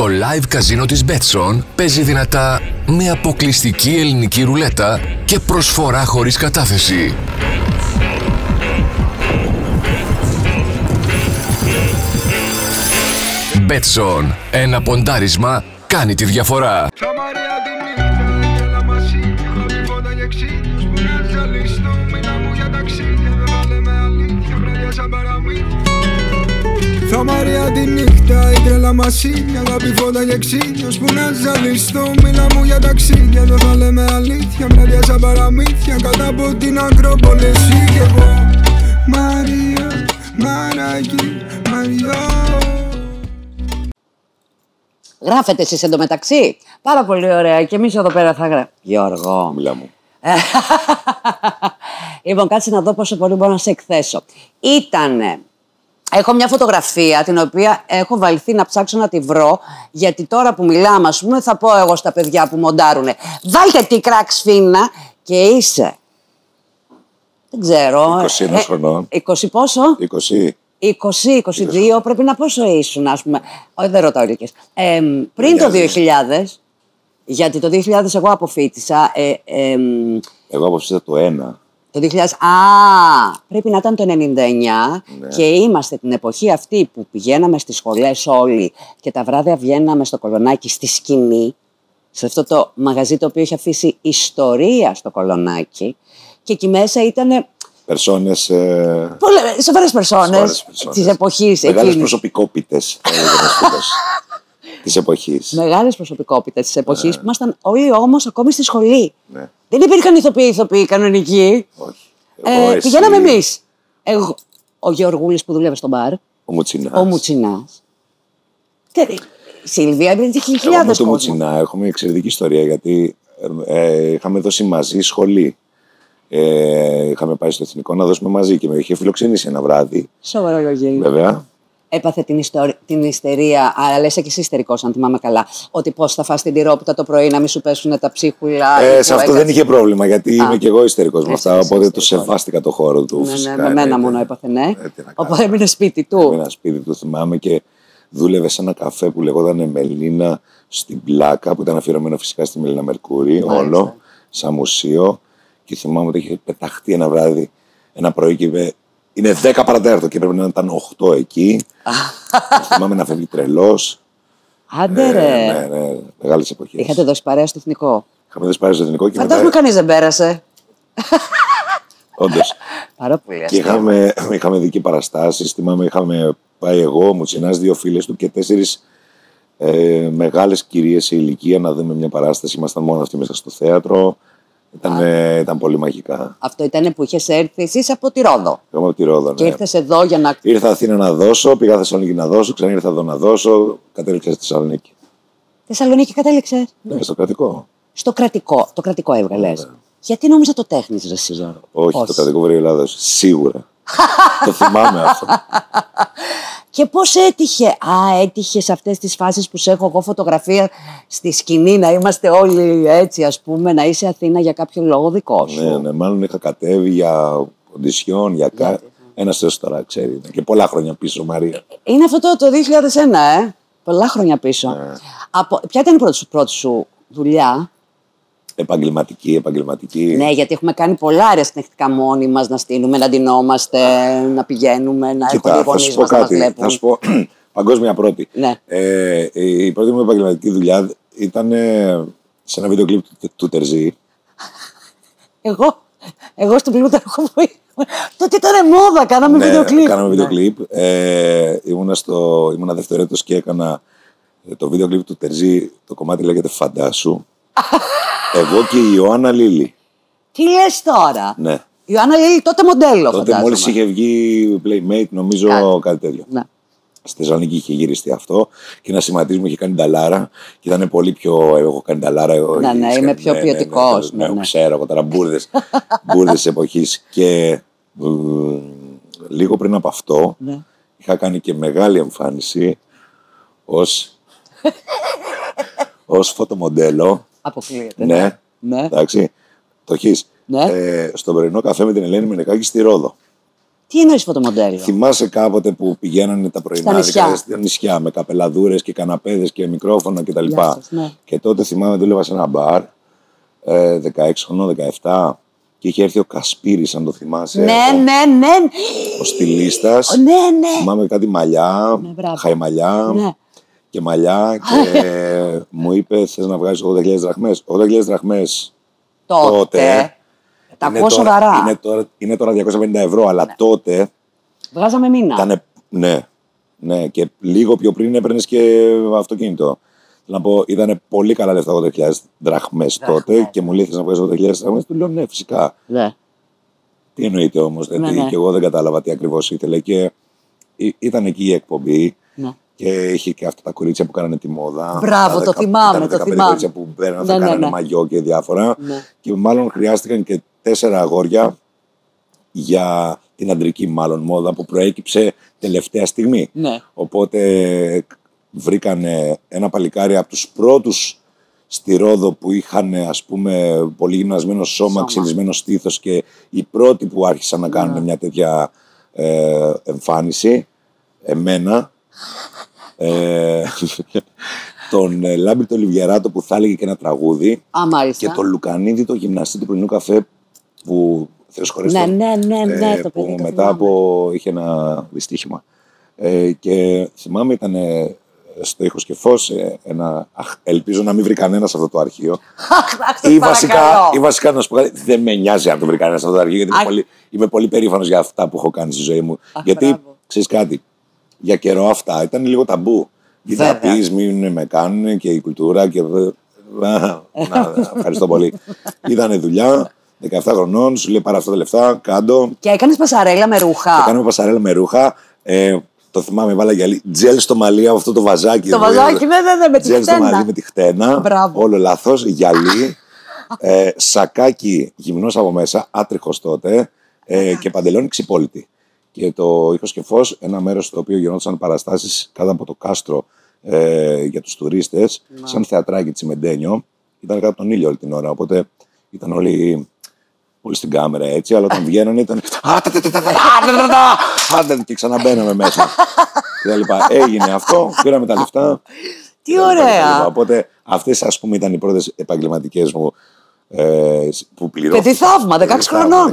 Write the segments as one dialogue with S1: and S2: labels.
S1: Το live καζίνο της Betson παίζει δυνατά με αποκλειστική ελληνική ρουλέτα και προσφορά χωρίς κατάθεση. Betson, ένα ποντάρισμα κάνει τη διαφορά.
S2: Θα Μαρία τη νύχτα, η τρέλα μας είναι αγάπη, φώτα και ξύνιος που να ζαλιστώ. Μίλα μου για ταξίδια, δεν θα λέμε αλήθεια. Βράδια σαν παραμύθια, κάτω από την Ακρόπολη. Εσύ κι εγώ, Μαρία, Μαράκι, Μαριό.
S3: Γράφετε εσείς εντωμεταξύ? Πάρα πολύ ωραία. Και εμείς εδώ πέρα θα γράφουμε. Γιώργο.
S4: Μιλά μου.
S3: Λοιπόν, κάτσε να δω πόσο πολύ μπορώ να σε εκθέσω. Έχω μια φωτογραφία την οποία έχω βαλθεί να ψάξω να τη βρω, γιατί τώρα που μιλάμε, ας πούμε, θα πω εγώ στα παιδιά που μοντάρουνε. Βάλτε τι κράξ φίνα και είσαι. Δεν ξέρω.
S4: 21 χρονών.
S3: 20 πόσο?
S4: 20.
S3: 20-22, πρέπει να πόσο ήσουν, ας πούμε. Όχι, δεν ρωτάω ηλικίες. Πριν το 2000, γιατί το 2000 εγώ αποφοίτησα.
S4: Εγώ αποφύτησα το 1.
S3: Το 2000, πρέπει να ήταν το 99, ναι. Και είμαστε την εποχή αυτή που πηγαίναμε στις σχολές όλοι και τα βράδια βγαίναμε στο Κολονάκι στη Σκηνή, σε αυτό το μαγαζί το οποίο είχε αφήσει ιστορία στο Κολονάκι, και εκεί μέσα ήταν
S4: περσόνες.
S3: Σοβαρές περσόνες της εποχής.
S4: Μεγάλες προσωπικότητες της εποχής.
S3: Μεγάλες προσωπικότητες της εποχής, που ήμασταν όλοι όμως ακόμη στη σχολή.
S4: Ναι.
S3: Δεν υπήρχαν ηθοποιοί κανονικοί.
S4: Όχι.
S3: Πηγαίναμε εμείς. Ο Γεωργούλης που δούλευε στο μπαρ.
S4: Ο Μουτσινάς.
S3: Σίλβια, υπήρχε χιλιάδες
S4: κόσμος. Με
S3: κόσμο.
S4: το Μουτσινά έχουμε εξαιρετική ιστορία, γιατί είχαμε δώσει μαζί σχολή. Είχαμε πάει στο Εθνικό να δώσουμε μαζί και με είχε φιλοξενήσει ένα βράδυ.
S3: Σοβαρολογία.
S4: Βέβαια.
S3: Έπαθε την ιστερία, αλλά λες και εσύ ιστερικός, αν θυμάμαι καλά, ότι πώς θα φας την τυρόπιτα το πρωί, να μην σου πέσουν τα ψίχουλα.
S4: Σε αυτό δεν είχε πρόβλημα, γιατί είμαι και εγώ ιστερικός με αυτά, οπότε του σεβάστηκα το χώρο του.
S3: Ναι, με μένα μόνο έπαθε, ναι. Οπότε έμεινε σπίτι του.
S4: Έμεινε σπίτι του, θυμάμαι, και δούλευε σε ένα καφέ που λεγόταν Μελίνα στην Πλάκα, που ήταν αφιερωμένο φυσικά στη Μελίνα Μερκούρη, όλο, σαν μουσείο. Και θυμάμαι ότι είχε πεταχτεί ένα βράδυ, ένα πρωί, και είπε: είναι 10 παρατέταρτο και πρέπει να ήταν 8 εκεί. Θυμάμαι να φεύγει τρελός.
S3: Άντε ρε.
S4: Ναι, μεγάλες εποχές.
S3: Είχατε δώσει παρέα στο Εθνικό?
S4: Είχαμε δώσει παρέα στο Εθνικό και
S3: φαντάζομαι κανείς δεν πέρασε.
S4: Όντως.
S3: Πάρα πολύ
S4: αστείο. Και είχαμε δει και παραστάσεις. Θυμάμαι, είχαμε πάει εγώ, ο Μουτσινάς, 2 φίλες του και 4 μεγάλες κυρίες σε ηλικία να δούμε μια παράσταση. Ήμασταν μόνο αυτοί μέσα στο θέατρο. Ήταν πολύ μαγικά. Αυτό
S3: ήταν που είχες έρθει εσείς από τη Ρόδο?
S4: Εγώ από τη Ρόδο, ναι.
S3: Και ήρθες εδώ για να...
S4: Ήρθα Αθήνα να δώσω, πήγα Θεσσαλονίκη να δώσω, ξανά ήρθα εδώ να δώσω, κατέληξα στη Θεσσαλονίκη.
S3: Θεσσαλονίκη κατέληξες?
S4: Ναι, στο κρατικό.
S3: Στο κρατικό, το κρατικό έβγαλες. Ναι. Γιατί νόμιζα το τέχνης, ρε Σιζάρο?
S4: Όχι, το κρατικό Βορείου Ελλάδος, σίγουρα. Το θυμάμαι αυτό.
S3: Και πώς έτυχε? Έτυχε σε αυτές τις φάσεις που σε έχω εγώ φωτογραφία στη Σκηνή, να είμαστε όλοι έτσι, ας πούμε, να είσαι Αθήνα για κάποιο λόγο δικό σου?
S4: Ναι, μάλλον είχα κατέβει για οντισιόν, για κάτι. Ένας Θεός τώρα ξέρει. Και πολλά χρόνια πίσω, Μαρία.
S3: Είναι αυτό το 2001, πολλά χρόνια πίσω.
S4: Ναι.
S3: Ποια ήταν η πρώτη σου δουλειά?
S4: Επαγγελματική.
S3: Ναι, γιατί έχουμε κάνει πολλά αεραστεχνικά μόνοι μας, να στείλουμε, να ντυνόμαστε, να πηγαίνουμε, να έρχονται οι γονείς μας να μας βλέπουν.
S4: Θα σου πω, παγκόσμια πρώτη.
S3: Ναι.
S4: Η πρώτη μου επαγγελματική δουλειά ήταν σε ένα βίντεο κλιπ του Τερζή.
S3: Εγώ στην Πλούτα έχω βγει. Τότε ήταν μόδα, κάναμε βίντεο κλιπ.
S4: Κάναμε βίντεο κλιπ. Ήμουνα δευτερέτος και έκανα το βίντεο κλιπ του Τερζή. Το κομμάτι λέγεται Φαντάσου. Εγώ και η Ιωάννα Λίλη.
S3: Τι λες τώρα?
S4: Ναι.
S3: Η Ιωάννα Λίλη τότε μοντέλο.
S4: Τότε μόλις είχε βγει Playmate, νομίζω, κάτι τέτοιο.
S3: Ναι.
S4: Στη Θεσσαλονίκη είχε γυριστεί αυτό και ένα συμματής μου είχε κάνει ταλάρα και ήταν πολύ πιο. Έχω κάνει ταλάρα.
S3: Ναι, είμαι πιο ποιοτικός.
S4: Ναι, ξέρω εγώ τώρα, μπουρδες της εποχής. Και λίγο πριν από αυτό είχα κάνει και μεγάλη εμφάνιση ως φωτομοντέλο.
S3: Αποκλείεται.
S4: Ναι. Εντάξει. Το έχεις.
S3: Ναι.
S4: Στον πρωινό καφέ με την Ελένη Μενεκάκη στη Ρόδο.
S3: Τι εννοείς φωτομοντέλο?
S4: Θυμάσαι κάποτε που πηγαίνανε τα πρωινάδικα στα νησιά με καπελαδούρες και καναπέδες και μικρόφωνα κτλ.
S3: Ναι.
S4: Και τότε θυμάμαι δούλευα σε ένα μπαρ, 16 χρονών, 17, και είχε έρθει ο Κασπίρης, αν το θυμάσαι.
S3: Ναι.
S4: Ο στυλίστας.
S3: Ναι.
S4: Θυμάμαι κάτι μαλλιά, χαϊμαλιά και μαλλιά, και μου είπε: θες να βγάζεις 80.000 δραχμές. 80.000 δραχμές τότε.
S3: Τα ακούω σοβαρά.
S4: Είναι τώρα 250 ευρώ, αλλά τότε.
S3: Βγάζαμε μήνα.
S4: Ναι, και λίγο πιο πριν έπαιρνες και αυτοκίνητο. Να πω, ήταν πολύ καλά λεφτά 80.000 δραχμές τότε, και μου λέει: θες να βγάζεις 80.000 δραχμές. Του λέω: ναι, φυσικά.
S3: Ναι.
S4: Τι εννοείται όμως, και εγώ δεν κατάλαβα τι ακριβώς ήθελε. Και ήταν εκεί η εκπομπή.
S3: Ναι.
S4: Και είχε και αυτά τα κορίτσια που κάνανε τη μόδα.
S3: Μπράβο, το θυμάμαι.
S4: Τα κορίτσια που μπαίνανε, θα κάνανε μαγιό και διάφορα.
S3: Ναι.
S4: Και μάλλον χρειάστηκαν και 4 αγόρια για την αντρική μάλλον μόδα που προέκυψε τελευταία στιγμή.
S3: Ναι.
S4: Οπότε βρήκανε ένα παλικάρι από τους πρώτους στη Ρόδο που είχαν, ας πούμε, πολύ γυμνασμένο σώμα, ξυλισμένο στήθος, και οι πρώτοι που άρχισαν να κάνουν μια τέτοια εμφάνιση. Εμένα, τον Λάμπη το Λιβιεράτο που θα έλεγε και ένα τραγούδι, και τον Λουκανίδη, το γυμναστή του πρωινού καφέ που που μετά από είχε ένα δυστύχημα. Και θυμάμαι ήταν στο Ήχος και Φως ελπίζω να μην βρει κανένας αυτό το αρχείο. Ή βασικά να σου πω κάτι, δεν με νοιάζει αν το βρει κανένας αυτό το αρχείο, γιατί είμαι πολύ περήφανος για αυτά που έχω κάνει στη ζωή μου. Γιατί ξέρεις κάτι, για καιρό αυτά ήταν λίγο ταμπού. Οι ταπείς μην με κάνουν και η κουλτούρα και. Ευχαριστώ πολύ. Ήτανε δουλειά, 17 χρονών, σου λέει: πάρε αυτά τα λεφτά, κάντο.
S3: Και έκανες πασαρέλα με ρούχα.
S4: Και κάναμε πασαρέλα με ρούχα. Το θυμάμαι, βάλα γυαλί. Τζέλ στο μαλλί από αυτό το βαζάκι.
S3: Το βαζάκι, ναι, με τη χτένα.
S4: Τζέλ στο μαλλί με τη χτένα.
S3: Μπράβο.
S4: Όλο λάθος. Γυαλί. Σακάκι γυμνός από μέσα, άτριχος τότε. Και παντελόνι ξυπόλυτη. Και το Ήχος και Φως, ένα μέρος στο οποίο γινόντουσαν παραστάσεις κάτω από το κάστρο για τους τουρίστες, σαν θεατράκι τσιμεντένιο. Ήταν κάτω από τον ήλιο όλη την ώρα. Οπότε ήταν όλοι στην κάμερα έτσι, αλλά όταν βγαίνανε ήταν. Και ξαναμπαίναμε μέσα. Έγινε αυτό, πήραμε τα λεφτά.
S3: Τι ωραία!
S4: Οπότε αυτές, ας πούμε, ήταν οι πρώτες επαγγελματικές μου που πληρώθηκαν.
S3: Και τι θαύμα, 16 χρονών.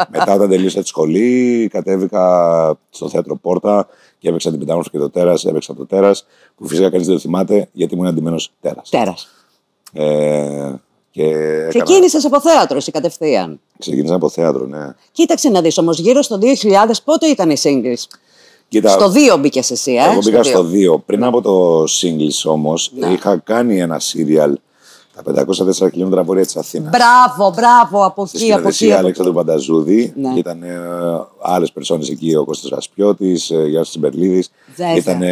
S4: Μετά, όταν τελείωσα τη σχολή, κατέβηκα στο θέατρο Πόρτα και έπαιξα την Πεντάμορφη και το Τέρας. Έπαιξα το Τέρας, που φυσικά κανείς δεν το θυμάται, γιατί ήμουν αντιμένος Τέρας.
S3: Ξεκίνησες από θέατρο, εσύ κατευθείαν.
S4: Ξεκίνησα από θέατρο, ναι.
S3: Κοίταξε να δεις όμως, γύρω στο 2000 πότε ήταν οι singles? Στο 2 μπήκες εσύ,
S4: Εγώ μπήκα στο 2. Πριν από το singles όμως, είχα κάνει ένα serial, τα 504 χιλιόμετρα βόρεια της Αθήνας.
S3: Μπράβο, από εκεί.
S4: Στη σκηνοθεσία Αλέξανδρου Πανταζούδη. Ήταν άλλες περσόνες εκεί, ο Κώστας Ρασπιώτης, Γιάννης Τσιμπερλίδης. Ήταν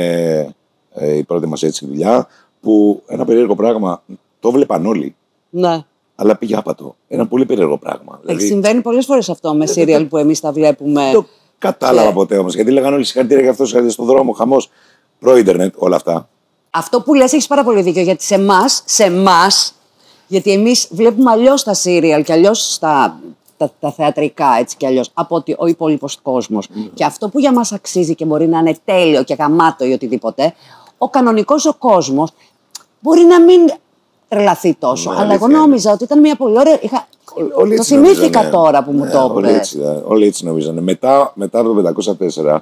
S4: η πρώτη μας έτσι δουλειά, που ένα περίεργο πράγμα, το βλέπαν όλοι.
S3: Ναι.
S4: Αλλά πήγε άπατο. Ένα πολύ περίεργο πράγμα.
S3: Συμβαίνει πολλές φορές αυτό με σύριαλ που εμείς τα βλέπουμε.
S4: Το κατάλαβα ποτέ όμως. Γιατί λέγανε όλοι συγχαρητήρια για αυτό, συγχαρητήρια στον δρόμο, χαμός. Προ-ίντερνετ, όλα αυτά. Αυτό
S3: που λες έχεις πάρα πολύ δίκιο. Γιατί σε εμάς, γιατί εμείς βλέπουμε αλλιώς τα σύριαλ και αλλιώς τα θεατρικά, έτσι κι αλλιώς, από ότι ο υπόλοιπος κόσμος. Και αυτό που για μας αξίζει και μπορεί να είναι τέλειο και γαμάτο ή οτιδήποτε, ο κανονικός ο κόσμος μπορεί να μην τρελαθεί τόσο. Αλλά εγώ νόμιζα ότι ήταν μια πολύ ωραία. Το θυμήθηκα τώρα που μου το είπες.
S4: Όλοι έτσι νομίζανε. Μετά από το 504,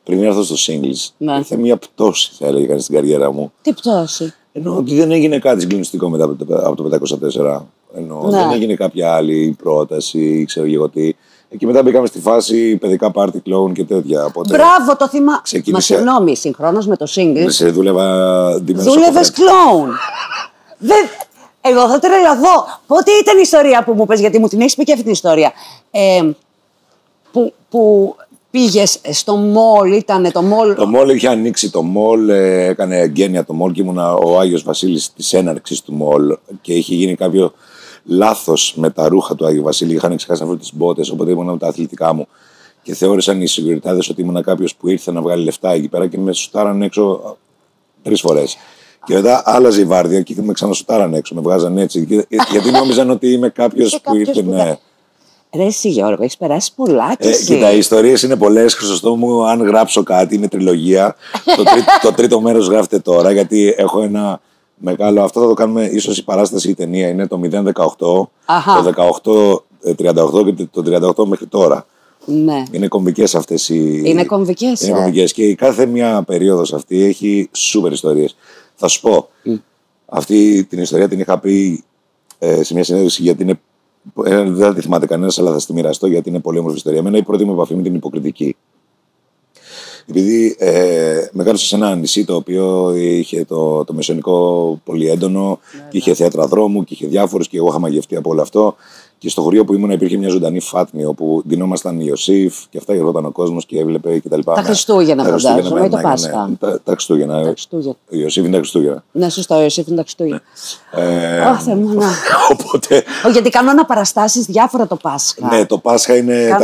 S4: πριν έρθω στο singles, ήρθε μια πτώση, θα έλεγα, στην καριέρα μου.
S3: Τι πτώση?
S4: Ενώ ότι δεν έγινε κάτι συγκλονιστικό μετά από το 504. Ενώ δεν έγινε κάποια άλλη πρόταση, ξέρω εγώ τι. Εκεί μετά μπήκαμε στη φάση παιδικά πάρτι, κλόουν και τέτοια. Οπότε
S3: μπράβο, το θυμάμαι. Μα συγγνώμη, συγχρόνως με το singles. Δούλευες κλόουν. Εγώ θα τρελαθώ. Πότε ήταν η ιστορία που μου πες, γιατί μου την έχεις πει και αυτή την ιστορία. Που πήγες στο μόλ, ήταν το μόλ.
S4: Το μόλ είχε ανοίξει το μόλ, έκανε εγγένεια το μόλ και ήμουνα ο Άγιος Βασίλης της έναρξης του μόλ. Και είχε γίνει κάποιο λάθος με τα ρούχα του Άγιου Βασίλη. Είχαν ξεχάσει να βρουν τις μπότες, οπότε ήμουνα με τα αθλητικά μου. Και θεώρησαν οι σιγουριτάδες ότι ήμουν κάποιος που ήρθε να βγάλει λεφτά εκεί πέρα και με σουτάραν έξω 3 φορές. Και μετά άλλαζε η βάρδια και με ξανασουτάραν έξω, με βγάζαν έτσι. Γιατί νόμιζαν ότι είμαι κάποιος που ήρθε. Ναι.
S3: Ρε εσύ Γιώργο, έχεις περάσει πολλά κι εσύ.
S4: Κοίτα, οι ιστορίες είναι πολλές, Χρυσοστόμου. Αν γράψω κάτι, είναι τριλογία. Το τρίτο μέρος γράφεται τώρα, γιατί έχω ένα μεγάλο. Αυτό θα το κάνουμε, ίσως η παράσταση ή η ταινία είναι το 018, το 1838 και το 38 μέχρι τώρα.
S3: Ναι.
S4: Είναι κομβικές αυτές οι.
S3: Είναι κομβικές.
S4: Είναι κομβικές. Και κάθε μια περίοδος αυτή έχει σούπερ ιστορίες. Θα σου πω. Αυτή την ιστορία την είχα πει σε μια συνέντευξη, γιατί είναι. Δεν θα τη θυμάται κανένας, αλλά θα στη μοιραστώ, γιατί είναι πολύ όμορφη ιστορία. Εμένα η πρώτη μου επαφή με την Υποκριτική. Επειδή μεγάλωσα σε ένα νησί το οποίο είχε το μεσαιωνικό πολύ έντονο, και είχε θέατρα δρόμου και είχε διάφορους, και εγώ είχα μαγευτεί από όλο αυτό. Και στο χωριό που ήμουν υπήρχε μια ζωντανή φάτνη, όπου ντυνόμασταν Ιωσήφ και αυτά, γινόταν ο κόσμος και έβλεπε κτλ. Τα
S3: Χριστούγεννα, φαντάζομαι, ή το Πάσχα.
S4: Τα Χριστούγεννα. Ο Ιωσήφ είναι τα Χριστούγεννα.
S3: Ναι, σωστά, ο Ιωσήφ είναι τα Χριστούγεννα.
S4: Οπότε.
S3: Γιατί κάνουν αναπαραστάσεις διάφορα το Πάσχα.
S4: Ναι, το Πάσχα είναι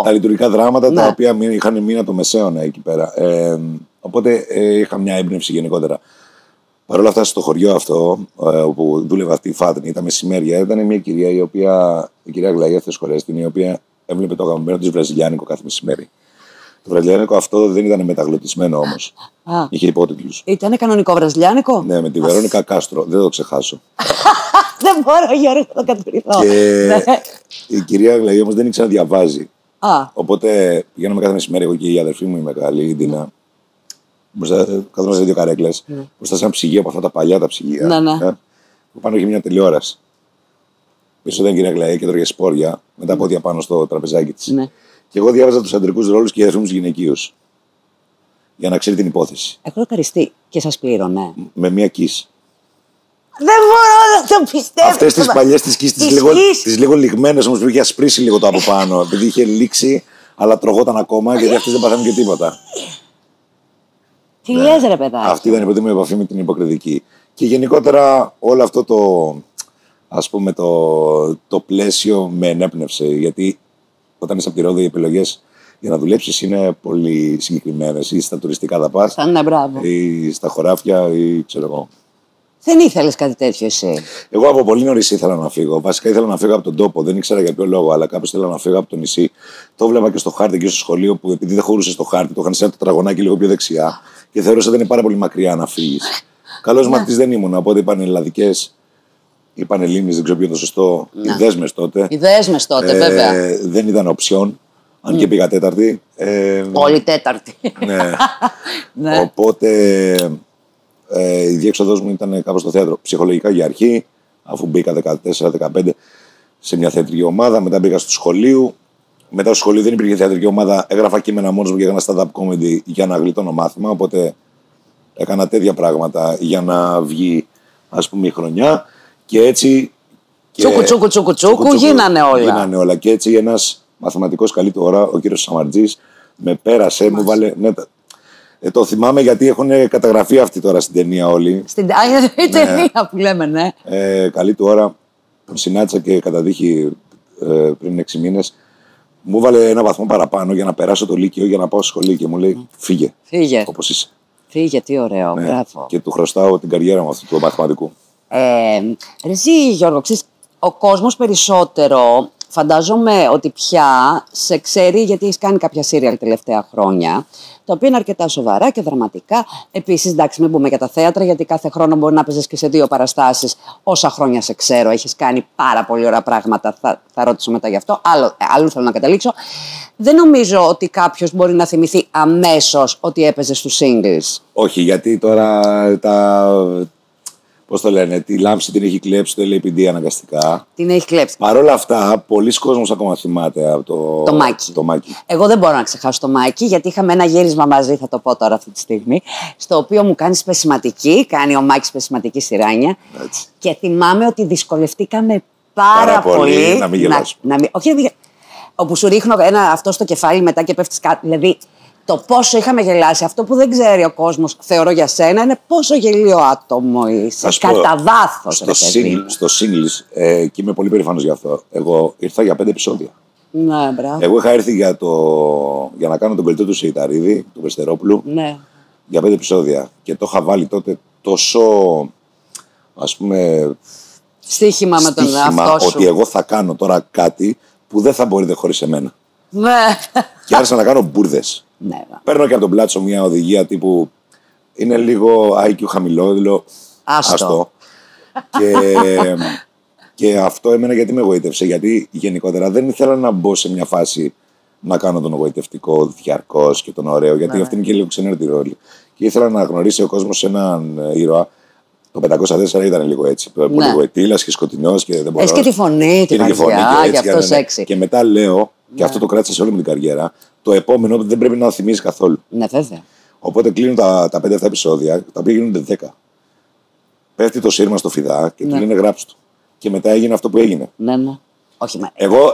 S4: τα λειτουργικά δράματα, τα οποία είχαν μείνει το Μεσαίωνα εκεί πέρα. Οπότε είχα μια έμπνευση γενικότερα. Παρ' όλα αυτά, στο χωριό αυτό, όπου δούλευε αυτή η φάτνη, τα μεσημέρια, ήταν μια κυρία, η κυρία Αγλαία Θεσχορέστη, η οποία έβλεπε το αγαπημένο της βραζιλιάνικο κάθε μεσημέρι. Το βραζιλιάνικο αυτό δεν ήταν μεταγλωτισμένο όμως. Είχε υπότιτλους.
S3: Ήταν κανονικό βραζιλιάνικο.
S4: Ναι, με τη Βερόνικα Κάστρο. Δεν το ξεχάσω.
S3: Δεν μπορώ, Γιώργο, να το κατουρηθώ.
S4: Και η κυρία Αγλαία όμως δεν ήξερε να διαβάζει. Οπότε πηγαίναμε κάθε μεσημέρι, εγώ και η αδερφή μου η μεγάλη, η Ντίνα. Καθόμαστε σε δύο καρέκλες, μπροστά σε ένα ψυγείο από αυτά τα παλιά τα ψυγεία. Που πάνω είχε μια τηλεόραση. Πίσω ήταν η κυρία Αγλαία και τρώγε σπόρια με τα πόδια πάνω στο τραπεζάκι της. Και εγώ διάβαζα τους αντρικούς ρόλους και η αδερφή μου τους γυναικείους. Για να ξέρει την υπόθεση.
S3: Έχω ευχαριστεί και σας πλήρωνε.
S4: Με μια κις.
S3: Δεν μπορώ να το πιστεύω.
S4: Αυτές τις παλιές τις κις, τις λίγο λιγμένες όμως, που είχε ασπρίσει λίγο το από πάνω. Επειδή είχε λήξει, αλλά τρογόταν ακόμα, γιατί αυτές δεν παθαίνουν και τίποτα.
S3: Τι λες ρε παιδάκι.
S4: Αυτή ήταν η πρώτη μου επαφή με την Υποκριτική. Και γενικότερα όλο αυτό το πλαίσιο με ενέπνευσε. Γιατί όταν είσαι από τη Ρόδο, οι επιλογές για να δουλέψεις είναι πολύ συγκεκριμένες. Ή στα τουριστικά θα πας, ή στα χωράφια, ή ξέρω εγώ.
S3: Δεν ήθελες κάτι τέτοιο εσύ?
S4: Εγώ από πολύ νωρίς ήθελα να φύγω. Βασικά ήθελα να φύγω από τον τόπο. Δεν ήξερα για ποιο λόγο, αλλά κάπως ήθελα να φύγω από το νησί. Το βλέπα και στο χάρτη και στο σχολείο, που επειδή δεν χωρούσε στο χάρτη, το είχαν σε ένα τετραγωνάκι λίγο πιο δεξιά και θεωρούσα ότι είναι πάρα πολύ μακριά να φύγει. Καλός μαθητής δεν ήμουν. Οπότε οι πανελλαδικές, οι πανελλήνιες, δεν ξέρω ποιο είναι το σωστό, οι δέσμες τότε.
S3: Οι δέσμες τότε, βέβαια.
S4: Δεν ήταν οψιόν, αν και πήγα τέταρτη.
S3: Όλη τέταρτη.
S4: Ναι. Οπότε. Η διέξοδος μου ήταν κάπως στο θέατρο. Ψυχολογικά για αρχή, αφού μπήκα 14-15 σε μια θεατρική ομάδα. Μετά μπήκα στο σχολείο. Μετά στο σχολείο δεν υπήρχε θεατρική ομάδα. Έγραφα κείμενα μόνος μου και έκανα stand-up comedy για να γλιτώνω μάθημα. Οπότε έκανα τέτοια πράγματα για να βγει, ας πούμε, η χρονιά. Και έτσι.
S3: Τσούκου, γίνανε όλα.
S4: Γίνανε όλα. Και έτσι ένας μαθηματικός καλή του ώρα, ο κύριος Σαμαρτζής, με πέρασε, μου βάλε. Ναι, το θυμάμαι γιατί έχουν καταγραφεί αυτή τώρα στην ταινία όλοι.
S3: Η ταινία που λέμε, ναι.
S4: Καλή του ώρα, συνάντησα και κατά τύχη πριν 6 μήνες. Μου βάλε ένα βαθμό παραπάνω για να περάσω το Λύκειο, για να πάω στο σχολείο και μου λέει φύγε. Όπως είσαι.
S3: Φύγε, τι ωραίο, μπράβο.
S4: Και του χρωστάω την καριέρα μου αυτού του μαθηματικού.
S3: Εσύ, Γιώργο, ξέρεις, ο κόσμος περισσότερο φαντάζομαι ότι πια σε ξέρει, γιατί έχεις κάνει κάποια σύριαλ τελευταία χρόνια, τα οποία είναι αρκετά σοβαρά και δραματικά. Επίσης, εντάξει, μην πούμε για τα θέατρα, γιατί κάθε χρόνο μπορεί να παίζεις και σε 2 παραστάσεις. Όσα χρόνια σε ξέρω, έχεις κάνει πάρα πολύ ωραία πράγματα. Θα ρωτήσω μετά γι' αυτό. Άλλο θέλω να καταλήξω. Δεν νομίζω ότι κάποιος μπορεί να θυμηθεί αμέσως ότι έπαιζε στους singles.
S4: Όχι, γιατί τώρα πώς το λένε, τη λάμψη την έχει κλέψει το LAPD αναγκαστικά.
S3: Την έχει κλέψει.
S4: Παρ' όλα αυτά, πολλοί κόσμος ακόμα θυμάται από το Μάκη.
S3: Εγώ δεν μπορώ να ξεχάσω το Μάκη, γιατί είχαμε ένα γύρισμα μαζί, θα το πω τώρα αυτή τη στιγμή, στο οποίο μου κάνει σπεσιματική, κάνει ο Μάκης σπεσιματική σιράνια. Έτσι. Και θυμάμαι ότι δυσκολευτήκαμε πάρα πολύ.
S4: Να μην γελάσουμε.
S3: Όχι, όπου σου ρίχνω αυτό στο κεφάλι μετά και πέφτεις κάτω. Δηλαδή, το πόσο είχαμε γελάσει, αυτό που δεν ξέρει ο κόσμος, θεωρώ για σένα, είναι πόσο γελίο άτομο είσαι. Κατά βάθος.
S4: Στο singles, και είμαι πολύ περήφανος γι' αυτό. Εγώ ήρθα για 5 επεισόδια.
S3: Ναι, μπράβο.
S4: Εγώ είχα έρθει για να κάνω τον κολλητό του Σεϊταρίδη, του Βεστερόπουλου, για 5 επεισόδια. Και το είχα βάλει τότε τόσο, ας πούμε,
S3: Στοίχημα με τον εαυτό σου.
S4: Ότι εγώ θα κάνω τώρα κάτι που δεν θα μπορείτε χωρίς εμένα.
S3: Ναι.
S4: Και άρχισα να κάνω μπουρδες.
S3: Ναι.
S4: Παίρνω και από τον πλάτσο μια οδηγία τύπου είναι λίγο IQ χαμηλό, λέω άστο. Και αυτό εμένα γιατί με εγωίτευσε. Γιατί γενικότερα δεν ήθελα να μπω σε μια φάση να κάνω τον εγωιτευτικό διαρκώς και τον ωραίο, γιατί αυτή είναι και λίγο ξενέρτη ρόλη. Και ήθελα να γνωρίσει ο κόσμος έναν ήρωα. Το 504 ήταν λίγο έτσι. Πολύ γοητήλας και σκοτεινός και δεν μπορώ.
S3: Έχει και τη φωνή, την καρδιά, και αυτό σεξι.
S4: Και μετά λέω, και αυτό το κράτησα σε όλη μου την καριέρα, το επόμενο δεν πρέπει να θυμίζει καθόλου.
S3: Ναι, βέβαια.
S4: Οπότε κλείνουν τα 5-7 επεισόδια, τα οποία γίνονται 10. Πέφτει το σύρμα στο φιδά και του λένε γράψτε το. Και μετά έγινε αυτό που έγινε.
S3: Ναι, ναι. Όχι,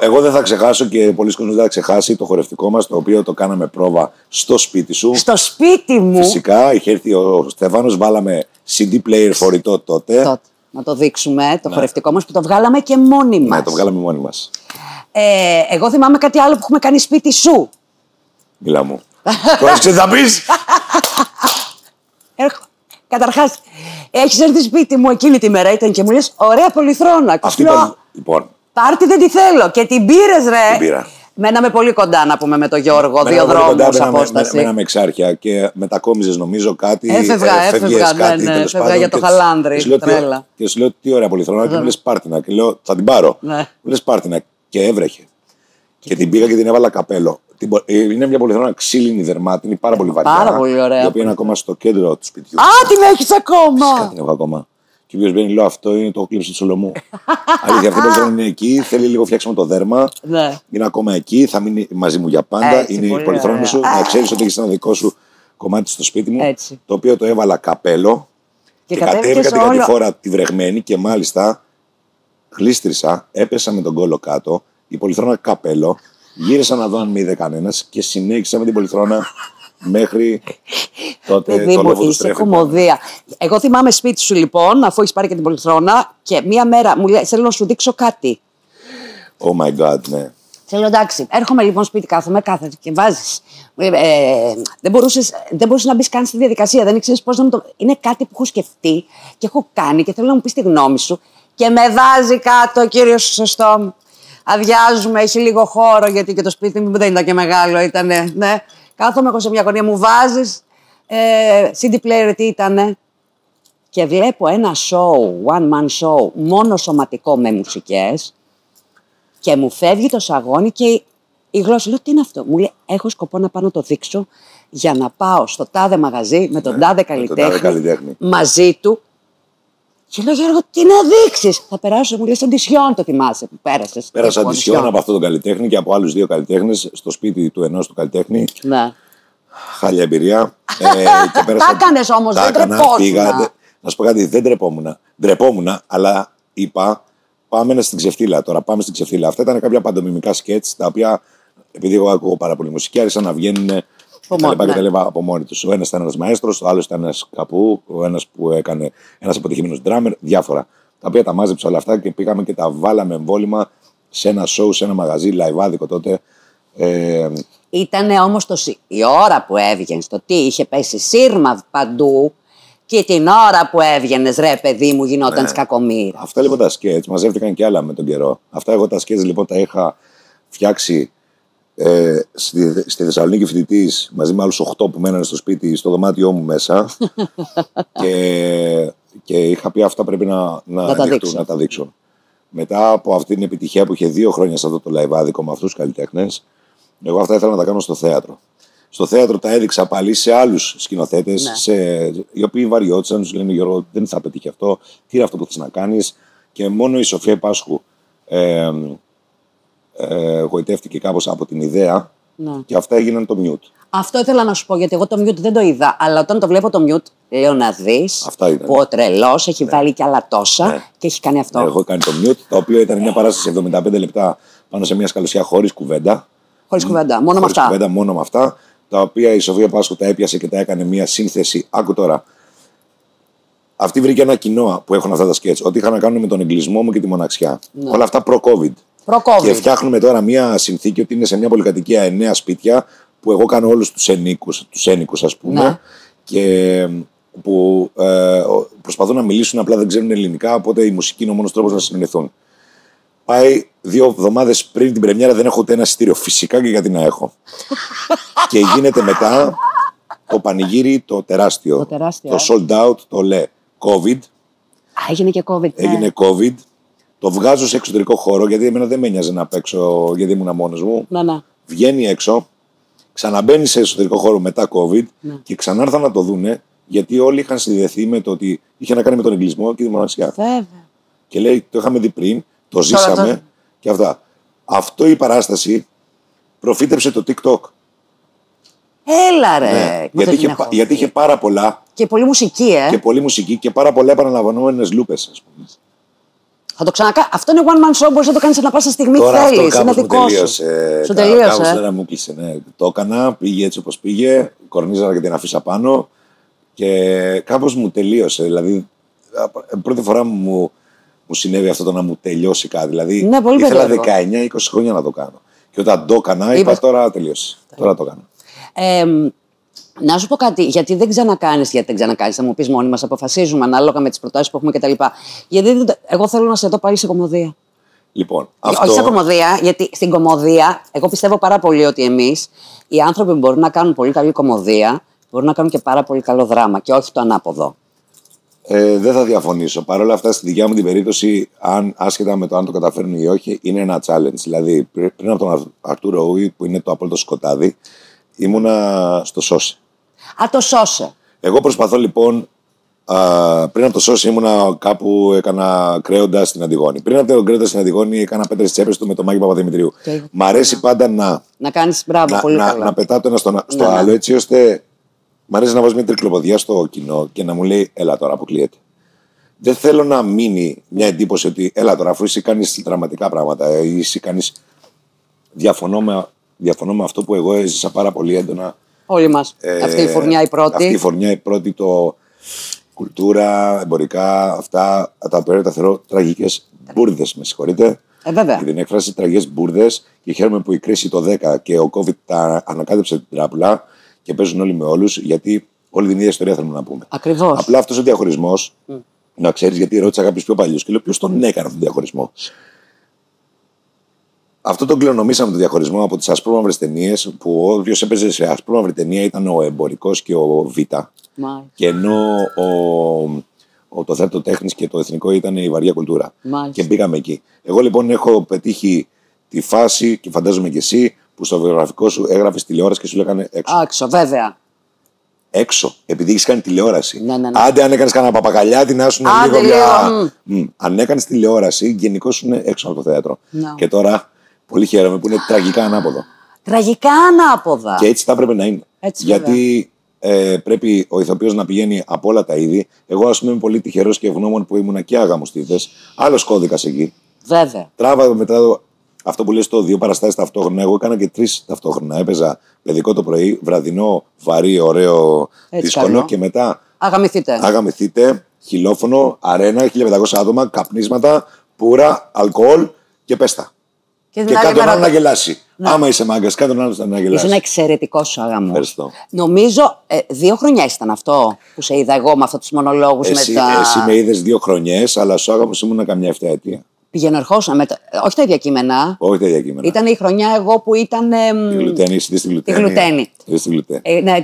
S4: εγώ δεν θα ξεχάσω και πολλοί κόσμοι δεν θα ξεχάσει το χορευτικό μας, το οποίο το κάναμε πρόβα στο σπίτι σου.
S3: Στο σπίτι μου.
S4: Φυσικά, είχε έρθει ο Στέφανος, βάλαμε CD player φορητό τότε.
S3: Να το δείξουμε, το χορευτικό μας που το βγάλαμε και μόνοι μας.
S4: Ναι, το βγάλαμε μόνοι μας.
S3: Εγώ θυμάμαι κάτι άλλο που έχουμε κάνει σπίτι σου.
S4: Μιλά μου. Τώρα ξέρεις θα πεις.
S3: Καταρχάς, έχεις έρθει σπίτι μου εκείνη τη μέρα, ήταν και μου λες ωραία πολυθρόνα.
S4: Αυτή λοιπόν.
S3: Πάρτι δεν τη θέλω και την πήρες ρε.
S4: Την πήρα.
S3: Μέναμε πολύ κοντά να πούμε με τον Γιώργο, 2 δρόμους απόσταση.
S4: Μέναμε εξάρχεια και μετακόμιζες νομίζω κάτι.
S3: Έφευγα για το Χαλάνδρι.
S4: Και σου λέω τι ωραία πολυθρόνα και μου λες πάρτινα. Και λέω θα την πάρω. Μου λες πάρτινα και έβρεχε. Και την πήγα και την έβαλα καπέλο. Είναι μια πολυθρόνα ξύλινη δερμάτινη, πάρα πολύ βαριά.
S3: Πάρα πολύ ωραία.
S4: Η οποία είναι ακόμα στο κέντρο του σπιτιού.
S3: Α, την έχεις ακόμα!
S4: Την έχω ακόμα. Και ο οποίος μπαίνει, λέω αυτό είναι το κλείψη του Σολομού. Αλήθεια, αυτή η πολυθρόνα είναι εκεί, θέλει λίγο φτιάξιμο το δέρμα.
S3: Ναι.
S4: Είναι ακόμα εκεί, θα μείνει μαζί μου για πάντα.
S3: Έτσι,
S4: είναι η πολυθρόνα σου. Να ξέρεις ότι έχεις ένα δικό σου κομμάτι στο σπίτι μου.
S3: Έτσι.
S4: Το οποίο το έβαλα καπέλο. Και κατέβηκα την κατηφόρα τη βρεγμένη και μάλιστα γλίστρισα, έπεσα με τον κόλο κάτω. Η πολυθρόνα καπέλο. Γύρισα να δω αν με είδε κανένας και συνέχισα με την πολυθρόνα μέχρι τότε.
S3: Παιδί μου, είσαι κομμωδία. Εγώ θυμάμαι σπίτι σου λοιπόν, αφού έχεις πάρει και την πολυθρόνα, και μία μέρα μου λέει: θέλω να σου δείξω κάτι.
S4: Oh my god, ναι.
S3: Θέλω εντάξει. Έρχομαι λοιπόν σπίτι, κάθομαι και βάζεις. Δεν μπορούσες να μπεις καν στη διαδικασία. Δεν ήξερες πώς να μου το. Είναι κάτι που έχω σκεφτεί και έχω κάνει και θέλω να μου πεις τη γνώμη σου. Και με βάζει κάτω ο κύριος σωστό μου. Αδειάζουμε, έχει λίγο χώρο γιατί και το σπίτι μου δεν ήταν και μεγάλο. Ήτανε, ναι. Κάθομαι εγώ σε μια γωνία, μου βάζεις CD player, τι ήτανε. Και βλέπω ένα show, one man show, μόνο σωματικό με μουσικές. Και μου φεύγει το σαγόνι και η γλώσσα. Λέω, τι είναι αυτό. Μου λέει, έχω σκοπό να πάω να το δείξω για να πάω στο τάδε μαγαζί με τον τάδε καλλιτέχνη μαζί του. Και λέω, Γιώργο, τι να δείξεις. Θα περάσω, μου λες, αντισιόν το θυμάσαι που πέρασες.
S4: Πέρασα αντισιόν από αυτόν τον καλλιτέχνη και από άλλους 2 καλλιτέχνες στο σπίτι του ενός του καλλιτέχνη.
S3: Ναι.
S4: Χάλια εμπειρία.
S3: Τα έκανες όμως, δεν τρεπόσουν.
S4: Να σου πω κάτι, δεν τρεπόμουν. Ντρεπόμουν, αλλά είπα, πάμε στην ξεφτύλα τώρα. Πάμε στην ξεφτύλα. Αυτά ήταν κάποια παντομιμικά σκέτς, τα οποία, επειδή εγώ ακούω πάρα πολύ μουσική, άρχισαν να βγαίνουν. Τα λέγα από μόνοι του. Ο ένας ήταν ένας μαέστρος, ο άλλος ήταν ένας καπού, ο ένας που έκανε ένας αποτυχημένος ντράμερ, διάφορα. Τα οποία τα μάζεψα όλα αυτά και πήγαμε και τα βάλαμε εμβόλυμα σε ένα show, σε ένα μαγαζί, λαϊβάδικο τότε.
S3: Ήτανε όμως η ώρα που έβγαινες, το τι είχε πέσει σύρμα παντού και την ώρα που έβγαινες, ρε παιδί μου, γινόταν σκακομοίρα.
S4: Αυτά λοιπόν τα σκέτς μαζεύτηκαν και άλλα με τον καιρό. Αυτά εγώ τα σκέτς λοιπόν τα είχα φτιάξει. Στη Θεσσαλονίκη φοιτητής μαζί με άλλους 8 που μένανε στο σπίτι, στο δωμάτιό μου μέσα. και είχα πει αυτά πρέπει να τα δείξω. Μετά από αυτή την επιτυχία που είχε 2 χρόνια σε αυτό το λαϊβάδικο με αυτούς τους καλλιτέχνες, εγώ αυτά ήθελα να τα κάνω στο θέατρο. Στο θέατρο τα έδειξα πάλι σε άλλους σκηνοθέτες, οι οποίοι βαριόντουσαν, τους λένε Γιώργο, δεν θα πετύχει αυτό, τι είναι αυτό που θες να κάνεις. Και μόνο η Σοφία Πάσχου γοητεύτηκε κάπως από την ιδέα και αυτά έγιναν το mute.
S3: Αυτό ήθελα να σου πω, γιατί εγώ το mute δεν το είδα, αλλά όταν το βλέπω το mute, λέω να δεις που ο τρελός έχει βάλει κι άλλα τόσα και έχει κάνει αυτό.
S4: Έχω κάνει το mute, το οποίο ήταν μια παράσταση 75 λεπτά πάνω σε μια σκαλωσιά χωρίς κουβέντα.
S3: Χωρίς κουβέντα, μόνο με αυτά.
S4: Κουβέντα, μόνο με αυτά, τα οποία η Σοφία Πάσχου τα έπιασε και τα έκανε μια σύνθεση. Άκου τώρα. Αυτή βρήκε ένα κοινό που έχουν αυτά τα σκέτς, ότι είχαν να κάνουν με τον εγκλισμό μου και τη μοναξιά. Όλα αυτά προ-COVID. Και φτιάχνουμε τώρα μια συνθήκη ότι είναι σε μια πολυκατοικία 9 σπίτια που εγώ κάνω όλους τους ενοίκους ας πούμε. Και που προσπαθούν να μιλήσουν, απλά δεν ξέρουν ελληνικά, οπότε η μουσική είναι ο μόνος τρόπος να συνεννοηθούν. Πάει 2 εβδομάδες πριν την πρεμιέρα, δεν έχω ούτε ένα εισιτήριο. Φυσικά και γιατί να έχω. Και γίνεται μετά το πανηγύρι το τεράστιο. Το sold out, το λέει COVID.
S3: Έγινε και COVID.
S4: Έγινε COVID. Το βγάζω σε εξωτερικό χώρο, γιατί εμένα δεν με νοιάζει να παίξω, γιατί ήμουν μόνος μου.
S3: Ναι.
S4: Βγαίνει έξω, ξαναμπαίνει σε εσωτερικό χώρο μετά COVID και ξανάρθαν να το δούνε, γιατί όλοι είχαν συνδεθεί με το ότι είχε να κάνει με τον εγκλισμό και τη μοναξιά.
S3: Βέβαια.
S4: Και λέει, το είχαμε δει πριν, το ζήσαμε και αυτά. Αυτό η παράσταση προφήτεψε το TikTok.
S3: Έλα ρε.
S4: Ναι, γιατί είχε πάρα πολλά.
S3: Και πολλή μουσική,
S4: Και πολλή μουσική και πάρα πολλά επαναλαμβανόμενες λούπες, ας πούμε.
S3: Θα το ξανακάνει. Αυτό είναι one man show, μπορείς να το κάνεις ανά πάσα στιγμή θέλεις. Είναι δικό σου. Σου τελείωσε.
S4: Κάπως τώρα μου κλείσε, ναι. Το έκανα, πήγε έτσι όπως πήγε, κορνίζαρα και την αφήσα πάνω και κάπως μου τελείωσε. Δηλαδή, πρώτη φορά μου συνέβη αυτό το να μου τελειώσει κάτι. Δηλαδή,
S3: ναι,
S4: ήθελα 19-20 χρόνια να το κάνω. Και όταν το έκανα, είπα τώρα τελείωσε. Τώρα το κάνω.
S3: Να σου πω κάτι, γιατί δεν ξανακάνεις, θα μου πεις μόνοι μας, αποφασίζουμε ανάλογα με τις προτάσεις που έχουμε κτλ. Γιατί εγώ θέλω να σε δω πάλι σε κομμωδία.
S4: Λοιπόν,
S3: όχι σε κομμωδία, γιατί στην κομμωδία, εγώ πιστεύω πάρα πολύ ότι εμείς, οι άνθρωποι που μπορούν να κάνουν πολύ καλή κομμωδία, μπορούν να κάνουν και πάρα πολύ καλό δράμα και όχι το ανάποδο.
S4: Δεν θα διαφωνήσω. Παρ' όλα αυτά, στη δικιά μου την περίπτωση, άσχετα με το αν το καταφέρνουν ή όχι, είναι ένα challenge. Δηλαδή, πριν από τον Αρτούρο Ούι, που είναι το απόλυτο σκοτάδι, ήμουνα στο Σώσε.
S3: Το Σώσε.
S4: Εγώ προσπαθώ λοιπόν. Πριν από το Σώσε ήμουνα κάπου, έκανα κρέοντα στην Αντιγόνη. Πριν από το κρέοντα στην Αντιγόνη, έκανα 5 τσέπες του με τον Μάκη Παπαδημητρίου. Μ' αρέσει πάντα να κάνεις μπράβο, πολύ καλά. Να πετάω το ένα στο άλλο, έτσι ώστε. Μ' αρέσει να βάζω μια τρικλοποδιά στο κοινό και να μου λέει: έλα τώρα, αποκλείεται. Δεν θέλω να μείνει μια εντύπωση ότι έλα τώρα, αφού εσύ κάνεις δραματικά πράγματα ή εσύ κάνεις. Διαφωνώ με αυτό που εγώ έζησα πάρα πολύ έντονα.
S3: Όλοι μας. Αυτή η φουρνιά η πρώτη.
S4: Αυτή η φουρνιά η πρώτη, το κουλτούρα, εμπορικά, αυτά τα οποία θεωρώ τραγικές μπουρδες, με συγχωρείτε.
S3: Βέβαια.
S4: Και την έκφραση τραγικές μπουρδες. Και χαίρομαι που η κρίση το 10 και ο COVID τα ανακάτεψε την τράπουλα και παίζουν όλοι με όλους, γιατί όλη την ίδια ιστορία θέλουμε να πούμε.
S3: Ακριβώς.
S4: Απλά αυτός ο διαχωρισμός, να ξέρεις, γιατί ρώτησα κάποιους πιο παλιούς και λέω: ποιος τον έκανε αυτόν τον διαχωρισμό. Αυτό τον κληρονομήσαμε το διαχωρισμό από τις ασπρόμαυρες ταινίες, που όποιος έπαιζε σε ασπρόμαυρη ταινία ήταν ο εμπορικός και ο Β. Και ενώ το θέατρο τέχνης και το εθνικό ήταν η βαριά κουλτούρα. Και μπήκαμε εκεί. Εγώ λοιπόν έχω πετύχει τη φάση, και φαντάζομαι και εσύ, που στο βιογραφικό σου έγραφες τηλεόραση και σου λέγανε έξω.
S3: Έξω, βέβαια.
S4: Έξω, επειδή έχεις κάνει τηλεόραση.
S3: Ναι.
S4: Άντε, αν έκανες κανένα παπακαλιάτι, να σου λίγο μια. Αν έκανες τηλεόραση, γενικώς σου είναι έξω από το θέατρο. Και τώρα. Πολύ χαίρομαι που είναι τραγικά ανάποδο.
S3: Τραγικά ανάποδα.
S4: Και έτσι θα έπρεπε να είναι. Γιατί πρέπει ο ηθοποιός να πηγαίνει από όλα τα είδη. Εγώ, ας πούμε, είμαι πολύ τυχερός και ευγνώμων που ήμουν και άγαμοστίδες. Άλλος κώδικας εκεί.
S3: Βέβαια.
S4: Τράβα μετά αυτό που λες, το 2 παραστάσεις ταυτόχρονα. Εγώ έκανα και 3 ταυτόχρονα. Έπαιζα παιδικό το πρωί, βραδινό, βαρύ, ωραίο, δύσκολο και μετά. Αγαμηθείτε, χιλόφωνο, αρένα, 1500 άτομα, καπνίσματα, πουρα, αλκοόλ και πέστα. Και κάτω τον άλλο να γελάσει. Άμα είσαι μάγκας, κάτω τον άλλο να γελάσει.
S3: Είσαι ένα εξαιρετικό σου αγαμό.
S4: Ευχαριστώ.
S3: Νομίζω 2 χρονιές ήταν αυτό που σε είδα εγώ με αυτούς τους μονολόγους.
S4: Εσύ με είδες 2 χρονιές, αλλά σου άγαμος ήμουν καμιά 7 ετία.
S3: Πηγαίνω, ερχόσουν. Όχι τα ίδια κείμενα.
S4: Όχι τα ίδια κείμενα.
S3: Ήταν η χρονιά εγώ που ήταν.
S4: Τη Γλουτένη, εσύ στη Γλουτένη.
S3: Ναι,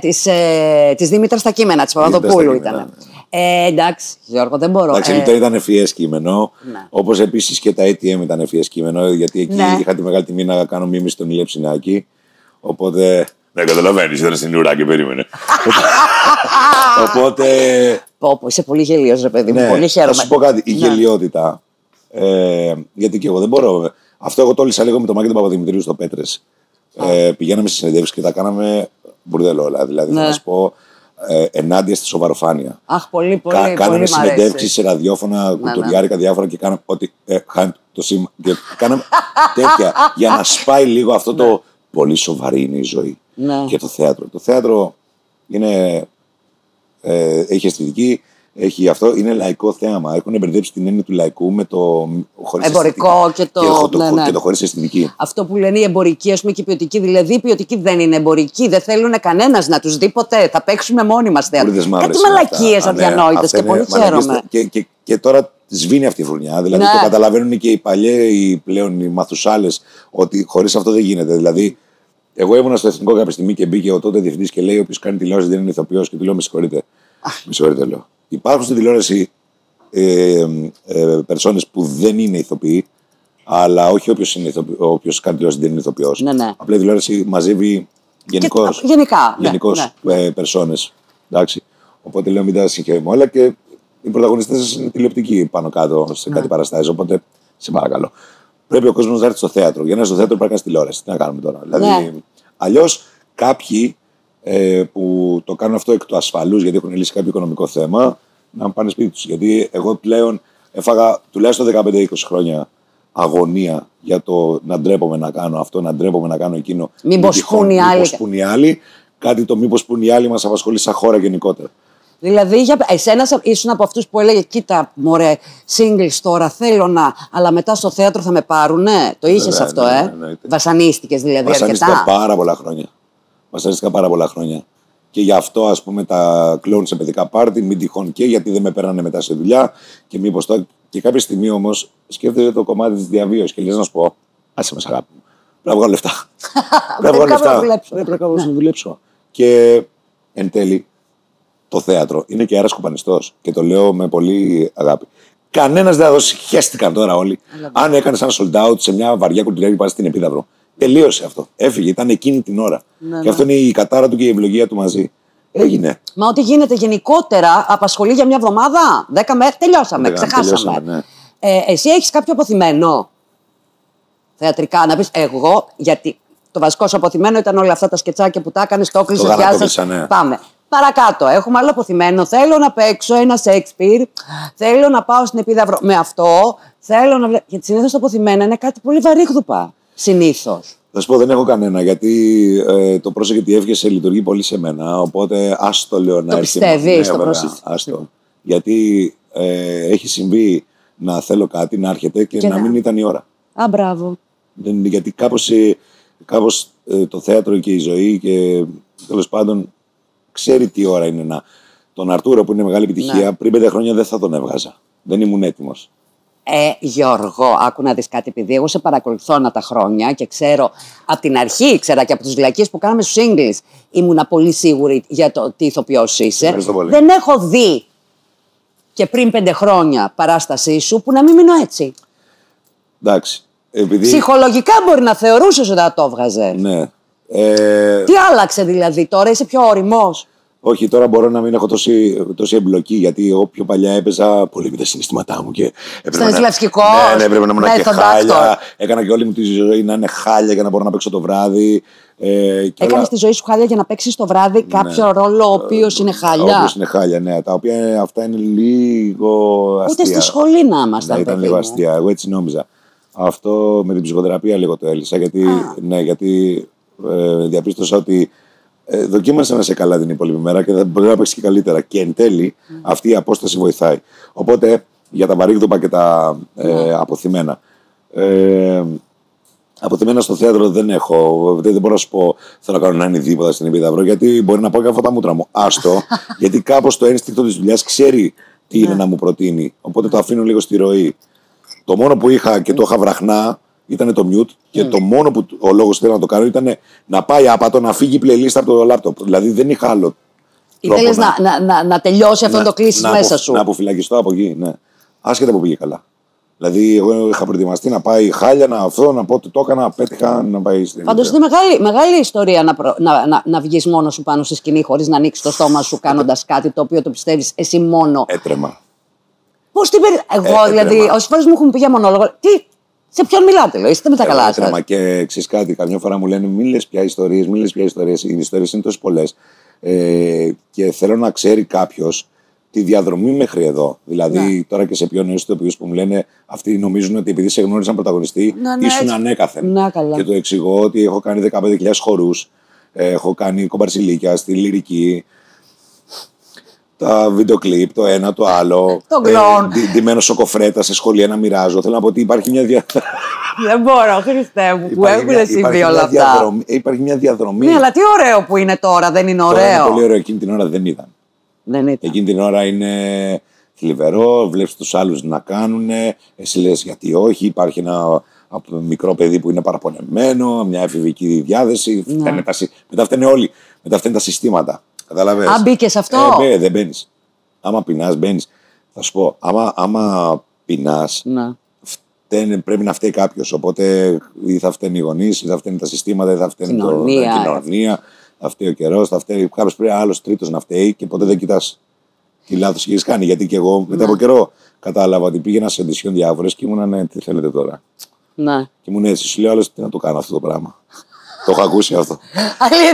S3: της Δήμητρας τα κείμενα, της Παπαδοπούλου ήταν. Εντάξει, Γιώργο, δεν μπορώ.
S4: Εντάξει, Λουτέ ήταν ευφυές κείμενο. Όπως επίσης και τα ATM ήταν ευφυές κείμενο, γιατί εκεί είχα τη μεγάλη τιμή να κάνω μίμηση στον Ηλία Ψινάκη. Οπότε. Δεν καταλαβαίνεις, ήταν στην ουρά και περίμενε. Οπότε.
S3: Πω, είσαι πολύ γελίος, ρε παιδί μου. Πολύ χαίρομαι.
S4: Θα σου πω κάτι. Η γελιότητα. Γιατί και εγώ δεν μπορώ. Αυτό εγώ τόλισα λίγο με τον Μάκη τον Παπαδημητρίου στο Πέτρες. Πηγαίναμε στις συνεντεύξεις και τα κάναμε μπουρδέλο όλα. Δηλαδή, θα σου πω. Ενάντια στη σοβαροφάνεια.
S3: Αχ, πολύ.
S4: Κάναμε συνεντεύξεις σε ραδιόφωνα, κουλτουριάρικα διάφορα και κάναμε ότι χάνει το σήμα. Κάναμε τέτοια για να σπάει λίγο αυτό το πολύ σοβαρή είναι η ζωή. Και το θέατρο. Το θέατρο είναι, έχει αισθητική, Έχει αυτό, είναι λαϊκό θέαμα. Έχουν μπερδέψει την έννοια του λαϊκού με το χωρίς
S3: εμπορικό και το.
S4: Και το χωρίς αισθητική.
S3: Αυτό που λένε οι εμπορικοί, ας πούμε, και οι ποιοτικοί. Δηλαδή, οι ποιοτικοί δεν είναι εμπορικοί, δεν θέλουν κανένας να τους δει ποτέ. Θα παίξουμε μόνοι μας θέατρο. Κάτι μαλακίες αδιανόητες και πολύ χαίρομαι.
S4: Και τώρα σβήνει αυτή η φουρνιά. Δηλαδή, το καταλαβαίνουν και οι παλιοί πλέον οι μαθουσάλες ότι χωρίς αυτό δεν γίνεται. Δηλαδή, εγώ ήμουν στο Εθνικό κάποια στιγμή και μπήκε ο τότε διευθυντής και λέει: όποιος κάνει τηλεόραση δεν είναι ηθοποιός. Και του λέω: με συγχωρείτε. Με συγχωρείτε, λέω. Υπάρχουν στην τηλεόραση περσόνες που δεν είναι ηθοποιοί, αλλά όχι όποιος κάνει τηλεόραση δεν είναι ηθοποιός.
S3: Ναι.
S4: Απλά η τηλεόραση μαζεύει γενικώς περσόνες. Εντάξει. Οπότε λέω: μην τα συγχαίρουμε όλα και οι πρωταγωνιστές είναι τηλεοπτικοί πάνω κάτω σε κάτι παραστάσεις. Οπότε σε παρακαλώ. Πρέπει ο κόσμος να έρθει στο θέατρο. Για να έρθει στο θέατρο πρέπει να κάνει τηλεόραση. Τι να κάνουμε τώρα. Δηλαδή, αλλιώς κάποιοι που το κάνουν αυτό εκ του ασφαλούς γιατί έχουν λύσει κάποιο οικονομικό θέμα, να πάνε σπίτι τους. Γιατί εγώ πλέον έφαγα τουλάχιστον 15-20 χρόνια αγωνία για το να ντρέπομαι να κάνω αυτό, να ντρέπομαι να κάνω εκείνο.
S3: Μήπως πουν οι άλλοι.
S4: Κάτι το μήπως πουν οι άλλοι μας απασχολεί σαν χώρα γενικότερα.
S3: Δηλαδή, εσένα ήσουν από αυτούς που έλεγε: κοίτα, μωρέ, singles τώρα θέλω να. Αλλά μετά στο θέατρο θα με πάρουνε. Το είχες αυτό, Βασανίστηκες δηλαδή αρκετά.
S4: Βασανίστηκα πάρα πολλά χρόνια. Και γι' αυτό, ας πούμε, τα κλόουν σε παιδικά πάρτι, μην τυχόν και γιατί δεν με παίρνανε μετά σε δουλειά. Και μήπως τώρα. Και κάποια στιγμή όμως σκέφτεται το κομμάτι της διαβίωσης και λες να σου πω: άσε με, αγάπη μου. Πρέπει να βγάλω λεφτά. Πρέπει να δουλέψω. Και εν τέλει. Το θέατρο είναι και αέρας κουπανιστός. Και το λέω με πολύ αγάπη. Κανένας δεν θα δώσει. Χαίστηκαν τώρα όλοι. Αν έκανες ένα sold out σε μια βαριά κουλτουριά που πας στην Επίδαυρο. Τελείωσε αυτό. Έφυγε. Ήταν εκείνη την ώρα. Και αυτό είναι η κατάρα του και η ευλογία του μαζί. Έγινε.
S3: Μα ό,τι γίνεται γενικότερα απασχολεί για μια εβδομάδα. 10 μέρες. Τελειώσαμε. Ξεχάσαμε.
S4: Ναι.
S3: Εσύ έχεις κάποιο αποθυμένο θεατρικά να πεις? Εγώ, γιατί το βασικό σου αποθυμένο ήταν όλα αυτά τα σκετσάκια που τα έκανες, το έκλεισες, πιάσες. Πάμε. Παρακάτω, έχουμε άλλο αποθυμένο. Θέλω να παίξω ένα Σέξπιρ. Θέλω να πάω στην Επίδαυρο με αυτό. Θέλω να. Γιατί συνήθως το αποθυμένο είναι κάτι πολύ βαρύγδουπα. Συνήθως.
S4: Θα σου πω, δεν έχω κανένα. Γιατί το πρόσεχε τι έβγαινε λειτουργεί πολύ σε μένα. Οπότε άστο λέω να έρθει.
S3: Το πιστεύεις, το πρόσεχε.
S4: Άστο. Γιατί έχει συμβεί να θέλω κάτι, να έρχεται και να μην ήταν η ώρα.
S3: Α, μπράβο.
S4: Γιατί κάπως το θέατρο και η ζωή και τέλος πάντων. Ξέρει τι ώρα είναι να. Τον Αρτούρο που είναι μεγάλη επιτυχία, πριν 5 χρόνια δεν θα τον έβγαζα. Δεν ήμουν έτοιμος.
S3: Γιώργο, άκου να δεις κάτι, επειδή εγώ σε παρακολουθώ όλα τα χρόνια και ξέρω από την αρχή, ξέρα και από τις βλακίες που κάναμε στους singles, ήμουνα πολύ σίγουρη για το τι ηθοποιός είσαι. Δεν έχω δει και πριν 5 χρόνια παράστασή σου που να μην μείνω έτσι.
S4: Εντάξει.
S3: Ψυχολογικά μπορεί να θεωρούσες ότι θα το έβγαζε.
S4: Ναι.
S3: Τι άλλαξε δηλαδή, τώρα είσαι πιο ωριμός?
S4: Όχι, τώρα μπορώ να μην έχω τόση εμπλοκή, γιατί εγώ πιο παλιά έπαιζα πολύ με τα συναισθήματά μου.
S3: Στανισλαβσκικός.
S4: Ναι, πρέπει να ήμουν και χάλια. Έκανα και όλη μου τη ζωή να είναι χάλια για να μπορώ να παίξω το βράδυ.
S3: Έκανες τη ζωή σου χάλια για να παίξεις το βράδυ κάποιο ρόλο ο οποίος είναι χάλια?
S4: Ο οποίος είναι χάλια, ναι. Τα οποία αυτά είναι λίγο αστεία.
S3: Ούτε στη σχολή να ήμασταν.
S4: Ναι, ήταν λίγο αστεία. Εγώ έτσι νόμιζα. Αυτό με την ψυχοθεραπεία λίγο το έλυσα. Γιατί διαπίστωσα ότι δοκίμασα να είσαι καλά την υπόλοιπη μέρα και θα μπορεί να παίξει και καλύτερα. Και εν τέλει αυτή η απόσταση βοηθάει. Οπότε για τα βαρύγδουπα και τα αποθυμένα. Αποθυμένα στο θέατρο δεν έχω. Δεν μπορώ να σου πω θέλω να κάνω να είναι δίποτα στην Επίδαυρο, γιατί μπορεί να πω και αυτά τα μούτρα μου. Άστο, γιατί κάπως το ένστικτο της δουλειάς ξέρει τι είναι να μου προτείνει. Οπότε το αφήνω λίγο στη ροή. Το μόνο που είχα και το είχα βραχνά ήταν το mute και το μόνο που ο λόγος θέλω να το κάνω ήταν να πάει άπατο να φύγει η playlist από το laptop. Δηλαδή δεν είχα άλλο.
S3: Ήθελες να τελειώσει αυτό το κλείσει μέσα σου.
S4: Να αποφυλακιστώ από εκεί, ναι. Άσχετα που πήγε καλά. Δηλαδή, εγώ είχα προετοιμαστεί να πάει χάλια, να πω ότι το έκανα, πέτυχα να πάει στην.
S3: Πάντως είναι μεγάλη ιστορία να βγεις μόνος σου πάνω στη σκηνή χωρίς να ανοίξεις το στόμα σου κάνοντας κάτι το οποίο το πιστεύεις εσύ μόνο.
S4: Έτρεμα.
S3: Πώς την εγώ δηλαδή, όσες φορές μου έχουν πει για μονόλογο. Σε ποιον μιλάτε, λέω, είστε με τα καλά σας.
S4: Και ξέρεις κάτι, καμιά φορά μου λένε μην λες πια ιστορίες, Οι ιστορίες είναι τόσο πολλές. Και θέλω να ξέρει κάποιος τη διαδρομή μέχρι εδώ. Δηλαδή, τώρα και σε πιο νέους ηθοποιούς που μου λένε, αυτοί νομίζουν ότι επειδή σε γνώρισαν πρωταγωνιστή, ήσουν ανέκαθεν. Και το εξηγώ ότι έχω κάνει 15.000 χορούς, έχω κάνει κομπαρσιλίκια στη λυρική. τα βίντεο κλιπ, το ένα, το άλλο.
S3: Το γκλόν.
S4: Ντυμένο σοκοφρέτα σε σχολεία να μοιράζω. Θέλω να πω ότι υπάρχει μια
S3: Δεν μπορώ, Χριστέ μου, που έχουν συμβεί όλα αυτά.
S4: Υπάρχει μια διαδρομή.
S3: Ναι, αλλά τι ωραίο που είναι τώρα, δεν είναι ωραίο?
S4: Είναι πολύ ωραίο, εκείνη την ώρα δεν ήταν. Εκείνη την ώρα είναι θλιβερό, βλέπεις τους άλλους να κάνουν, εσύ λες γιατί όχι, υπάρχει ένα μικρό παιδί που είναι παραπονεμένο, μια εφηβική διάθεση, μετά φταίνε όλοι, μετά φταίνε τα συστήματα. Καταλαβες.
S3: Αν μπήκες αυτό.
S4: Δεν μπαίνεις. Άμα πεινάς, μπαίνεις. Θα σου πω, άμα πεινάς, πρέπει να φταίει κάποιος. Οπότε ή θα φταίνουν οι γονείς, ή θα φταίνουν τα συστήματα, ή θα φταίνουν η κοινωνία, θα φταίει ο καιρός, θα φταίει κάποιος, πρέπει άλλος τρίτος να φταίει και ποτέ δεν κοιτάς τι λάθος έχεις κάνει. Γιατί και εγώ μετά από καιρό κατάλαβα ότι πήγαινα σε οντισιόν διάφορες και ήμουνα ναι, τι θέλετε τώρα.
S3: Ναι.
S4: Και ήμουν έτσι, σου λέω άλλος τι να το κάνω αυτό το πράγμα. Το έχω ακούσει αυτό.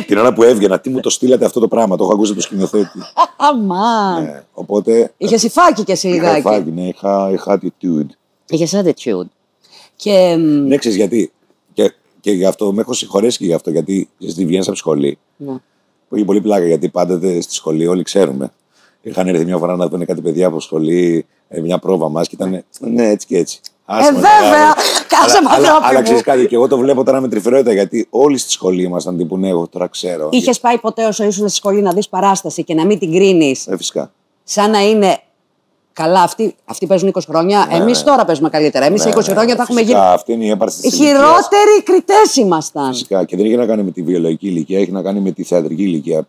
S4: Την ώρα που έβγαινα, τι μου το στείλατε αυτό το πράγμα, το έχω ακούσει από το σκηνοθέτη.
S3: Αμά.
S4: Ναι, οπότε.
S3: Είχες υφάκι και εσύ λιγάκι.
S4: Υφάκι, ναι, είχα attitude.
S3: Είχες attitude. Και...
S4: Ναι, ξέρεις γιατί. Και γι' αυτό με έχω συγχωρέσει και γι' αυτό. Γιατί βγαίνεις από σχολή. Ναι. Που έχει πολύ πλάκα γιατί πάντα στη σχολή όλοι ξέρουμε. Είχαν έρθει μια φορά να δουν κάτι παιδιά από σχολή, μια πρόβα μας και ήταν ναι, έτσι και έτσι.
S3: Βέβαια, κάσε μαθρόπι.
S4: Αλλά ξέρεις κάτι, και εγώ το βλέπω τώρα με τρυφερότητα γιατί όλοι στη σχολή ήμασταν τύπου ναι, εγώ τώρα ξέρω.
S3: Είχες πάει ποτέ όσο ήσουν στη σχολή να δεις παράσταση και να μην την κρίνεις?
S4: Φυσικά.
S3: Σαν να είναι. Καλά, αυτοί παίζουν 20 χρόνια. Εμείς τώρα παίζουμε καλύτερα. Εμείς σε 20 χρόνια θα έχουμε γίνει.
S4: Αυτή είναι η έπαρση της ηλικίας.
S3: Οι χειρότεροι κριτές ήμασταν.
S4: Φυσικά. Και δεν έχει να κάνει με τη βιολογική ηλικία, έχει να κάνει με τη θεατρική ηλικία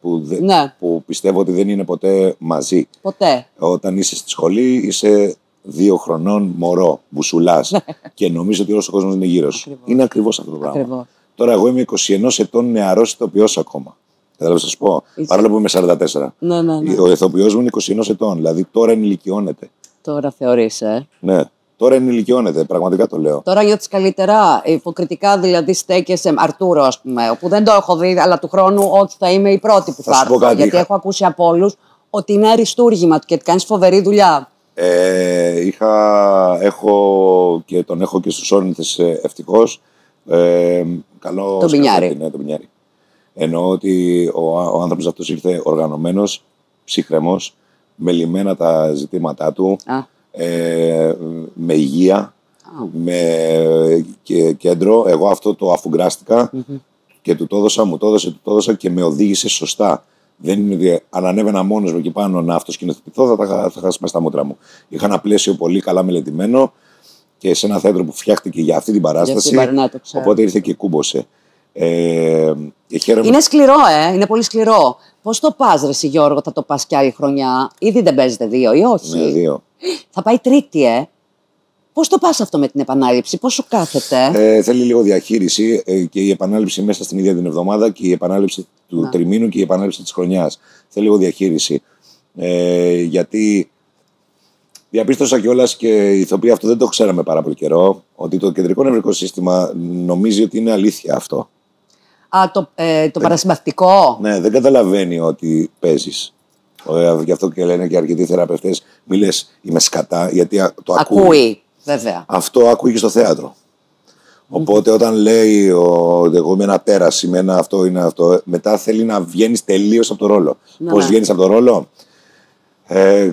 S4: που πιστεύω ότι δεν είναι ποτέ μαζί.
S3: Ποτέ.
S4: Όταν είσαι στη σχολή, είσαι 2 χρονών μωρό, μπουσουλάς και νομίζω ότι όλος ο κόσμος είναι γύρω σου. Είναι ακριβώς αυτό το πράγμα.
S3: Ακριβώς.
S4: Τώρα, εγώ είμαι 21 ετών νεαρός ηθοποιός ακόμα. Κατάλαβες να σου πω. Παρόλο που είμαι 44.
S3: Ναι.
S4: Ο ηθοποιός μου είναι 21 ετών. Δηλαδή τώρα ενηλικιώνεται.
S3: Τώρα θεωρείς,
S4: Ναι. Τώρα ενηλικιώνεται. Πραγματικά το λέω.
S3: Τώρα νιώθεις καλύτερα. Υποκριτικά δηλαδή στέκεσαι. Αρτούρο, ας πούμε. Όπου δεν το έχω δει, αλλά του χρόνου όχι, θα είμαι η πρώτη που θα έρθω. Γιατί έχω ακούσει από όλους ότι είναι αριστούργημα και ότι κάνεις φοβερή δουλειά.
S4: Έχω και στους όρνηθες ευτυχώς. Καλό.
S3: Τον Πινιάρη.
S4: Εννοώ ότι ο άνθρωπος αυτός ήρθε οργανωμένος, ψύχρεμος, με λυμμένα τα ζητήματά του, με υγεία, και κέντρο. Εγώ αυτό το αφουγκράστηκα και του το έδωσα και με οδήγησε σωστά. Δεν είναι ότι αν ανέβαινα μόνος μου εκεί πάνω να αυτοσκηνοθετηθώ, θα χάσει στα μούτρα μου. Είχα ένα πλαίσιο πολύ καλά μελετημένο και σε ένα θέατρο που φτιάχτηκε για αυτή την παράσταση. Οπότε ήρθε και κούμπωσε.
S3: Είναι σκληρό, είναι πολύ σκληρό. Πώς το πας, ρε Γιώργο, θα το πας κι άλλη χρονιά? Ήδη δεν παίζετε 2 ή όχι?
S4: Ναι, 2.
S3: Θα πάει 3η, Πώς το πας αυτό με την επανάληψη, πώς σου κάθεται?
S4: Θέλει λίγο διαχείριση και η επανάληψη μέσα στην ίδια την εβδομάδα και η επανάληψη του τριμήνου και η επανάληψη της χρονιάς. Θέλει λίγο διαχείριση. Γιατί διαπίστωσα κιόλας και οι ηθοποιοί αυτό δεν το ξέραμε πάρα πολύ καιρό, ότι το κεντρικό νευρικό σύστημα νομίζει ότι είναι αλήθεια αυτό.
S3: Το παρασυμπαθητικό.
S4: Ναι, δεν καταλαβαίνει ότι παίζεις. Γι' αυτό και λένε και αρκετοί θεραπευτές, μη λες είμαι σκατά, γιατί το ακούει.
S3: Βέβαια.
S4: Αυτό ακούει και στο θέατρο. Οπότε όταν λέει εγώ είμαι ένα τέρας, είμαι ένα αυτό, είναι αυτό, μετά θέλει να βγαίνεις τελείως από το ρόλο. Πώς βγαίνεις από το ρόλο?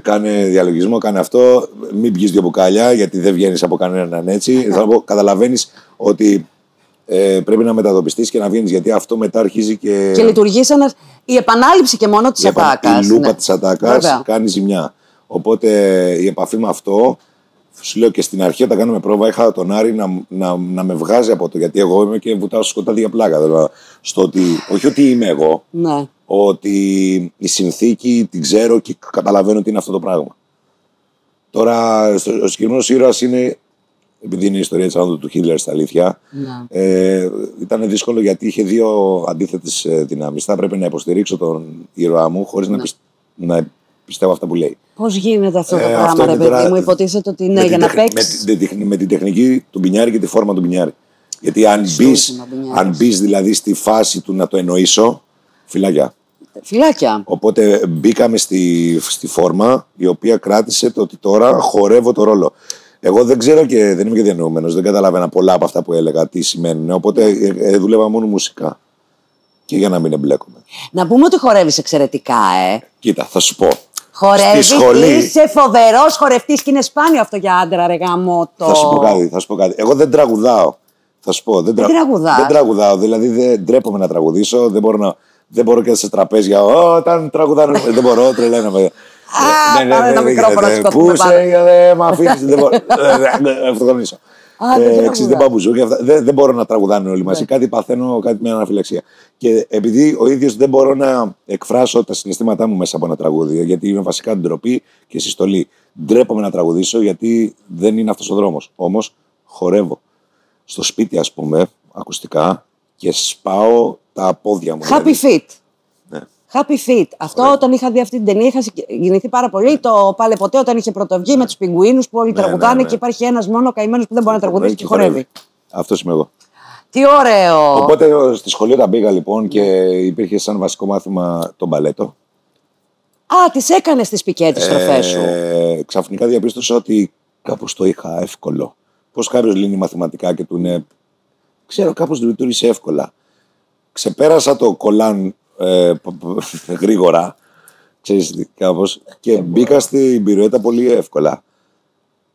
S4: Κάνε διαλογισμό, κάνε αυτό, μην πιεις 2 μπουκάλια, γιατί δεν βγαίνεις από κανέναν έτσι. Καταλαβαίνεις ότι πρέπει να μετατοπιστείς και να βγαίνεις, γιατί αυτό μετά αρχίζει και
S3: λειτουργεί σαν η επανάληψη και μόνο της ατάκας.
S4: Η λούπα της ατάκας κάνει ζημιά. Οπότε η επαφή με αυτό, σου λέω και στην αρχή όταν κάνουμε πρόβα, είχα τον Άρη να με βγάζει από το, γιατί εγώ είμαι και βουτάω στο σκοτάδι για πλάκα. Δηλαδή, στο ότι, όχι ότι είμαι εγώ, ότι η συνθήκη την ξέρω και καταλαβαίνω ότι είναι αυτό το πράγμα. Τώρα, ο συγκεκριμένος ήρωας είναι, επειδή είναι η ιστορία της άνοδου του Χίτλερ στα αλήθεια, ήταν δύσκολο γιατί είχε 2 αντίθετες δυνάμεις. Θα έπρεπε να υποστηρίξω τον ήρωά μου χωρίς να πιστεύω αυτά που λέει.
S3: Πώς γίνεται αυτό το πράγμα, ρε παιδί μου? Υποτίθεται ότι είναι για να παίξεις.
S4: Με την τεχνική του Μπινιάρη και τη φόρμα του Μπινιάρη. Γιατί αν μπεις δηλαδή στη φάση του να το εννοήσω, φυλάκια. Οπότε μπήκαμε στη φόρμα, η οποία κράτησε το ότι τώρα χορεύω το ρόλο. Εγώ δεν ξέρω και δεν είμαι και διανοούμενος, δεν καταλαβαίνα πολλά από αυτά που έλεγα τι σημαίνουν. Οπότε δούλευα μόνο μουσικά. Και για να μην εμπλέκομαι.
S3: Να πούμε ότι χορεύεις εξαιρετικά,
S4: Κοίτα, θα σου πω.
S3: Χορεύει.
S4: Στη σχολή.
S3: Είσαι φοβερός χορευτής και είναι σπάνιο αυτό για άντρα, ρε γαμώτο.
S4: Θα σου πω κάτι. Εγώ δεν τραγουδάω. Θα σου πω. Δεν τραγουδάω. Δηλαδή δεν ντρέπομαι να τραγουδήσω. Δεν μπορώ και σε τραπέζια. Όταν τραγουδάνε. Δεν μπορώ, τρελαίνομαι.
S3: Πάρε ένα μικρόφωνο να σηκωθούμε πάνω.
S4: Δεν μ' αφήνεις. Δεν μπορώ. Αυτοκτονήσω. Δεν πάω μπουζούκι. Δεν μπορώ να τραγουδάνε όλοι μαζί. Κάτι παθαίνω, κάτι με αναφυλαξία. Και επειδή ο ίδιος δεν μπορώ να εκφράσω τα συναισθήματά μου μέσα από ένα τραγούδι, γιατί είμαι βασικά ντροπή και συστολή. Ντρέπομαι να τραγουδήσω γιατί δεν είναι αυτός ο δρόμος. Όμως χορεύω στο σπίτι, ας πούμε, ακουστικά και σπάω τα πόδια μου.
S3: Happy Feet.
S4: Ναι.
S3: Happy Feet. Αυτό όταν είχα δει αυτή την ταινία είχα συγκινηθεί πάρα πολύ. Το πάλε ποτέ όταν είχε πρωτοβγεί με τους πιγκουίνους που όλοι τραγουδάνε και υπάρχει ένας μόνο καημένος που δεν μπορεί να τραγουδήσει και χορεύει.
S4: Αυτός είμαι εγώ.
S3: Τι ωραίο!
S4: Οπότε στη σχολή όταν πήγα λοιπόν και υπήρχε σαν βασικό μάθημα το μπαλέτο.
S3: Τις έκανες τις πικέτες στροφές σου.
S4: Ξαφνικά διαπίστωσα ότι κάπως το είχα εύκολο. Πώς κάποιος λύνει μαθηματικά και του είναι. Ξέρω, κάπως λειτουργήσε εύκολα. Ξεπέρασα το κολάν γρήγορα, ξέρεις, κάπως, και μπήκα στην πυρουέτα πολύ εύκολα.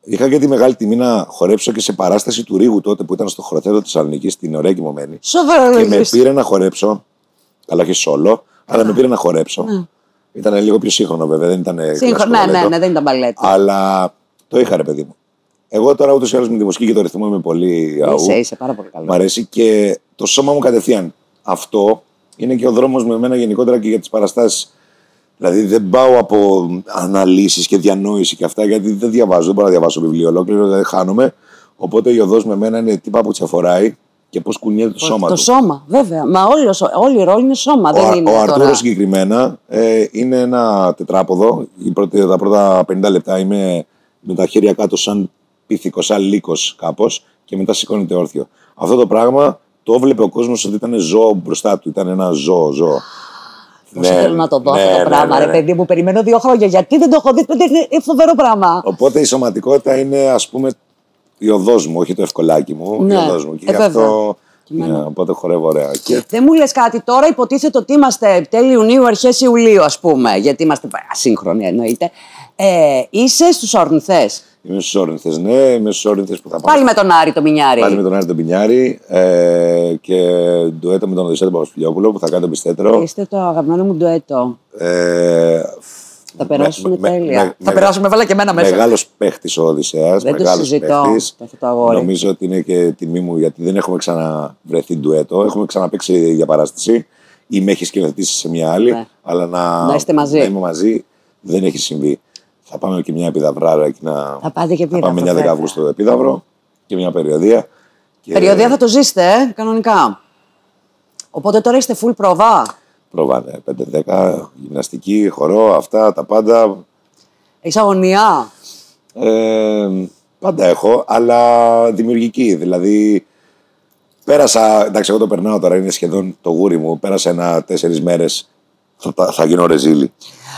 S4: Είχα και τη μεγάλη τιμή να χορέψω και σε παράσταση του Ρίγου τότε που ήταν στο χωροθέτο της Θεσσαλονίκης, στην ωραία κοιμωμένη.
S3: Σοβαρά.
S4: Και με πήρε να χορέψω. Αλλά όχι σόλο, αλλά με πήρε να χορέψω. Ήταν λίγο πιο σύγχρονο βέβαια, δεν ήταν.
S3: Ναι, δεν ήταν μπαλέτο.
S4: Αλλά το είχα, ρε παιδί μου. Εγώ τώρα ούτως ή άλλως με τη μουσική και το ρυθμό είμαι πολύ αού.
S3: Είσαι πάρα πολύ καλό.
S4: Μ' αρέσει και το σώμα μου κατευθείαν. Αυτό είναι και ο δρόμος με εμένα γενικότερα και για τις παραστάσεις. Δηλαδή δεν πάω από αναλύσεις και διανόηση και αυτά, γιατί δεν διαβάζω, δεν μπορώ να διαβάσω βιβλίο ολόκληρο, δηλαδή χάνομαι. Οπότε η οδός με εμένα είναι τι πάπουτσια φοράει και πώς κουνιέται το σώμα του.
S3: Το σώμα, βέβαια. Μα όλη η ρόλη είναι σώμα.
S4: Ο Αρτούρος συγκεκριμένα είναι ένα τετράποδο. Τα πρώτα 50 λεπτά είμαι με τα χέρια κάτω σαν πίθηκο, σαν λύκος κάπως, και μετά σηκώνεται όρθιο. Αυτό το πράγμα το έβλεπε ο κόσμος ότι ήταν ζώο μπροστά του. Ήταν ένα ζώο.
S3: Πώς θέλω να το δω αυτό το πράγμα, ρε παιδί μου. Περιμένω 2 χρόνια. Γιατί δεν το έχω δει, είναι φοβερό πράγμα.
S4: Οπότε η σωματικότητα είναι, ας πούμε, η οδός μου, όχι το ευκολάκι μου.
S3: Ναι,
S4: η οδός μου. Και γι' αυτό. Ναι, οπότε χορεύω ωραία.
S3: Δεν μου λες κάτι τώρα, υποτίθεται ότι είμαστε τέλη Ιουνίου, αρχές Ιουλίου, ας πούμε. Γιατί είμαστε ασύγχρονοι, εννοείται. Είσαι στους Ορνηθές.
S4: Είμαι στους Όρνηθες, ναι. Είμαι στους Όρνηθες που θα πάμε.
S3: Πάλι με τον Άρη τον Μινιάρη.
S4: Πάλι με τον Άρη τον Μινιάρη και ντουέτο με τον Οδυσσέα τον Παπασπηλιόπουλο που θα κάνει τον Πιστέτρο.
S3: Είστε το αγαπημένο μου ντουέτο. Θα περάσουμε τέλεια. Θα περάσουμε, βάλα και εμένα μέσα.
S4: Μεγάλος παίχτης ο Οδυσσέας.
S3: Δεν το συζητώ.
S4: Νομίζω ότι είναι και τιμή μου, γιατί δεν έχουμε ξαναβρεθεί ντουέτο. Έχουμε ξαναπαίξει για παράσταση ή με έχει σκηνοθετήσει σε μια άλλη. Ναι. Αλλά να είμαι μαζί δεν έχει συμβεί. Θα πάμε και μια επιδαυράρα εκεί να.
S3: Θα πάτε και επίδαυρο.
S4: Θα πάμε 9 Δεκαυγού στο επίδαυρο και μια περιοδία.
S3: Περιοδία θα το ζήσετε, κανονικά. Οπότε τώρα είστε full πρόβα.
S4: Πρόβα, ναι. 5-10, γυμναστική, χορό, αυτά τα πάντα.
S3: Έχεις αγωνία.
S4: Πάντα έχω, αλλά δημιουργική. Δηλαδή, πέρασα. Εντάξει, εγώ το περνάω τώρα, είναι σχεδόν το γούρι μου. Πέρασα 4 μέρες. Θα γίνω ρεζίλι.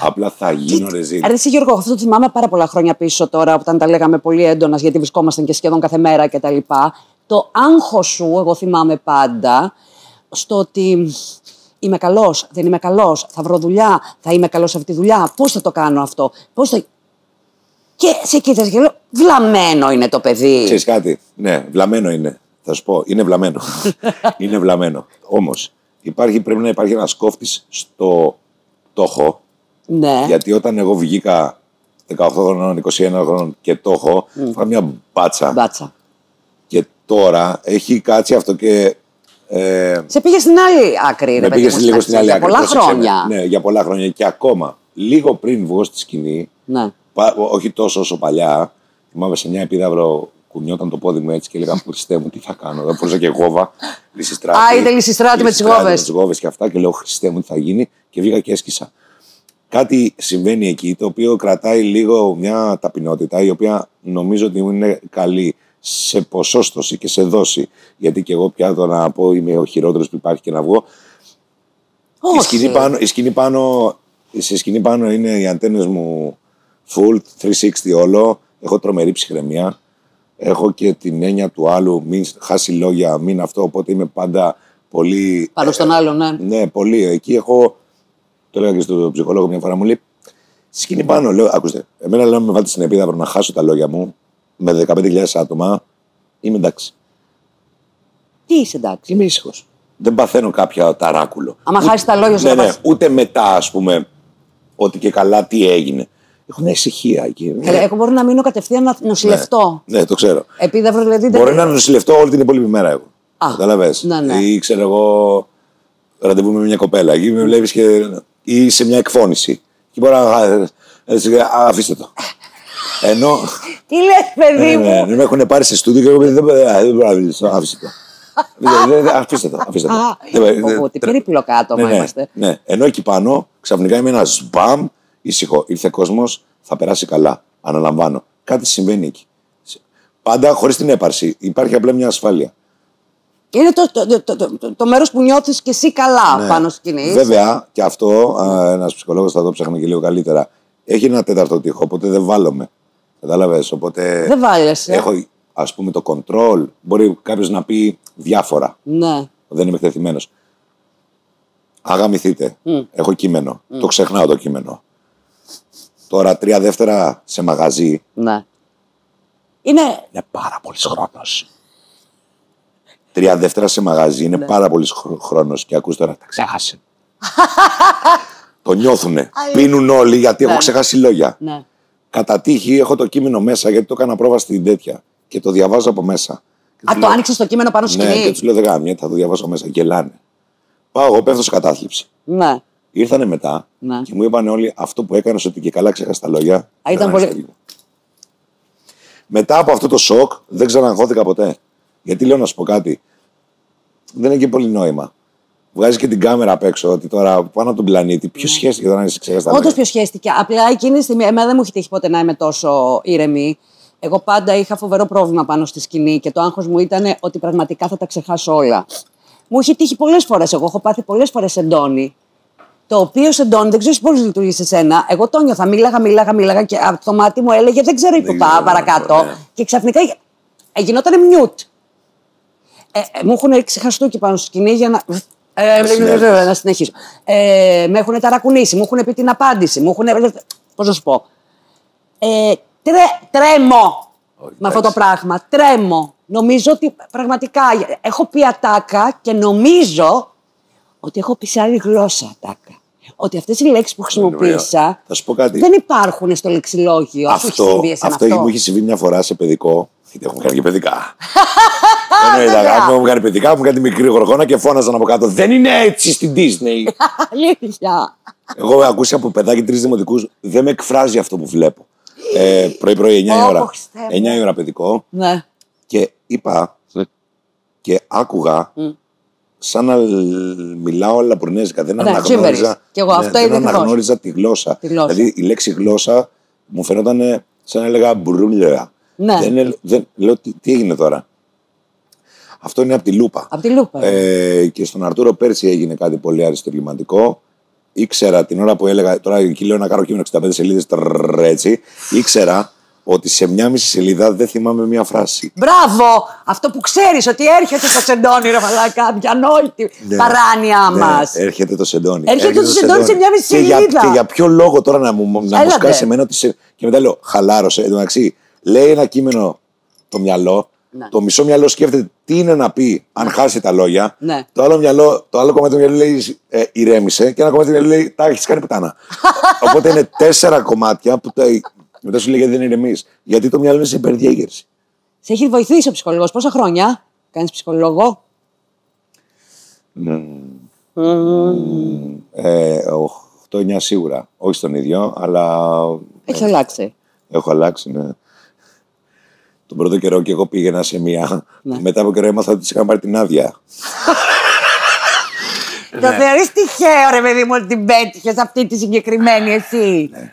S4: Απλά θα γίνω ρεζίλι.
S3: Αρέσει, Γιώργο, αυτό το θυμάμαι πάρα πολλά χρόνια πίσω τώρα, όταν τα λέγαμε πολύ έντονα, γιατί βρισκόμασταν και σχεδόν κάθε μέρα κτλ. Το άγχος σου, εγώ θυμάμαι πάντα, στο ότι είμαι καλός, δεν είμαι καλός, θα βρω δουλειά, θα είμαι καλός σε αυτή τη δουλειά, πώς θα το κάνω αυτό, πώς θα. Και σε κοίτας και λέω, βλαμμένο είναι το παιδί.
S4: Ξέρεις κάτι, ναι, βλαμμένο είναι. Θα σου πω, είναι βλαμμένο. Είναι βλαμμένο. Όμως, πρέπει να υπάρχει ένας κόφτης στο τόχο.
S3: Ναι.
S4: Γιατί όταν εγώ βγήκα 18 χρονών, 21 χρονών και το έχω, είχα μια μπάτσα. Και τώρα έχει κάτσει αυτό και.
S3: Σε πήγε στην άλλη άκρη, ρε παιδί μου.
S4: Λίγο στην άλλη άκρη.
S3: Για πολλά χρόνια.
S4: Ναι, για πολλά χρόνια. Και ακόμα, λίγο πριν βγω στη σκηνή,
S3: ναι.
S4: Όχι τόσο όσο παλιά, θυμάμαι σε μια επίδαυρο, κουνιόταν το πόδι μου έτσι και έλεγα: Χριστέ μου, τι θα κάνω. Δεν φορούσα και γόβα. Λυσιστράτη.
S3: Είτε λυσιστράτη με τις γόβες.
S4: Με τις γόβες και αυτά. Και λέω: Χριστέ μου, τι θα γίνει. Και βγήκα και έσκησα. Κάτι συμβαίνει εκεί το οποίο κρατάει λίγο μια ταπεινότητα, η οποία νομίζω ότι είναι καλή σε ποσόστοση και σε δόση. Γιατί και εγώ πια το να πω είμαι ο χειρότερος που υπάρχει και να βγω. Στη σκηνή πάνω είναι οι αντένες μου full, 360 όλο. Έχω τρομερή ψυχραιμία. Έχω και την έννοια του άλλου, μην χάσει λόγια, μην αυτό. Οπότε είμαι πάντα πολύ.
S3: Πάνω στον άλλον, ναι.
S4: Ναι, πολύ. Εκεί έχω. Το έλεγα και στον ψυχολόγο μια φορά, μου λέει: Στη σκηνή πάνω, λέω, ακούστε, εμένα λέω να με βάλετε στην επίδαυρο να χάσω τα λόγια μου με 15.000 άτομα, είμαι εντάξει.
S3: Τι είσαι εντάξει?
S4: Είμαι ήσυχος. Δεν παθαίνω κάποια ταράκουλο.
S3: Άμα χάσει τα λόγια σου,
S4: ναι, ούτε μετά, ας πούμε, ότι και καλά τι έγινε. Έχω μια ησυχία εκεί.
S3: Εγώ μπορώ να μείνω κατευθείαν να νοσηλευτώ.
S4: Ναι, το ξέρω.
S3: Επίδαυρο δηλαδή.
S4: Μπορεί να νοσηλευτώ όλη την υπόλοιπη μέρα εγώ. Καταλαβες.
S3: Ναι.
S4: Ή ξέρω εγώ, ραντεβού με μια κοπέλα. Ή με βλέπεις ή σε μια εκφώνηση. Και μπορεί να. Αφήστε το. Ενώ.
S3: Τι λες, παιδί μου.
S4: Ναι, με έχουν πάρει σε στούντιο και εγώ δεν μπορώ να μιλήσω. Αφήστε το. Αφήστε το.
S3: Τι περίπλοκα άτομα είμαστε.
S4: Ναι, ενώ εκεί πάνω ξαφνικά είμαι ένα σμπαμ, ήσυχο. Ήρθε κόσμος, θα περάσει καλά. Αναλαμβάνω. Κάτι συμβαίνει εκεί. Πάντα χωρίς την έπαρση. Υπάρχει απλά μια ασφάλεια.
S3: Είναι το μέρος που νιώθεις και εσύ καλά πάνω σκηνή.
S4: Βέβαια, και αυτό ένας ψυχολόγος θα το ψάχνει και λίγο καλύτερα. Έχει ένα τέταρτο τοίχο, οπότε δεν βάλλομαι. Κατάλαβες. Οπότε.
S3: Δεν βάλεσαι.
S4: Έχω, ας πούμε, το control. Μπορεί κάποιος να πει διάφορα.
S3: Ναι.
S4: Δεν είμαι εκτεθειμένος. Αγαμηθείτε. Έχω κείμενο. Το ξεχνάω το κείμενο. Τώρα 3 δεύτερα σε μαγαζί.
S3: Ναι. Είναι
S4: πάρα πολύ χρόνος. 3 δεύτερα σε μαγαζί είναι πάρα πολύ χρόνος. Και ακούς τώρα, τα ξέχασε. Το νιώθουνε. Πίνουν όλοι γιατί έχω ξεχάσει λόγια.
S3: Ναι.
S4: Κατά τύχη έχω το κείμενο μέσα γιατί το έκανα πρόβα στην τέτοια. Και το διαβάζω από μέσα.
S3: Το άνοιξες το κείμενο πάνω σκηνή.
S4: Ναι, και τους λέω δεν γάμια, θα το διαβάσω μέσα. Γελάνε. Πάω, εγώ πέφτω σε κατάθλιψη.
S3: Ναι.
S4: Ήρθανε μετά και μου είπαν όλοι αυτό που έκανες ότι και καλά ξέχασα τα λόγια.
S3: Ήταν πολύ.
S4: Μετά από αυτό το σοκ δεν ξαναγχώθηκα ποτέ. Γιατί λέω να σου πω κάτι. Δεν έχει και πολύ νόημα. Βγάζει και την κάμερα απ' έξω ότι τώρα πάνω από τον πλανήτη. Ποιο σχέστηκε τώρα να ξέχασα τα λόγια.
S3: Όντως ποιο σχέστηκε. Απλά εκείνη τη στιγμή, εμένα δεν μου έχει τύχει ποτέ να είμαι τόσο ήρεμη. Εγώ πάντα είχα φοβερό πρόβλημα πάνω στη σκηνή και το άγχος μου ήταν ότι πραγματικά θα τα ξεχάσω όλα. Μου έχει τύχει πολλές φορές. Εγώ έχω πάθει πολλές φορές σεντόνι. Το οποίο σεντόνι δεν ξέρω πώς λειτουργεί σε σένα. Εγώ το νιώθα. Μίλαγα και το μάτι μου έλεγε δεν ξέρω που πάω παρακάτω. Ναι. Και ξαφνικά γινόταν μιούτ. Μου έχουν ρίξει χαστούκι πάνω στη σκηνή για να. Να συνεχίσω. Με έχουν ταρακουνήσει, μου έχουν πει την απάντηση. Πώς να σου πω. Τρέμω με αυτό το πράγμα. Τρέμω. Νομίζω ότι πραγματικά έχω πει ατάκα και νομίζω ότι έχω πει σε άλλη γλώσσα ατάκα. Ότι αυτές οι λέξεις που χρησιμοποίησα δεν υπάρχουν στο λεξιλόγιο.
S4: Αυτό μου έχει συμβεί μια φορά σε παιδικό. Γιατί έχουμε κάνει και παιδικά. Εννοείται, μου κάνει παιδικά, μου κάνει μικρή γοργόνα και φώναζαν από κάτω. Δεν είναι έτσι στην Disney.
S3: Αλήθεια.
S4: Εγώ ακούσα από παιδάκι 3 δημοτικούς, δεν με εκφράζει αυτό που βλέπω. Πρωί-πρωί, 9 η ώρα. 9 η ώρα παιδικό.
S3: Ναι.
S4: Και είπα και άκουγα σαν να μιλάω λαπουρνέζικα. Δεν αναγνώριζα τη γλώσσα. Δηλαδή η λέξη γλώσσα μου φαινόταν σαν να έλεγα μπουρούμιλερα.
S3: Ναι.
S4: Λέω τι έγινε τώρα. Αυτό είναι από τη Λούπα.
S3: Από τη Λούπα.
S4: Και στον Αρτούρο πέρσι έγινε κάτι πολύ αριστουργηματικό. Ήξερα την ώρα που έλεγα. Τώρα εκεί λέω να κάνω κείμενο 65 σελίδες. Έτσι. Ήξερα ότι σε μια μισή σελίδα δεν θυμάμαι μια φράση.
S3: Μπράβο! Αυτό που ξέρεις ότι έρχεται το σεντόνι, ρε μαλάκα, διανόητη παράνοια μας.
S4: Έρχεται το σεντόνι.
S3: Έρχεται το σεντόνι σε μια μισή σελίδα.
S4: Και για ποιο λόγο τώρα να μου σκάσει εμένα ότι. Και μετά λέω, χαλάρωσε. Εντάξει, λέει ένα κείμενο το μυαλό. Ναι. Το μισό μυαλό σκέφτεται τι είναι να πει αν χάσει τα λόγια. Ναι. Το άλλο κομμάτι του μυαλού λέει ηρέμησε. Και ένα κομμάτι του μυαλού λέει τα έχεις κάνει πουτάνα. Οπότε είναι 4 κομμάτια που μετά σου λέει γιατί δεν ηρεμείς. Γιατί το μυαλό είναι σε υπερδιέγερση.
S3: Σε έχει βοηθήσει ο ψυχολόγος. Πόσα χρόνια κάνεις ψυχολόγο?
S4: 8-9 σίγουρα. Όχι στον ίδιο, αλλά.
S3: Έχει αλλάξει.
S4: Έχω αλλάξει, ναι. Τον πρώτο καιρό και εγώ πήγαινα σε μία. Ναι. Μετά από καιρό έμαθα ότι της είχαν πάρει την άδεια.
S3: Το θεωρείς τυχαίο, ρε παιδί μου, ότι την πέτυχες αυτή τη συγκεκριμένη εσύ? Ναι.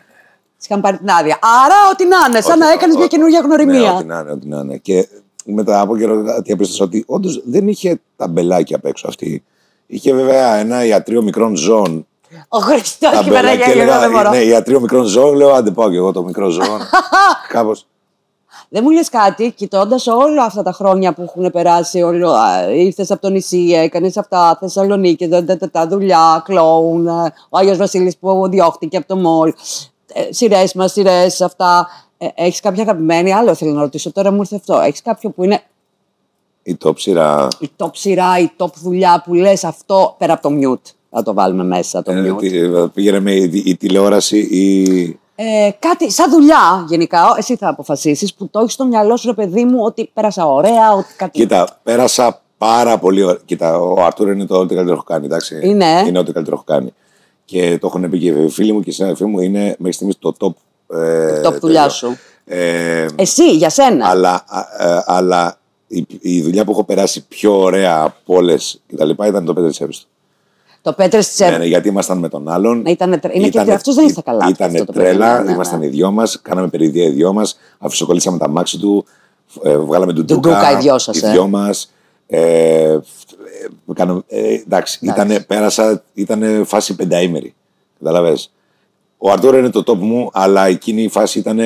S3: Της είχαν πάρει την άδεια. Άρα, ό,τι να είναι, σαν να έκανες μια καινούργια γνωριμία.
S4: Ναι, ό,τι να είναι. Και μετά από καιρό διαπίστωσα ότι όντως δεν είχε ταμπελάκι απ' έξω αυτή. Είχε βέβαια ένα ιατρείο μικρών ζώων.
S3: Ο Χριστός και Παναγία, δεν μπορώ.
S4: Ναι, ιατρείο μικρών ζώων, λέω άντε πάω κι εγώ το μικρό ζώο. Κάπως.
S3: Δεν μου λες κάτι, κοιτώντας όλα αυτά τα χρόνια που έχουν περάσει, ήρθες από το νησί, έκανες αυτά, Θεσσαλονίκη, τα δουλειά, κλόουν, ο Άγιος Βασίλης που διώχτηκε από το μόλ. Σειρές μας, σειρές, αυτά. Έχεις κάποια αγαπημένη? Άλλο θέλω να ρωτήσω, τώρα μου ήρθε αυτό. Έχεις κάποιο που είναι
S4: Η top σειρά.
S3: η top σειρά, η top δουλειά που λες αυτό πέρα από το mute? Θα το βάλουμε μέσα το mute.
S4: Πήγαινε με η τηλεόραση ή.
S3: Κάτι σαν δουλειά γενικά, εσύ θα αποφασίσεις, που το έχεις στο μυαλό σου, ρε παιδί μου, ότι πέρασα ωραία, ότι κάτι.
S4: Κοίτα, πέρασα πάρα πολύ ωραία. Κοίτα, ο Αρτούρ είναι το ό,τι καλύτερο έχω κάνει, εντάξει.
S3: Είναι
S4: ό,τι καλύτερο έχω κάνει. Και το έχουν πει και οι φίλοι μου και οι συνάδελφοί μου, είναι μέχρι στιγμής το top.
S3: Το top δουλειά σου. Εσύ, για σένα.
S4: Αλλά η δουλειά που έχω περάσει πιο ωραία από όλες ήταν το Πέτρης Εύριστο.
S3: Το Πέτρης Τσέρ.
S4: Ναι, γιατί ήμασταν με τον άλλον.
S3: Αυτός δεν ήταν καλά.
S4: Ήταν τρέλα, ήμασταν οι δυο μας, κάναμε περιδία οι δυο μας, αφισοκολλήσαμε τα μάξι του, βγάλαμε τον Ντούκα, οι δυο μας. Εντάξει, ήταν φάση πενταήμερη. Καταλαβες. Ο Αρτούρ είναι το top μου, αλλά εκείνη η φάση ήταν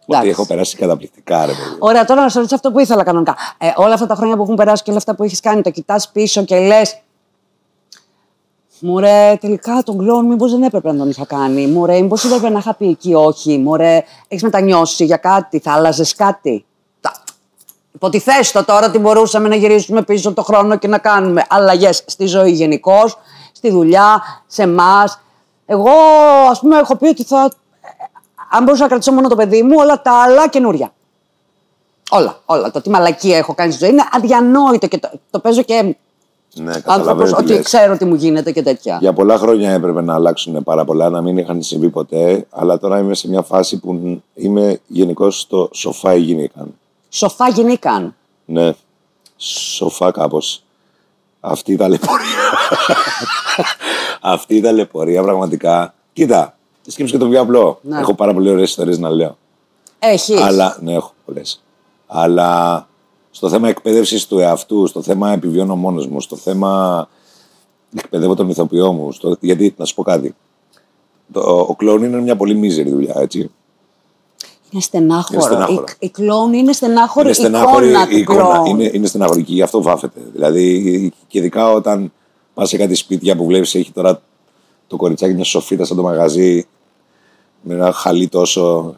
S4: ότι έχω περάσει καταπληκτικά, ρε παιδί.
S3: Ωραία, τώρα να σου ρωτήσω αυτό που ήθελα κανονικά. Όλα αυτά τα χρόνια που έχουν περάσει και όλα αυτά που έχεις κάνει, το κοιτάς πίσω και λες, μωρέ, τελικά τον κλόν μήπως δεν έπρεπε να τον είχα κάνει. Μωρέ, μήπως έπρεπε να είχα πει εκεί όχι. Μωρέ, έχεις μετανιώσει για κάτι, θα άλλαζες κάτι? Υποτιθές το τώρα ότι μπορούσαμε να γυρίσουμε πίσω το χρόνο και να κάνουμε αλλαγές στη ζωή γενικώς, στη δουλειά, σε εμάς. Εγώ, ας πούμε, έχω πει ότι αν μπορούσα να κρατήσω μόνο το παιδί μου, όλα τα άλλα καινούρια. Όλα. Το τι μαλακία έχω κάνει στη ζωή είναι αδιανόητο και το παίζω και άνθρωπος, ότι ξέρω τι μου γίνεται και τέτοια.
S4: Για πολλά χρόνια έπρεπε να αλλάξουν πάρα πολλά, να μην είχαν συμβεί ποτέ, αλλά τώρα είμαι σε μια φάση που είμαι γενικώς στο σοφά γίνηκαν.
S3: Σοφά γυναίκαν.
S4: Ναι, σοφά κάπως. Αυτή η ταλαιπωρία. Αυτή η ταλαιπωρία πραγματικά. Κοίτα, σκέψου και το πιο απλό. Ναι. Έχω πάρα πολύ ωραίες ιστορίες να λέω.
S3: Έχεις?
S4: Ναι, έχω πολλές. Αλλά στο θέμα εκπαίδευσης του εαυτού, στο θέμα επιβιώνω μόνος μου, στο θέμα εκπαιδεύω τον ηθοποιό μου. Γιατί, να σου πω κάτι. Ο κλόουν είναι μια πολύ μίζερη δουλειά, έτσι.
S3: Είναι στενάχωρο. Η κλόουν είναι στενάχωρη εικόνα.
S4: Είναι στενάχωρη και γι' αυτό βάφεται. Δηλαδή, και ειδικά όταν πας σε κάτι σπίτια που βλέπεις έχει τώρα το κοριτσάκι μια σοφίτα σαν το μαγαζί με ένα χαλί τόσο.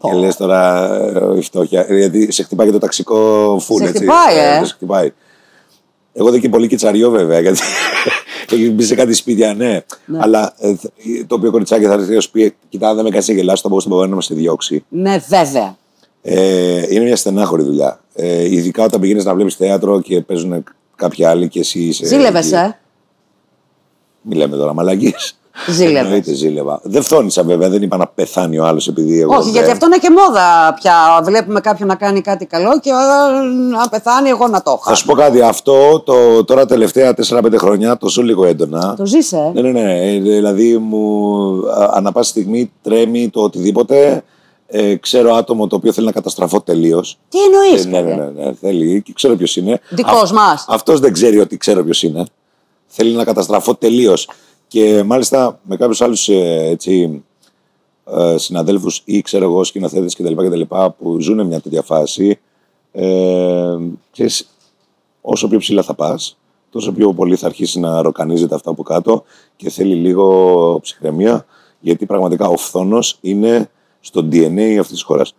S4: Και λες τώρα η φτώχεια. Γιατί σε χτυπάει και το ταξικό φουλ.
S3: Σε
S4: χτυπάει. Εγώ δεν και πολύ κιτσαριό βέβαια. Γιατί έχει μπει σε κάτι σπίτια, ναι. Αλλά το οποίο κοριτσάκι θα έρθει να σου πει: Κοιτά, δεν με κάνει να γελάσει, θα μπορούσε να μα διώξει.
S3: Ναι, βέβαια.
S4: Είναι μια στενάχωρη δουλειά. Ειδικά όταν πηγαίνεις να βλέπεις θέατρο και παίζουν κάποιοι άλλοι και εσύ είσαι.
S3: Ζήλευεσαι.
S4: Μη λέμε τώρα μαλακίες.
S3: Ζήλευα.
S4: Δεν φθόνησα βέβαια, δεν είπα να πεθάνει ο άλλος επειδή εγώ.
S3: Όχι, γιατί αυτό είναι και μόδα πια. Βλέπουμε κάποιον να κάνει κάτι καλό και να πεθάνει, εγώ να το έχω.
S4: Θα σου πω κάτι. Αυτό τώρα τελευταία 4-5 χρόνια το ζω λίγο έντονα.
S3: Το ζήσε.
S4: Ναι. Δηλαδή μου ανά πάση στιγμή τρέμει το οτιδήποτε. Ξέρω άτομο το οποίο θέλει να καταστραφώ τελείως.
S3: Τι εννοείς?
S4: Ναι, θέλει και ξέρω ποιος είναι.
S3: Δικός μας.
S4: Αυτός δεν ξέρει ότι ξέρω ποιος είναι. Θέλει να καταστραφώ τελείως. Και μάλιστα με κάποιους άλλους συναδέλφους ή ξέρω εγώ σκηνοθέτες κτλ. Που ζουν μια τέτοια φάση, ξέρεις, όσο πιο ψηλά θα πας, τόσο πιο πολύ θα αρχίσει να ροκανίζεται αυτά από κάτω και θέλει λίγο ψυχραιμία, γιατί πραγματικά ο φθόνος είναι στο DNA αυτής της χώρας.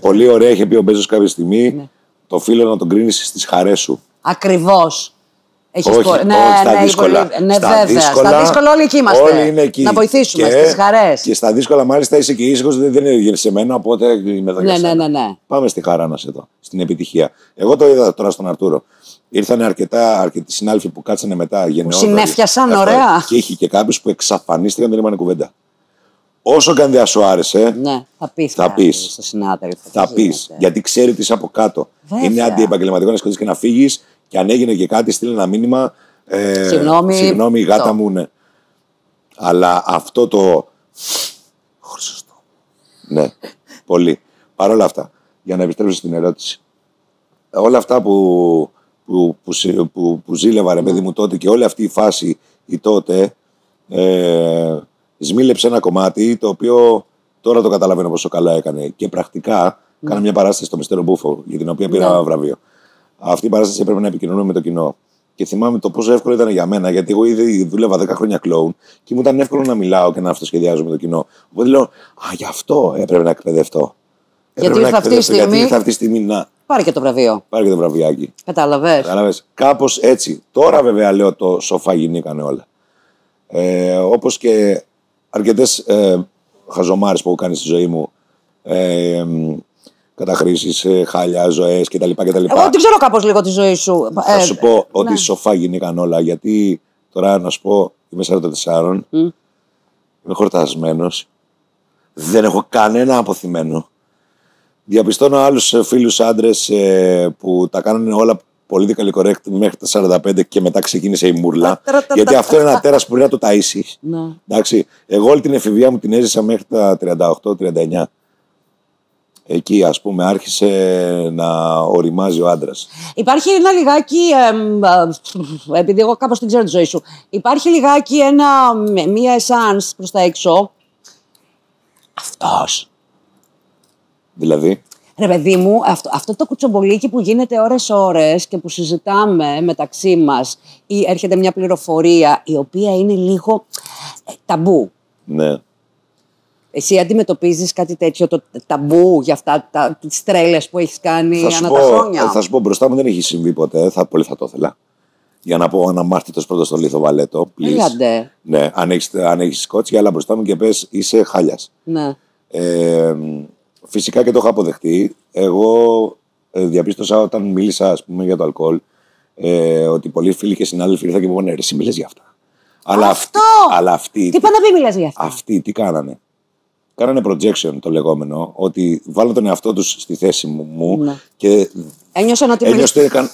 S4: Πολύ ωραία είχε πει ο Μπέζος κάποια στιγμή, ναι. Το φίλο να τον κρίνεις στις χαρές σου.
S3: Ακριβώς.
S4: Όχι, στα δύσκολα.
S3: Ναι, βέβαια. Στα δύσκολα όλοι εκεί είμαστε.
S4: Όλοι είναι εκεί.
S3: Να βοηθήσουμε στις χαρές.
S4: Και στα δύσκολα, μάλιστα, είσαι και ήσυχος, δεν είναι σε μένα, οπότε είμαι εδώ για σένα.
S3: Ναι.
S4: Πάμε στη χαρά μας εδώ, στην επιτυχία. Εγώ το είδα τώρα στον Αρτούρο. Ήρθαν αρκετοί συνάδελφοι που κάτσανε μετά γενναιόδοροι.
S3: Συνέφιασαν, ωραία.
S4: Και είχε και κάποιους που εξαφανίστηκαν, δεν είπαν κουβέντα. Όσο και αν δεν σου άρεσε,
S3: ναι,
S4: θα πεις.
S3: Στο συνάδελφο.
S4: Θα πεις. Γιατί ξέρει τι είσαι από κάτω. Βέβαια. Είναι αντιεπαγγελματικό να σκοτείς και να φύγεις. Και αν έγινε και κάτι, στείλει ένα μήνυμα. Συγγνώμη, γάτα μου, ναι. Αλλά αυτό το. Σωστό. Ναι, πολύ. Παρ' όλα αυτά, για να επιστρέψω στην ερώτηση. Όλα αυτά που ζήλευα, ρε παιδί μου, τότε και όλη αυτή η φάση η τότε. Σμίλεψε ένα κομμάτι το οποίο τώρα το καταλαβαίνω πόσο καλά έκανε. Και πρακτικά κάνα μια παράσταση στο Μυστέριο Μπούφο, για την οποία πήρα βραβείο. Αυτή η παράσταση έπρεπε να επικοινωνούμε με το κοινό. Και θυμάμαι το πόσο εύκολο ήταν για μένα, γιατί εγώ ήδη δούλευα 10 χρόνια κλόουν και μου ήταν εύκολο να μιλάω και να αυτοσχεδιάζω με το κοινό. Οπότε λέω, α, γι' αυτό έπρεπε να εκπαιδευτώ.
S3: Γιατί ήρθε αυτή τη στιγμή
S4: να.
S3: Πάρε και το βραβείο.
S4: Πάρε και το βραβιάκι.
S3: Κατάλαβες.
S4: Κάπως έτσι. Τώρα βέβαια λέω το σοφά γινήκανε όλα. Όπως και αρκετές χαζομάρες που έχω κάνει στη ζωή μου. Καταχρήσεις, χάλια, ζωές κτλ.
S3: Εγώ την ξέρω κάπως λίγο τη ζωή σου.
S4: Θα σου πω ότι σοφά γινήκαν όλα. Γιατί τώρα να σου πω, είμαι 44, είμαι χορτασμένος, δεν έχω κανένα αποθυμένο. Διαπιστώνω άλλους φίλους άντρες που τα κάνουν όλα politically correct μέχρι τα 45 και μετά ξεκίνησε η μούρλα. Γιατί αυτό είναι ένα τέρας που πρέπει να το ταΐσεις. Εντάξει, εγώ όλη την εφηβεία μου την έζησα μέχρι τα 38-39. Εκεί, ας πούμε, άρχισε να οριμάζει ο άντρας.
S3: Υπάρχει ένα λιγάκι, επειδή εγώ κάπως την ξέρω τη ζωή σου, υπάρχει λιγάκι μία εσάνς προς τα έξω. Αυτός.
S4: Δηλαδή.
S3: Ρε παιδί μου, αυτό το κουτσομπολίκι που γίνεται ώρες και που συζητάμε μεταξύ μας ή έρχεται μια πληροφορία η οποία είναι λίγο ταμπού.
S4: Ναι.
S3: Εσύ αντιμετωπίζεις κάτι τέτοιο, το ταμπού για αυτά τις τρέλες που έχεις κάνει ανά τα χρόνια?
S4: Θα σου πω, μπροστά μου δεν έχει συμβεί ποτέ, πολύ θα το ήθελα. Για να πω αναμάρτητος πρώτος στο λίθο βαλέτο.
S3: Έλαντε.
S4: Ναι, αν έχεις σκότσια, αλλά μπροστά μου και πες είσαι χάλιας.
S3: Ναι.
S4: Φυσικά και το έχω αποδεχτεί. Εγώ διαπίστωσα όταν μίλησα, ας πούμε, για το αλκοόλ, ότι πολλοί φίλοι και συνάδελφοι ήρθαν και μου είπαν: εσύ μιλες για αυτά. Αλλά αυτοί.
S3: Τι πάνε να πει, μιλάς για αυτά.
S4: Αυτοί τι κάνανε? Κάνανε projection το λεγόμενο, ότι βάλαν τον εαυτό τους στη θέση μου
S3: ναι.
S4: και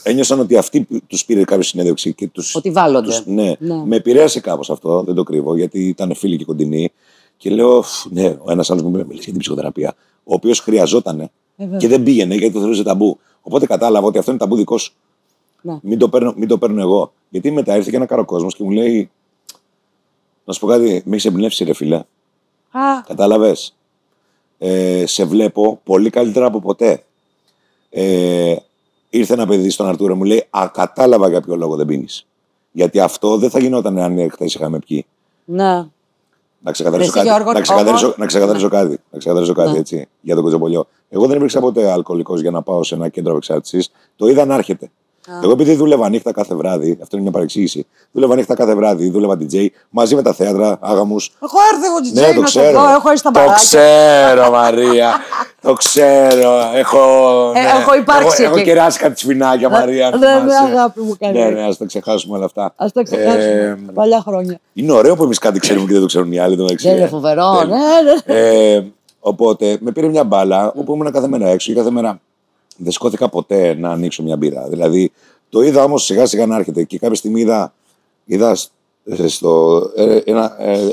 S4: ένιωσαν ότι αυτοί τους πήρε κάποια συνέντευξη. Και
S3: ότι βάλλονται.
S4: Ναι. Με επηρέασε κάπως αυτό, δεν το κρύβω, γιατί ήταν φίλοι και κοντινοί. Και λέω, ναι, ο ένας άλλος μου είπε: μιλήσει για την ψυχοθεραπεία. Ο οποίος χρειαζότανε και δεν πήγαινε γιατί το θεωρούσε ταμπού. Οπότε κατάλαβα ότι αυτό είναι ταμπού δικό σου. Ναι. Μην το παίρνω εγώ. Γιατί μετά ήρθε και ένα καροκόσμος και μου λέει: να σου πω κάτι, με έχεις εμπνεύσει, ρε φίλε. Κατάλαβες. Σε βλέπω πολύ καλύτερα από ποτέ. Ήρθε ένα παιδί στον Αρτούρο, μου λέει: κατάλαβα για ποιο λόγο δεν πίνεις. Γιατί αυτό δεν θα γινόταν αν χθες είχαμε πιει.
S3: Ναι.
S4: Να ξεκαθαρίσω κάτι έτσι, για τον κοτσομπολιό. Εγώ δεν υπήρξα ποτέ αλκοολικός για να πάω σε ένα κέντρο εξάρτησης. Το είδα να έρχεται. Εγώ επειδή δούλευα νύχτα κάθε βράδυ, αυτό είναι μια παρεξήγηση. Δούλευα νύχτα κάθε βράδυ, δούλευα DJ μαζί με τα θέατρα, άγαμους.
S3: Έχω έρθει εγώ DJ,
S4: ναι, το ξέρω.
S3: Έχω έρθει στα μπαράκια.
S4: Το ξέρω, Μαρία. Το ξέρω.
S3: Έχω υπάρξει.
S4: Έχω κεράσει κάτι σφινάκια, Μαρία.
S3: Δεν είναι αγάπη μου κάνει.
S4: Ναι, ας τα ξεχάσουμε όλα αυτά.
S3: Ας τα ξεχάσουμε. Παλιά χρόνια.
S4: Είναι ωραίο που εμείς κάτι ξέρουμε και δεν το ξέρουν οι άλλοι.
S3: Δεν είναι φοβερό.
S4: Οπότε με πήρε μια μπάλα όπου ήμουν κάθε μέρα έξω και κάθε μέρα. Δεν σκόθηκα ποτέ να ανοίξω μια μπύρα. Δηλαδή, το είδα όμως σιγά σιγά να έρχεται και κάποια στιγμή είδα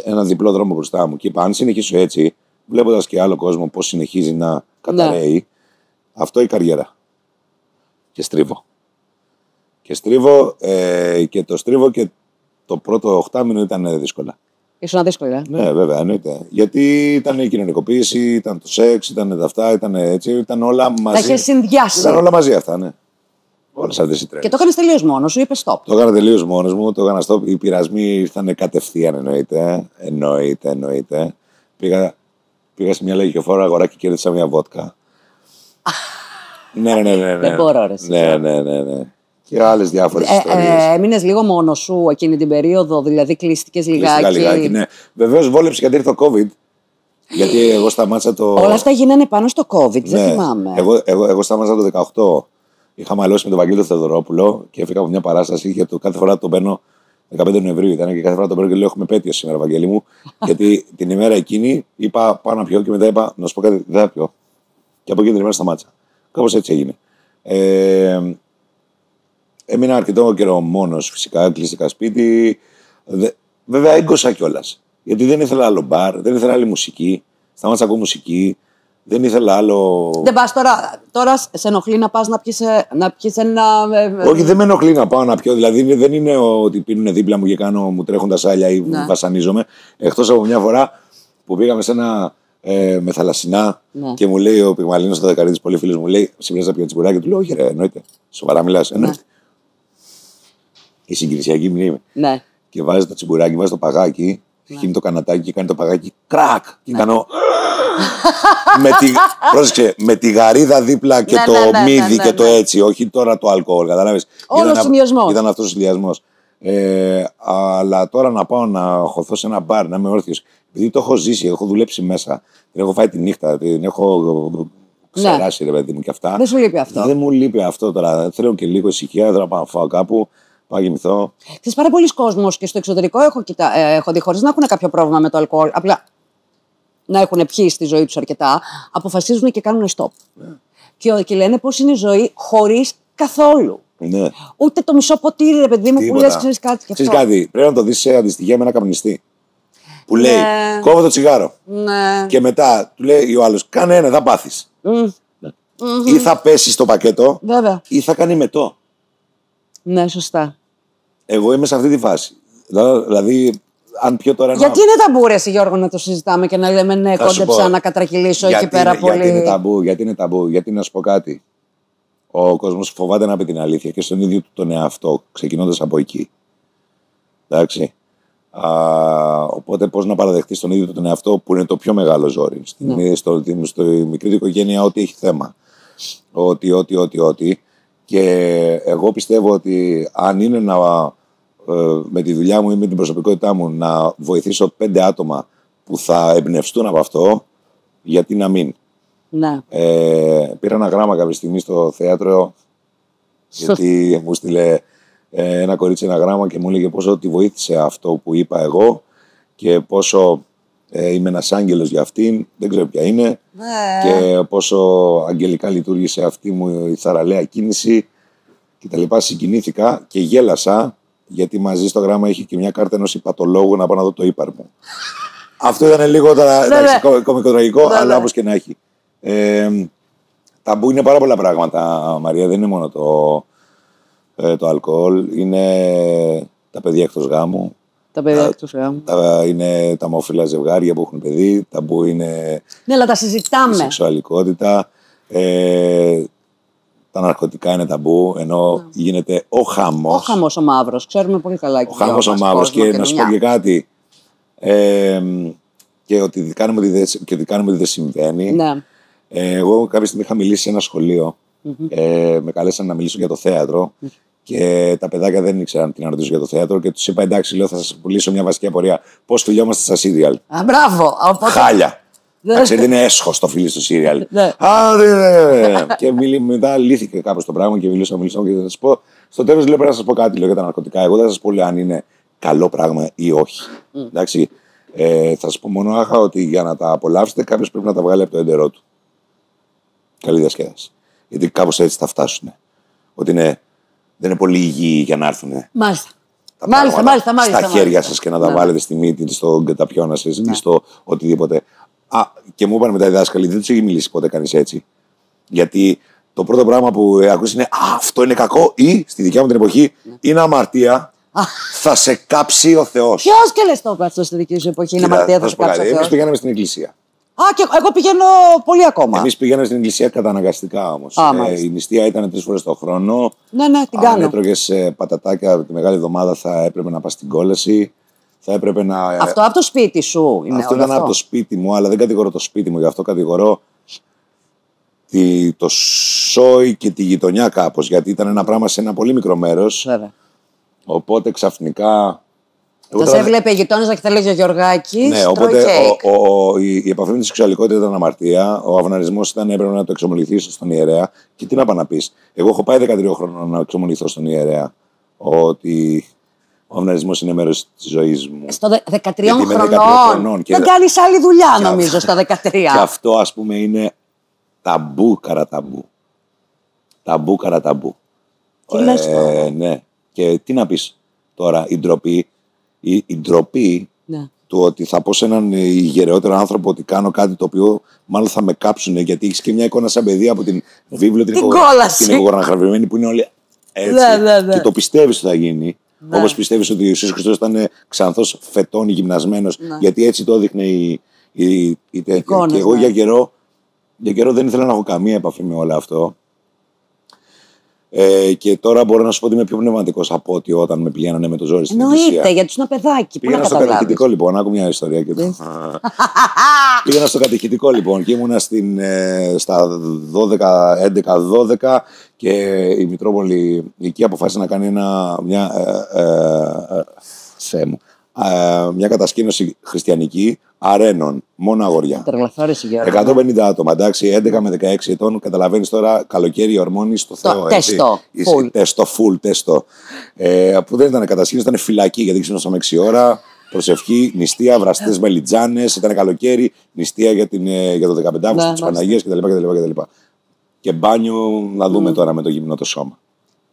S4: ένα διπλό δρόμο μπροστά μου και είπα: αν συνεχίσω έτσι, βλέποντας και άλλο κόσμο πώς συνεχίζει να καταραίει, αυτό η καριέρα. Και στρίβω. Και το στρίβω και το πρώτο οχτάμηνο ήταν δύσκολα.
S3: Ήσουν δύσκολα.
S4: Ναι, βέβαια, εννοείται. Γιατί ήταν η κοινωνικοποίηση, ήταν το σεξ, ήταν τα αυτά, ήταν έτσι, ήταν όλα μαζί.
S3: Τα είχε συνδυάσει.
S4: Ήταν όλα μαζί αυτά, ναι. Όλες αυτές οι τρέλες.
S3: Και το έκανες τελείως μόνος σου, είπες stop.
S4: Το έκανα τελείως μόνος μου, το έκανα stop. Οι πειρασμοί ήρθαν κατευθείαν, εννοείται. Πήγα σε μια λαϊκοφόρα αγορά και κέρδισα μια βότκα. Ναι.
S3: Δεν μπορώ, ρε.
S4: Ναι. Και άλλες διάφορες ιστορίες.
S3: Έμεινες λίγο μόνος σου εκείνη την περίοδο, δηλαδή κλείστηκες λιγάκι.
S4: Ναι. Βεβαίως βόλεψε γιατί ήρθε το COVID. Γιατί εγώ σταμάτησα το.
S3: Όλα αυτά γίνανε πάνω στο COVID, δεν θυμάμαι.
S4: Εγώ σταμάτησα το 18. Είχα μαλώσει με τον Βαγγέλη Θεοδωρόπουλο και έφυγα από μια παράσταση και κάθε φορά το μπαίνω. 15 Νοεμβρίου ήταν και κάθε φορά το μπαίνω και λέω: έχουμε επέτειο σήμερα, Βαγγέλη μου. Γιατί την ημέρα εκείνη είπα: πάω να πιω και μετά είπα: να σου πω κάτι, δεν θα πιω. Και από εκείνη την ημέρα σταμάτησα. Κάπως έτσι έγινε. Έμεινα αρκετό καιρό μόνος, φυσικά, κλείστηκα σπίτι. Βέβαια έγκωσα κιόλας. Γιατί δεν ήθελα άλλο μπαρ, δεν ήθελα άλλη μουσική. Σταμάτησα ακούω μουσική. Δεν ήθελα άλλο.
S3: Δεν πας τώρα σε ενοχλεί να πας να πιεις ένα.
S4: Όχι, δεν με ενοχλεί να πάω να πιω. Δηλαδή δεν είναι ότι πίνουν δίπλα μου και μου τρέχουν τα σάλια ή βασανίζομαι. Εκτός από μια φορά που πήγαμε σε ένα. Με θαλασσινά και μου λέει ο Πυγμαλίνος ο Δεκαρίτης, πολύ φίλος μου, λέει: συμπλέσα πια τσιμπουράκι. Του λέω: όχι, ρε, εννοείται. Σοβαρά μιλάς, εννοείται. η συγκινησιακή μνήμη.
S3: Ναι.
S4: Και βάζει το τσιμπουράκι, βάζει το παγάκι, χύνει το κανατάκι και κάνει το παγάκι κρακ. Και κάνω. Πρόσεξε, με τη γαρίδα δίπλα και το μύδι και το έτσι, όχι τώρα το αλκοόλ, καταλάβεις.
S3: Όλος ο συνδυασμός.
S4: Ήταν αυτός ο συνδυασμός. Αλλά τώρα να πάω να χωθώ σε ένα μπαρ, να είμαι όρθιος, επειδή το έχω ζήσει, έχω δουλέψει μέσα, την έχω φάει τη νύχτα, την έχω ξεράσει, ρε παιδί μου και αυτά.
S3: Δεν σου λείπει αυτό.
S4: Δεν μου λείπει αυτό τώρα. Θέλω και λίγο ησυχία, θέλω να πάω να φάω κάπου, πάω να κοιμηθώ.
S3: Ξέρεις, πάρα πολλοί κόσμος και στο εξωτερικό έχω δει, χωρίς να έχουν κάποιο πρόβλημα με το αλκοόλ, απλά να έχουν πιει στη ζωή τους αρκετά, αποφασίζουν και κάνουν stop. Και λένε πώς είναι η ζωή χωρίς καθόλου.
S4: Ναι.
S3: Ούτε το μισό ποτήρι, ρε παιδί μου, που λες, ξέρεις κάτι.
S4: Ξέρεις κάτι, πρέπει να το δεις σε αντιστοιχεία με ένα καπνιστή. Που λέει, κόβω το τσιγάρο.
S3: Ναι.
S4: Και μετά του λέει ο άλλος, κάνε ένα, θα πάθεις. Ή θα πέσει στο πακέτο,
S3: βέβαια,
S4: ή θα κάνει μετό.
S3: Ναι, σωστά.
S4: Εγώ είμαι σε αυτή τη φάση. Δηλαδή, αν πιω τώρα ένα.
S3: Γιατί είναι ταμπού, ρε, Γιώργο, να το συζητάμε και να λέμε ναι, κόντεψα να κατρακυλήσω εκεί πέρα πολύ.
S4: Γιατί είναι ταμπού, γιατί να σου πω κάτι. Ο κόσμος φοβάται να πει την αλήθεια και στον ίδιο του τον εαυτό, ξεκινώντας από εκεί. Εντάξει. Οπότε πώς να παραδεχτείς τον ίδιο του τον εαυτό που είναι το πιο μεγάλο ζόρι. Στο μικρή του οικογένεια, ό,τι έχει θέμα. Ό,τι. Και εγώ πιστεύω ότι αν είναι με τη δουλειά μου ή με την προσωπικότητά μου να βοηθήσω 5 άτομα που θα εμπνευστούν από αυτό, γιατί να μην.
S3: Ναι.
S4: Πήρα ένα γράμμα κάποια στιγμή στο θέατρο, γιατί μου στείλε ένα κορίτσι ένα γράμμα και μου έλεγε πόσο τη βοήθησε αυτό που είπα εγώ και πόσο είμαι ένας άγγελος για αυτήν, δεν ξέρω ποια είναι, και πόσο αγγελικά λειτουργήσε αυτή μου η θαραλέα κίνηση και τα λοιπά. Συγκινήθηκα και γέλασα, γιατί μαζί στο γράμμα είχε και μια κάρτα ενός υπατολόγου να πάω να δω το ύπαρ μου. Αυτό ήταν λίγο κωμικοτραγικό, αλλά όπως και να έχει. Ταμπού είναι πάρα πολλά πράγματα, Μαρία, δεν είναι μόνο το αλκοόλ, είναι τα παιδιά εκτός γάμου.
S3: Τα παιδιά εκτός γάμου.
S4: Είναι τα ομόφυλα ζευγάρια που έχουν παιδί, ταμπού είναι.
S3: Ναι, αλλά τα συζητάμε.
S4: Η σεξουαλικότητα. Τα ναρκωτικά είναι ταμπού, ενώ γίνεται ο χαμός.
S3: Ο χαμός ο μαύρος, ξέρουμε πολύ καλά.
S4: Ο χαμός ο μαύρος, και να σου πω και κάτι. Και ότι κάνουμε ότι δεν συμβαίνει.
S3: Ναι.
S4: Εγώ κάποια στιγμή είχα μιλήσει σε ένα σχολείο. Με καλέσαν να μιλήσω για το θέατρο. Και τα παιδάκια δεν ήξεραν τι να ρωτήσω για το θέατρο. Και τους είπα, εντάξει, λέω, θα σας πουλήσω μια βασική απορία. Πώς φιλιόμαστε στα σύριαλ.
S3: Μπράβο.
S4: Χάλια. Ξέρετε, είναι έσχος το φίλι στο σύριαλ. Και μετά λύθηκε κάπως το πράγμα και μιλούσα και θα σας πω. Στο τέλος λέω, πρέπει να σας πω κάτι για τα ναρκωτικά. Εγώ δεν θα σας πω αν είναι καλό πράγμα ή όχι. Εντάξει. Θα σας πω μονάχα ότι για να τα απολαύσετε, κάποιος πρέπει να τα βγάλει από το έντερό του. Καλή διασκέδαση. Γιατί κάπως έτσι θα φτάσουν. Ότι δεν είναι πολύ υγιή για να έρθουν.
S3: Μάλιστα.
S4: Στα χέρια σας και να τα βάλετε στη μύτη, στο καταπιώνα σας ή στο οτιδήποτε. Και μου είπαν μετά οι δάσκαλοι, δεν τους έχει μιλήσει ποτέ κανείς έτσι. Γιατί το πρώτο πράγμα που ακούσει είναι αυτό είναι κακό, ή στη δικιά μου την εποχή είναι αμαρτία. Θα σε κάψει ο Θεός.
S3: Ποιος και λες το αυτό στη δική σου εποχή, είναι αμαρτία, θα σε κάψει ο Θεός.
S4: Εμείς πηγαίναμε στην εκκλησία.
S3: Και εγώ πηγαίνω πολύ ακόμα.
S4: Εμείς πηγαίναμε στην εκκλησία καταναγκαστικά όμως. Η νηστεία ήταν 3 φορές το χρόνο.
S3: Ναι, την κάνω.
S4: Αν έτρωγες πατατάκια τη μεγάλη εβδομάδα θα έπρεπε να πας στην κόλαση. Θα έπρεπε να.
S3: Αυτό από το σπίτι σου είναι.
S4: Αυτό ήταν από το σπίτι μου, αλλά δεν κατηγορώ το σπίτι μου, γι' αυτό κατηγορώ το σόι και τη γειτονιά κάπως. Γιατί ήταν ένα πράγμα σε ένα πολύ μικρό μέρος. Οπότε ξαφνικά.
S3: Σας έβλεπε η γειτόνισσα και θα λέγει ο Γιωργάκης.
S4: Ναι, οπότε η επαφή με τη σεξουαλικότητα ήταν αμαρτία. Ο αυναρισμός έπρεπε να το εξομολογηθείς στον ιερέα. Και τι να πας να πεις. Εγώ έχω πάει 13 χρόνια να εξομολογηθώ στον ιερέα ότι ο αυναρισμός είναι μέρος της ζωής μου.
S3: Στο 13 χρονών. Δεν κάνεις άλλη δουλειά, νομίζω, στα 13.
S4: Και αυτό, ας πούμε, είναι ταμπού καραταμπού. Ταμπού καραταμπού.
S3: Τι λες τώρα.
S4: Ναι. Και τι να πεις τώρα, η ντροπή του ότι θα πω σε έναν γεραιότερο άνθρωπο ότι κάνω κάτι το οποίο μάλλον θα με κάψουν, γιατί έχεις και μια εικόνα σαν παιδί από την βίβλο την εγωγραφημένη που είναι όλοι έτσι. Και το πιστεύεις ότι θα γίνει. Όπως πιστεύεις ότι ο Ιησούς Χριστός ήταν ξανθός φετών γυμνασμένος, γιατί έτσι το έδειχνε η τέτοια. Και εγώ για καιρό δεν ήθελα να έχω καμία επαφή με όλο αυτό. Και τώρα μπορώ να σου πω ότι είμαι πιο πνευματικός από ότι όταν με πηγαίνανε με το ζόρι στην εκκλησία.
S3: Εννοείται, γιατί ήσουν παιδάκι.
S4: Πήγαινα στο κατηχητικό λοιπόν, άκου μια ιστορία. Πήγαινα στο κατηχητικό λοιπόν και ήμουνα στα 11-12 και η Μητρόπολη εκεί αποφάσισε να κάνει μια κατασκήνωση χριστιανική αρένων, μόνο αγόρια. 150 άτομα, εντάξει, 11 με 16 ετών, καταλαβαίνεις τώρα, καλοκαίρι, ορμόνη στο Θεό. Τεστό. Που δεν ήταν κατασκήνωση, ήταν φυλακή, γιατί ξύπνησαμε 6 ώρα, προσευχή, νηστεία, βραστές μελιτζάνες, ήταν καλοκαίρι, νηστεία για το 15 της Παναγίας κτλ. Και μπάνιο να δούμε τώρα με το γυμνό το σώμα.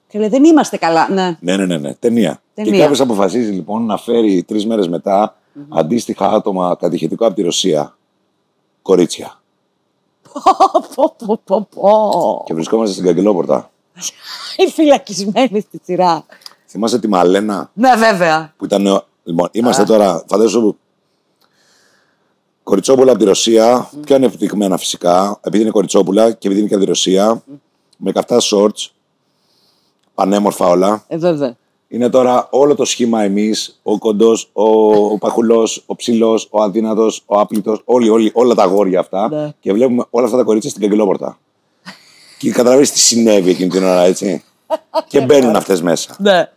S3: Και λέει, δεν είμαστε καλά.
S4: Ναι. Ταινία. Και κάποιος αποφασίζει λοιπόν να φέρει 3 μέρες μετά αντίστοιχα άτομα κατηχητικό από τη Ρωσία. Κορίτσια. Και βρισκόμαστε στην Καγκελόπορτα.
S3: Οι φυλακισμένοι στη σειρά.
S4: Θυμάσαι τη Μαλένα?
S3: Ναι, βέβαια.
S4: Που ήταν. Λοιπόν, είμαστε τώρα. Φαντάζομαι. Κοριτσόπουλα από τη Ρωσία. Πιο ανεπτυγμένα φυσικά. Επειδή είναι κοριτσόπουλα και επειδή είναι και από τη Ρωσία. Με καυτά shorts. Πανέμορφα όλα.
S3: Βέβαια.
S4: Είναι τώρα όλο το σχήμα εμείς, ο κοντός, ο παχουλός, ο ψηλός, ο αδύνατος, ο άπλητος, όλα τα αγόρια αυτά.
S3: Ναι.
S4: Και βλέπουμε όλα αυτά τα κορίτσια στην Καγκελόπορτα. Και καταλαβαίνεις τι συνέβη εκείνη την ώρα, έτσι. Και μπαίνουν αυτές μέσα.
S3: Ναι.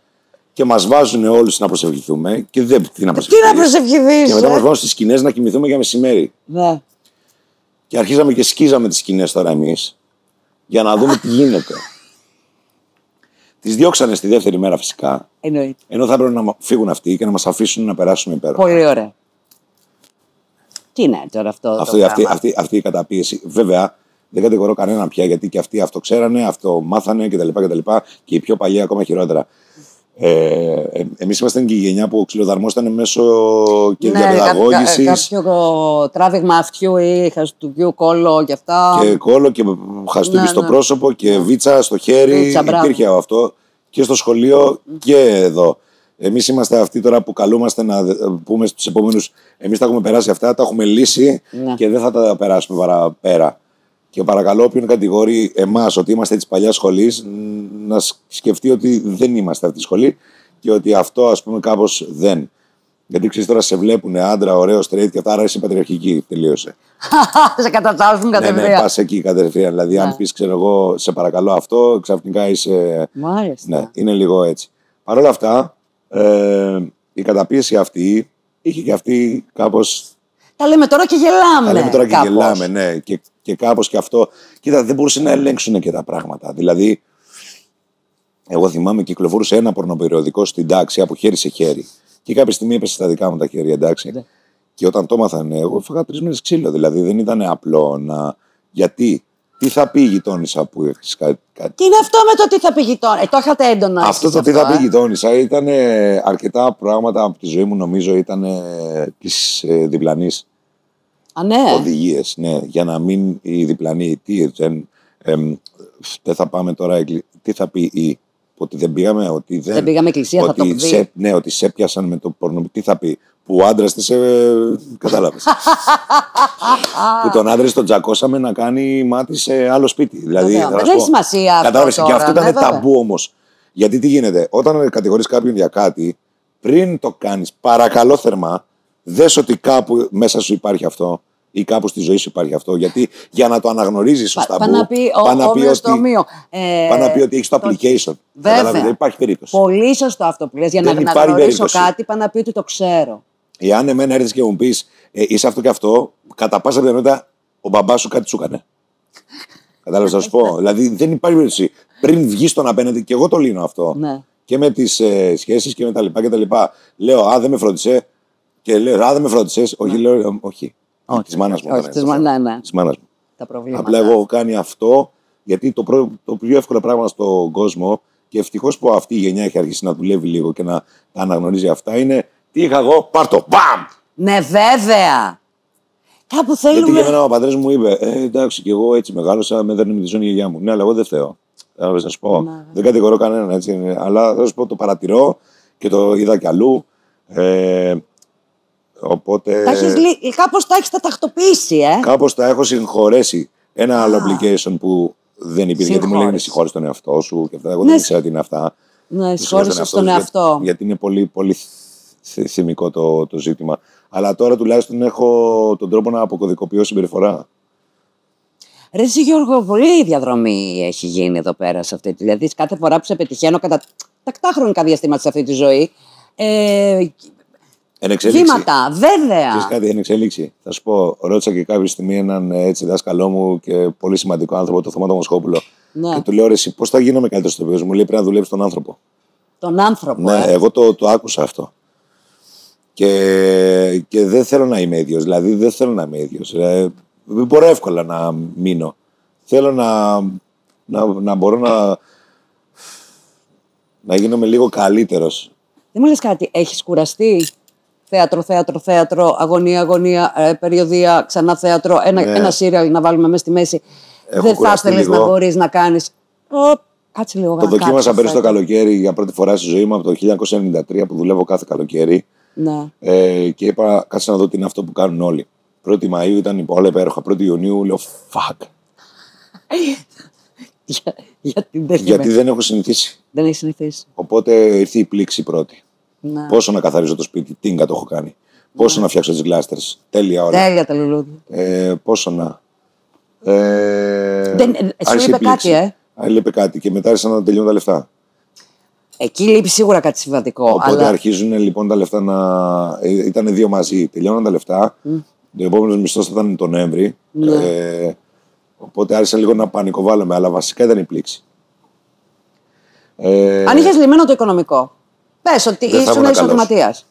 S4: Και μας βάζουν όλους να προσευχηθούμε. Και δεν τι να προσευχηθείς.
S3: Τι να προσευχηθείς.
S4: Και μετά μας βάζουν στις σκηνές να κοιμηθούμε για μεσημέρι.
S3: Ναι.
S4: Και αρχίζαμε και σκίζαμε τις σκηνές τώρα εμείς για να δούμε τι γίνεται. Τις διώξανε στη δεύτερη μέρα φυσικά.
S3: Εννοείται.
S4: Ενώ θα έπρεπε να φύγουν αυτοί και να μας αφήσουν να περάσουμε υπέροχα.
S3: Πολύ ωραία. Τι είναι τώρα αυτό.
S4: Αυτή η καταπίεση. Βέβαια, δεν κατηγορώ κανέναν πια γιατί και αυτοί αυτό ξέρανε, αυτό μάθανε κτλ. Και οι πιο παλιοί ακόμα χειρότερα. Εμείς ήμασταν και η γενιά που ο ξυλοδαρμός ήταν μέσω και διαπαιδαγώγησης.
S3: Κάποιο τράβηγμα αυτιού ή χαστούκιου, κόλλο και αυτά.
S4: Και κόλλο και χαστούκι στο πρόσωπο και βίτσα στο χέρι. Υπήρχε αυτό και στο σχολείο και εδώ. Εμείς είμαστε αυτοί τώρα που καλούμαστε να πούμε στους επόμενους. Εμείς τα έχουμε περάσει αυτά, τα έχουμε λύσει και δεν θα τα περάσουμε παραπέρα. Και παρακαλώ όποιον κατηγορεί εμάς ότι είμαστε της παλιάς σχολής να σκεφτεί ότι δεν είμαστε αυτή τη σχολή και ότι αυτό ας πούμε κάπως δεν. Γιατί ξέρεις τώρα σε βλέπουν άντρα, ωραίο, straight και αυτά, άρα είσαι πατριαρχική. Τελείωσε.
S3: Σε καταστάσουν κατευθείαν.
S4: Ναι, πας εκεί κατευθείαν. Δηλαδή, αν πεις, ξέρω εγώ, σε παρακαλώ αυτό, ξαφνικά είσαι.
S3: Μάλιστα.
S4: Ναι, είναι λίγο έτσι. Παρ' όλα αυτά, η καταπίεση αυτή είχε και αυτή κάπως.
S3: Τα λέμε τώρα και γελάμε.
S4: Ναι. Και κάπως και αυτό. Κοίτα, δεν μπορούσε να ελέγξουν και τα πράγματα. Δηλαδή, εγώ θυμάμαι κυκλοφορούσε ένα πορνοπεριοδικό στην τάξη από χέρι σε χέρι. Και κάποια στιγμή έπεσε στα δικά μου τα χέρια, εντάξει. Ναι. Και όταν το έμαθαν, εγώ έφαγα 3 μέρες ξύλο. Δηλαδή δεν ήταν απλό να. Γιατί, τι θα πει η γειτόνισσα που έχεις κάτι.
S3: Τι είναι αυτό με το τι θα πει η γειτόνισσα. Το είχατε έντονα.
S4: Αυτό το τι θα πει η γειτόνισσα ήταν αρκετά πράγματα από τη ζωή μου, νομίζω ήταν της διπλανής.
S3: Ναι.
S4: Οδηγίες, ναι, για να μην η διπλανή. Δεν θα πάμε τώρα. Τι θα πει η. Ότι δεν πήγαμε, ότι δεν
S3: πήγαμε εκκλησία,
S4: ότι
S3: θα το πει.
S4: Ναι, ότι σε πιάσαν με το πορνο. Τι θα πει, που ο άντρας της κατάλαβες. Που τον άντρα τον τζακώσαμε να κάνει μάτι σε άλλο σπίτι. Δηλαδή,
S3: δεν έχει σημασία αυτό.
S4: Κατάλαβες, και αυτό ήταν ταμπού όμως. Γιατί τι γίνεται, όταν κατηγορείς κάποιον για κάτι, πριν το κάνεις, παρακαλώ θερμά, δες ότι κάπου μέσα σου υπάρχει αυτό. Ή κάπου στη ζωή σου υπάρχει αυτό. Γιατί για να το αναγνωρίζεις σωστά.
S3: Πάνε να πει
S4: ότι έχεις το application.
S3: Βέβαια.
S4: Δεν υπάρχει περίπτωση.
S3: Πολύ σωστό αυτό που λες. Για να αναγνωρίσω κάτι, πάνε να πει ότι το ξέρω.
S4: Εάν εμένα έρθεις και μου πεις είσαι αυτό και αυτό, κατά πάσα πιθανότητα ο μπαμπάς σου κάτι σου έκανε. Κατάλαβες να σου πω. Δηλαδή δεν υπάρχει περίπτωση. Πριν βγεις τον απέναντι, και εγώ το λύνω αυτό.
S3: Ναι.
S4: Και με τις σχέσεις και με τα λοιπά. Λέω, α, δεν με φρόντισε. Και λέω, α, δεν με φρόντισες. Όχι, λέω, όχι. Της μάνας μου.
S3: Της μάνας μου.
S4: Τα προβλήματα. Απλά εγώ έχω κάνει αυτό γιατί το πιο εύκολο πράγμα στον κόσμο, και ευτυχώς που αυτή η γενιά έχει αρχίσει να δουλεύει λίγο και να τα αναγνωρίζει αυτά, είναι τι είχα εγώ, πάρτο. Μπαμ!
S3: Ναι, βέβαια. Κάπου θέλουμε.
S4: Γιατί εμένα ο πατέρας μου είπε, εντάξει, και εγώ έτσι μεγάλωσα, με έδερνε με τη ζώνη η γιαγιά μου. Ναι, αλλά εγώ δεν θέω. Θα σου πω.
S3: Ναι.
S4: Δεν κατηγορώ κανέναν έτσι. Αλλά θα σου πω, το παρατηρώ και το είδα κι αλλού. Οπότε.
S3: Κάπως τα έχεις τα τακτοποιήσει,
S4: Κάπως τα έχω συγχωρέσει. Ένα άλλο application που δεν υπήρχε. Γιατί μου λέγανε συγχώρησε τον εαυτό σου και αυτά. Εγώ
S3: Ναι,
S4: δεν ήξερα τι είναι αυτά.
S3: Ναι, συγχώρησε τον εαυτό.
S4: Γιατί είναι πολύ, πολύ θυμικό το ζήτημα. Αλλά τώρα τουλάχιστον έχω τον τρόπο να αποκωδικοποιώ συμπεριφορά.
S3: Ρε εσύ Γιώργο, πολύ διαδρομή έχει γίνει εδώ πέρα σε αυτή. Δηλαδή, κάθε φορά που σε πετυχαίνω κατά τακτά χρονικά διαστήματα σε αυτή τη ζωή. Βήματα, βέβαια.
S4: Ξέρεις κάτι, εν εξέλιξη. Θα σου πω, ρώτησα και κάποια στιγμή έναν έτσι δάσκαλό μου και πολύ σημαντικό άνθρωπο, το Θωμά τον Μοσχόπουλο. Ναι. Και του λέω: ρε, εσύ πώς θα γίνομαι καλύτερος ηθοποιός? Μου λέει: πρέπει να δουλέψει τον άνθρωπο.
S3: Τον άνθρωπο.
S4: Ναι, εγώ το άκουσα αυτό. Και δεν θέλω να είμαι ίδιος. Δηλαδή, δεν θέλω να είμαι ίδιος. Δεν μπορώ εύκολα να μείνω. Θέλω να μπορώ να γίνομαι λίγο καλύτερος.
S3: Δεν μου λες κάτι, έχεις κουραστεί? Θέατρο, αγωνία, περιοδία, ξανά θέατρο, ένα σύριαλ να βάλουμε μέσα στη μέση. Δεν θα ήθελες να μπορείς να κάνεις? Κάτσε λίγο.
S4: Το δοκίμασα πέρυσι το καλοκαίρι για πρώτη φορά στη ζωή μου από το 1993 που δουλεύω κάθε καλοκαίρι.
S3: Ναι.
S4: Και είπα, κάτσε να δω τι είναι αυτό που κάνουν όλοι. 1η Μαΐου ήταν όλα υπέροχα. 1η Ιουνίου λέω fuck. Γιατί δεν έχω συνηθίσει.
S3: Δεν έχει συνηθίσει.
S4: Οπότε ήρθε η πλήξη πρώτη. Ναι. Πόσο να καθαρίζω το σπίτι, τίνκα το έχω κάνει. Πόσο να φτιάξω τις γλάστερες. Τέλεια όλα.
S3: Τέλεια τα λουλούδια.
S4: Πόσο να.
S3: Σου είπε κάτι,
S4: είπε κάτι και μετά άρχισαν να τελειώνουν τα λεφτά.
S3: Εκεί λείπει σίγουρα κάτι συμβατικό.
S4: Οπότε αρχίζουν λοιπόν τα λεφτά να. Ήταν 2 μαζί. Τελειώναν τα λεφτά. Το επόμενο μισθό θα ήταν τον Νοέμβρη. Οπότε άρχισα λίγο να πανικοβάλλομαι, αλλά βασικά ήταν η πλήξη.
S3: Αν είχες λυμμένο το οικονομικό, πες ότι ήσουν εισοδηματίας.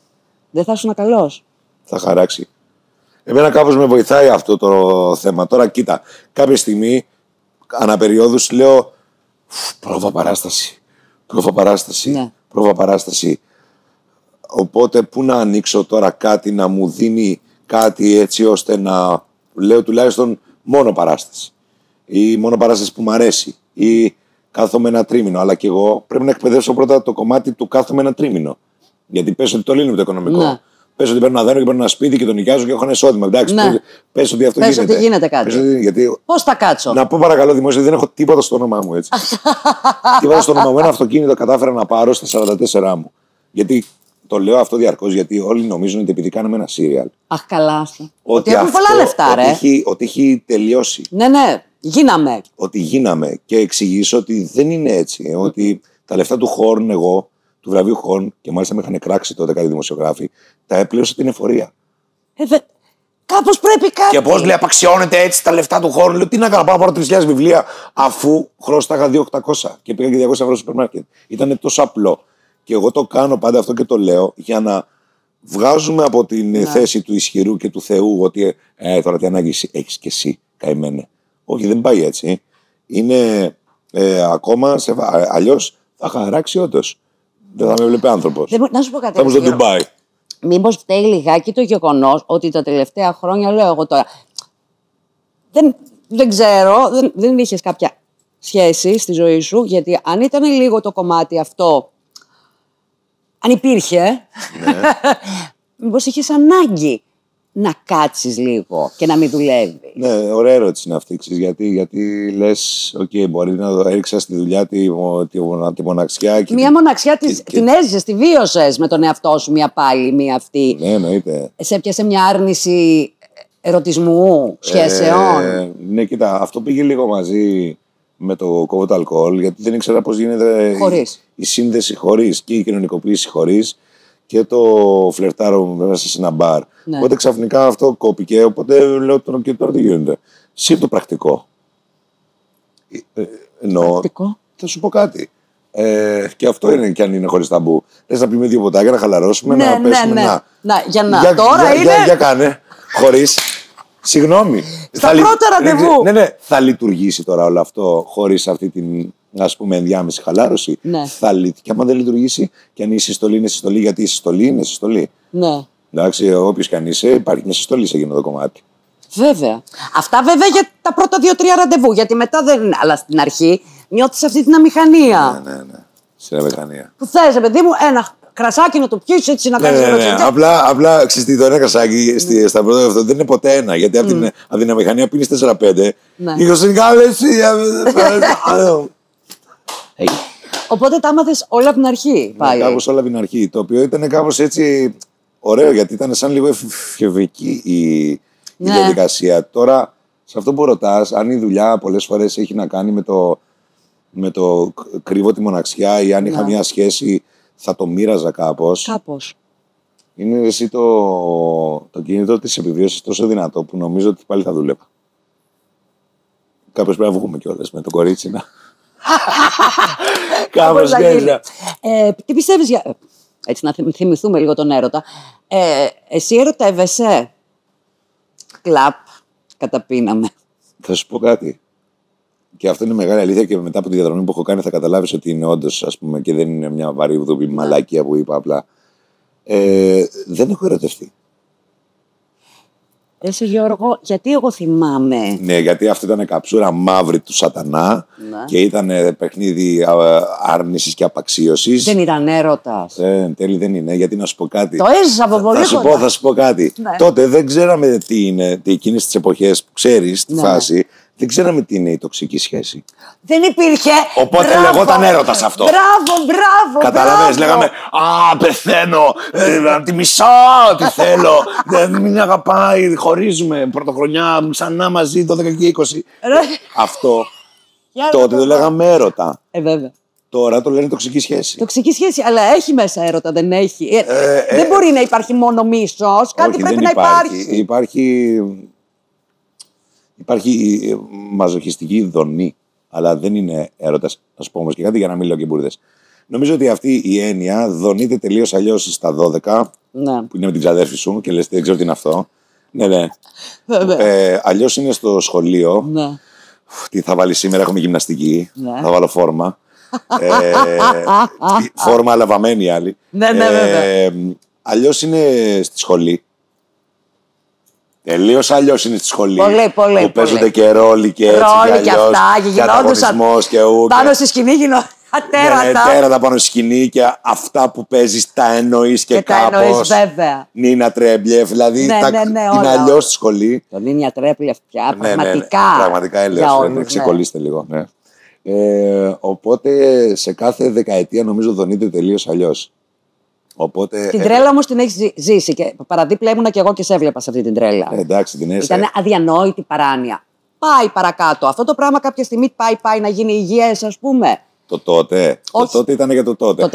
S3: Δεν θα ήσουν καλός.
S4: Θα χαράξει. Εμένα κάπως με βοηθάει αυτό το θέμα. Τώρα κοίτα, κάποια στιγμή αναπεριόδους λέω πρόβα παράσταση. Οπότε πού να ανοίξω τώρα κάτι να μου δίνει κάτι έτσι ώστε να λέω τουλάχιστον μόνο παράσταση. Ή μόνο παράσταση που μου αρέσει. Ή κάθομαι ένα τρίμηνο. Αλλά και εγώ πρέπει να εκπαιδεύσω πρώτα το κομμάτι του κάθομαι ένα τρίμηνο. Γιατί πες ότι το λύνω το οικονομικό. Ναι. Πες ότι παίρνω ένα δάνειο και παίρνω ένα σπίτι και το νοικιάζω και έχω ένα εισόδημα. Εντάξει, ναι. Πες ότι αυτό γίνεται.
S3: Πες ότι γίνεται κάτι.
S4: Γιατί...
S3: Πώς θα κάτσω?
S4: Να πω παρακαλώ δημόσια, δεν έχω τίποτα στο όνομά μου έτσι. Τίποτα στο όνομά μου. Ένα αυτοκίνητο κατάφερα να πάρω στα 44 μου. Γιατί το λέω αυτό διαρκώς, γιατί όλοι νομίζουν ότι επειδή κάναμε ένα σύριαλ.
S3: Αχ, καλά αυτό. Ότι έχουν πολλά λεφτά, ρε.
S4: Ότι έχει τελειώσει.
S3: Ναι. Γίναμε.
S4: Ότι γίναμε. Και εξηγήσω ότι δεν είναι έτσι. Ότι τα λεφτά του Χόρν, εγώ, του βραβείου Χόρν, και μάλιστα με είχαν κράξει τότε κάτι δημοσιογράφοι, τα έπληρωσα την εφορία.
S3: Κάπως πρέπει κάτι.
S4: Και πώς λέει, απαξιώνεται έτσι τα λεφτά του Χόρν. Λέω, τι να κάνω, πάω να πάρω 3.000 βιβλία, αφού χρωστάγα 2.800 και πήγα και 200 ευρώ στο σούπερ μάρκετ. Ήταν τόσο απλό. Και εγώ το κάνω πάντα αυτό και το λέω για να βγάζουμε από την θέση του ισχυρού και του Θεού ότι τώρα τι ανάγκη έχεις και εσύ, καημένε. Όχι, δεν πάει έτσι. Είναι ακόμα, αλλιώς θα χαράξει όντως. Δεν θα με βλέπει άνθρωπος.
S3: Να σου πω κάτι.
S4: Θα μου στο Ντουμπάι.
S3: Μήπως φταίει λιγάκι το γεγονός ότι τα τελευταία χρόνια, λέω εγώ τώρα, δεν ξέρω, δεν είχες κάποια σχέση στη ζωή σου, γιατί αν ήταν λίγο το κομμάτι αυτό, αν υπήρχε, ναι. Μήπως είχες ανάγκη να κάτσεις λίγο και να μην δουλεύει.
S4: Ναι, ωραία ερώτηση είναι αυτή, γιατί λες, μπορεί να έριξα στη δουλειά τη μοναξιά.
S3: Μια μοναξιά την έζησες, τη βίωσες με τον εαυτό σου, μια πάλι, μια αυτή.
S4: Ναι, εννοείται.
S3: Σε έπιασε μια άρνηση ερωτισμού, σχέσεων.
S4: Ναι, κοίτα, αυτό πήγε λίγο μαζί με το κόβω το αλκοόλ, γιατί δεν ήξερα πώς γίνεται η σύνδεση χωρίς και η κοινωνικοποίηση χωρίς και το φλερτάρω μέσα σε ένα μπαρ. Ναι. Οπότε ξαφνικά αυτό κόπηκε, οπότε λέω και τώρα τι γίνεται. Συν το πρακτικό.
S3: Πρακτικό.
S4: Θα σου πω κάτι. Και αυτό είναι κι αν είναι χωρίς ταμπού. Θες να πιούμε 2 ποτάκια, να χαλαρώσουμε, να πέσουμε.
S3: Για
S4: κάνε. Χωρίς. Συγγνώμη.
S3: Στα πρώτα ραντεβού.
S4: Ναι, θα λειτουργήσει τώρα όλο αυτό χωρίς αυτή την, ας πούμε, ενδιάμεση χαλάρωση.
S3: Ναι.
S4: Και άμα δεν λειτουργήσει, και αν η συστολή είναι συστολή, γιατί η συστολή είναι συστολή.
S3: Ναι.
S4: Εντάξει, όποιος κι αν είσαι, υπάρχει μια συστολή σε εκείνο το κομμάτι.
S3: Βέβαια. Αυτά βέβαια για τα πρώτα 2-3 ραντεβού. Γιατί μετά δεν είναι. Αλλά στην αρχή νιώθεις αυτή την αμηχανία.
S4: Ναι. Στην αμηχανία.
S3: Που θες, παιδί μου, ένα κρασάκι να το πιεις έτσι να
S4: Ναι,
S3: κάνεις
S4: ναι, ναι.
S3: ερωτικά.
S4: Απλά ξέρεις τι, το ένα κρασάκι στα πρώτα αυτό δεν είναι ποτέ ένα. Γιατί από την αδυναμηχανία πίνεις 4-5.
S3: Ναι.
S4: Η Χωσενικά λες.
S3: Οπότε τα άμαθες όλα από την αρχή πάλι.
S4: Κάπως όλα από την αρχή. Το οποίο ήταν κάπως έτσι ωραίο γιατί ήταν σαν λίγο εφηβική η διαδικασία. Τώρα, σε αυτό που ρωτάς, αν η δουλειά πολλές φορές έχει να κάνει με το κρύβω τη μοναξιά ή αν είχα μια σχέση, θα το μοίραζα κάπως.
S3: Κάπως.
S4: Είναι εσύ το κίνητρο της επιβίωσης τόσο δυνατό που νομίζω ότι πάλι θα δούλευα. Κάπως πρέπει να βγούμε κιόλας με το κορίτσι να. Κάπως ναι.
S3: Τι πιστεύεις για. Έτσι να θυμηθούμε λίγο τον έρωτα. Εσύ ερωτεύεσαι. Κλαπ. Καταπίναμε.
S4: Θα σου πω κάτι. Και αυτό είναι μεγάλη αλήθεια και μετά από τη διαδρομή που έχω κάνει θα καταλάβεις ότι είναι όντως, ας πούμε, και δεν είναι μια βαρύβδουπη μαλακία που είπα απλά. Δεν έχω ερωτευτεί.
S3: Εσύ Γιώργο, γιατί εγώ θυμάμαι.
S4: Ναι, γιατί αυτό ήταν καψούρα μαύρη του σατανά και ήταν παιχνίδι άρνησης και απαξίωσης.
S3: Δεν ήταν έρωτας.
S4: Εν τέλει δεν είναι, γιατί να σου πω κάτι.
S3: Το έζησα από πολύ κοντά.
S4: Θα σου πω κάτι.
S3: Ναι.
S4: Τότε δεν ξέραμε τι είναι, εκείνες τις εποχές που ξέρεις, τη φάση, δεν ξέραμε τι είναι η τοξική σχέση.
S3: Δεν υπήρχε.
S4: Οπότε λεγόταν έρωτας αυτό.
S3: Μπράβο.
S4: Καταλαβαίνεις, λέγαμε «Α, πεθαίνω, τη μισώ, τι θέλω, μην αγαπάει, χωρίζουμε, πρωτοχρονιά, ξανά μαζί, 12 και 20». Αυτό τότε το λέγαμε έρωτα.
S3: Βέβαια.
S4: Τώρα το λένε τοξική σχέση.
S3: Τοξική σχέση, αλλά έχει μέσα έρωτα, δεν έχει. Δεν μπορεί να υπάρχει μόνο μίσος, κάτι πρέπει να υπάρχει. Υπάρχει μαζοχιστική δονή, αλλά δεν είναι έρωτας. Να σου πω όμως και κάτι για να μην λέω και μπουρδες. Νομίζω ότι αυτή η έννοια δονείται τελείως αλλιώς στα 12, που είναι με την ξαδέρφη σου και λες δεν ξέρω τι είναι αυτό. Ναι. Αλλιώς είναι στο σχολείο. Ναι. Τι θα βάλει σήμερα, έχουμε γυμναστική. Ναι. Θα βάλω φόρμα. Φόρμα αλλά βαμμένη άλλη. Ναι, βέβαια.
S4: Αλλιώς είναι στη σχολή. Τελείως αλλιώς είναι στη σχολή.
S3: Πολύ.
S4: Που παίζονται και ρόλοι και έτσι.
S3: Ρόλοι και αυτά. Και γινόντουσαν πάνω στη σκηνή τέρατα.
S4: Τέρατα πάνω στη σκηνή και αυτά που παίζεις τα εννοείς και κάπως.
S3: Τα εννοείς βέβαια.
S4: Νίνα Τρέμπλεφ, δηλαδή είναι αλλιώς στη σχολή.
S3: Το Νίνα Τρέμπλεφ πια, πραγματικά.
S4: Πραγματικά έλεος, ξεκολλήστε λίγο. Οπότε σε κάθε δεκαετία νομίζω δονείται τελείως αλλιώς. Οπότε,
S3: την τρέλα όμως την έχεις ζήσει και παραδίπλα ήμουνα και εγώ και σε έβλεπα σε αυτή την τρέλα.
S4: Εντάξει, την έζησα.
S3: Ήταν αδιανόητη παράνοια. Πάει παρακάτω. Αυτό το πράγμα κάποια στιγμή πάει να γίνει υγιές, ας πούμε.
S4: Το τότε. Το τότε ήταν για το τότε.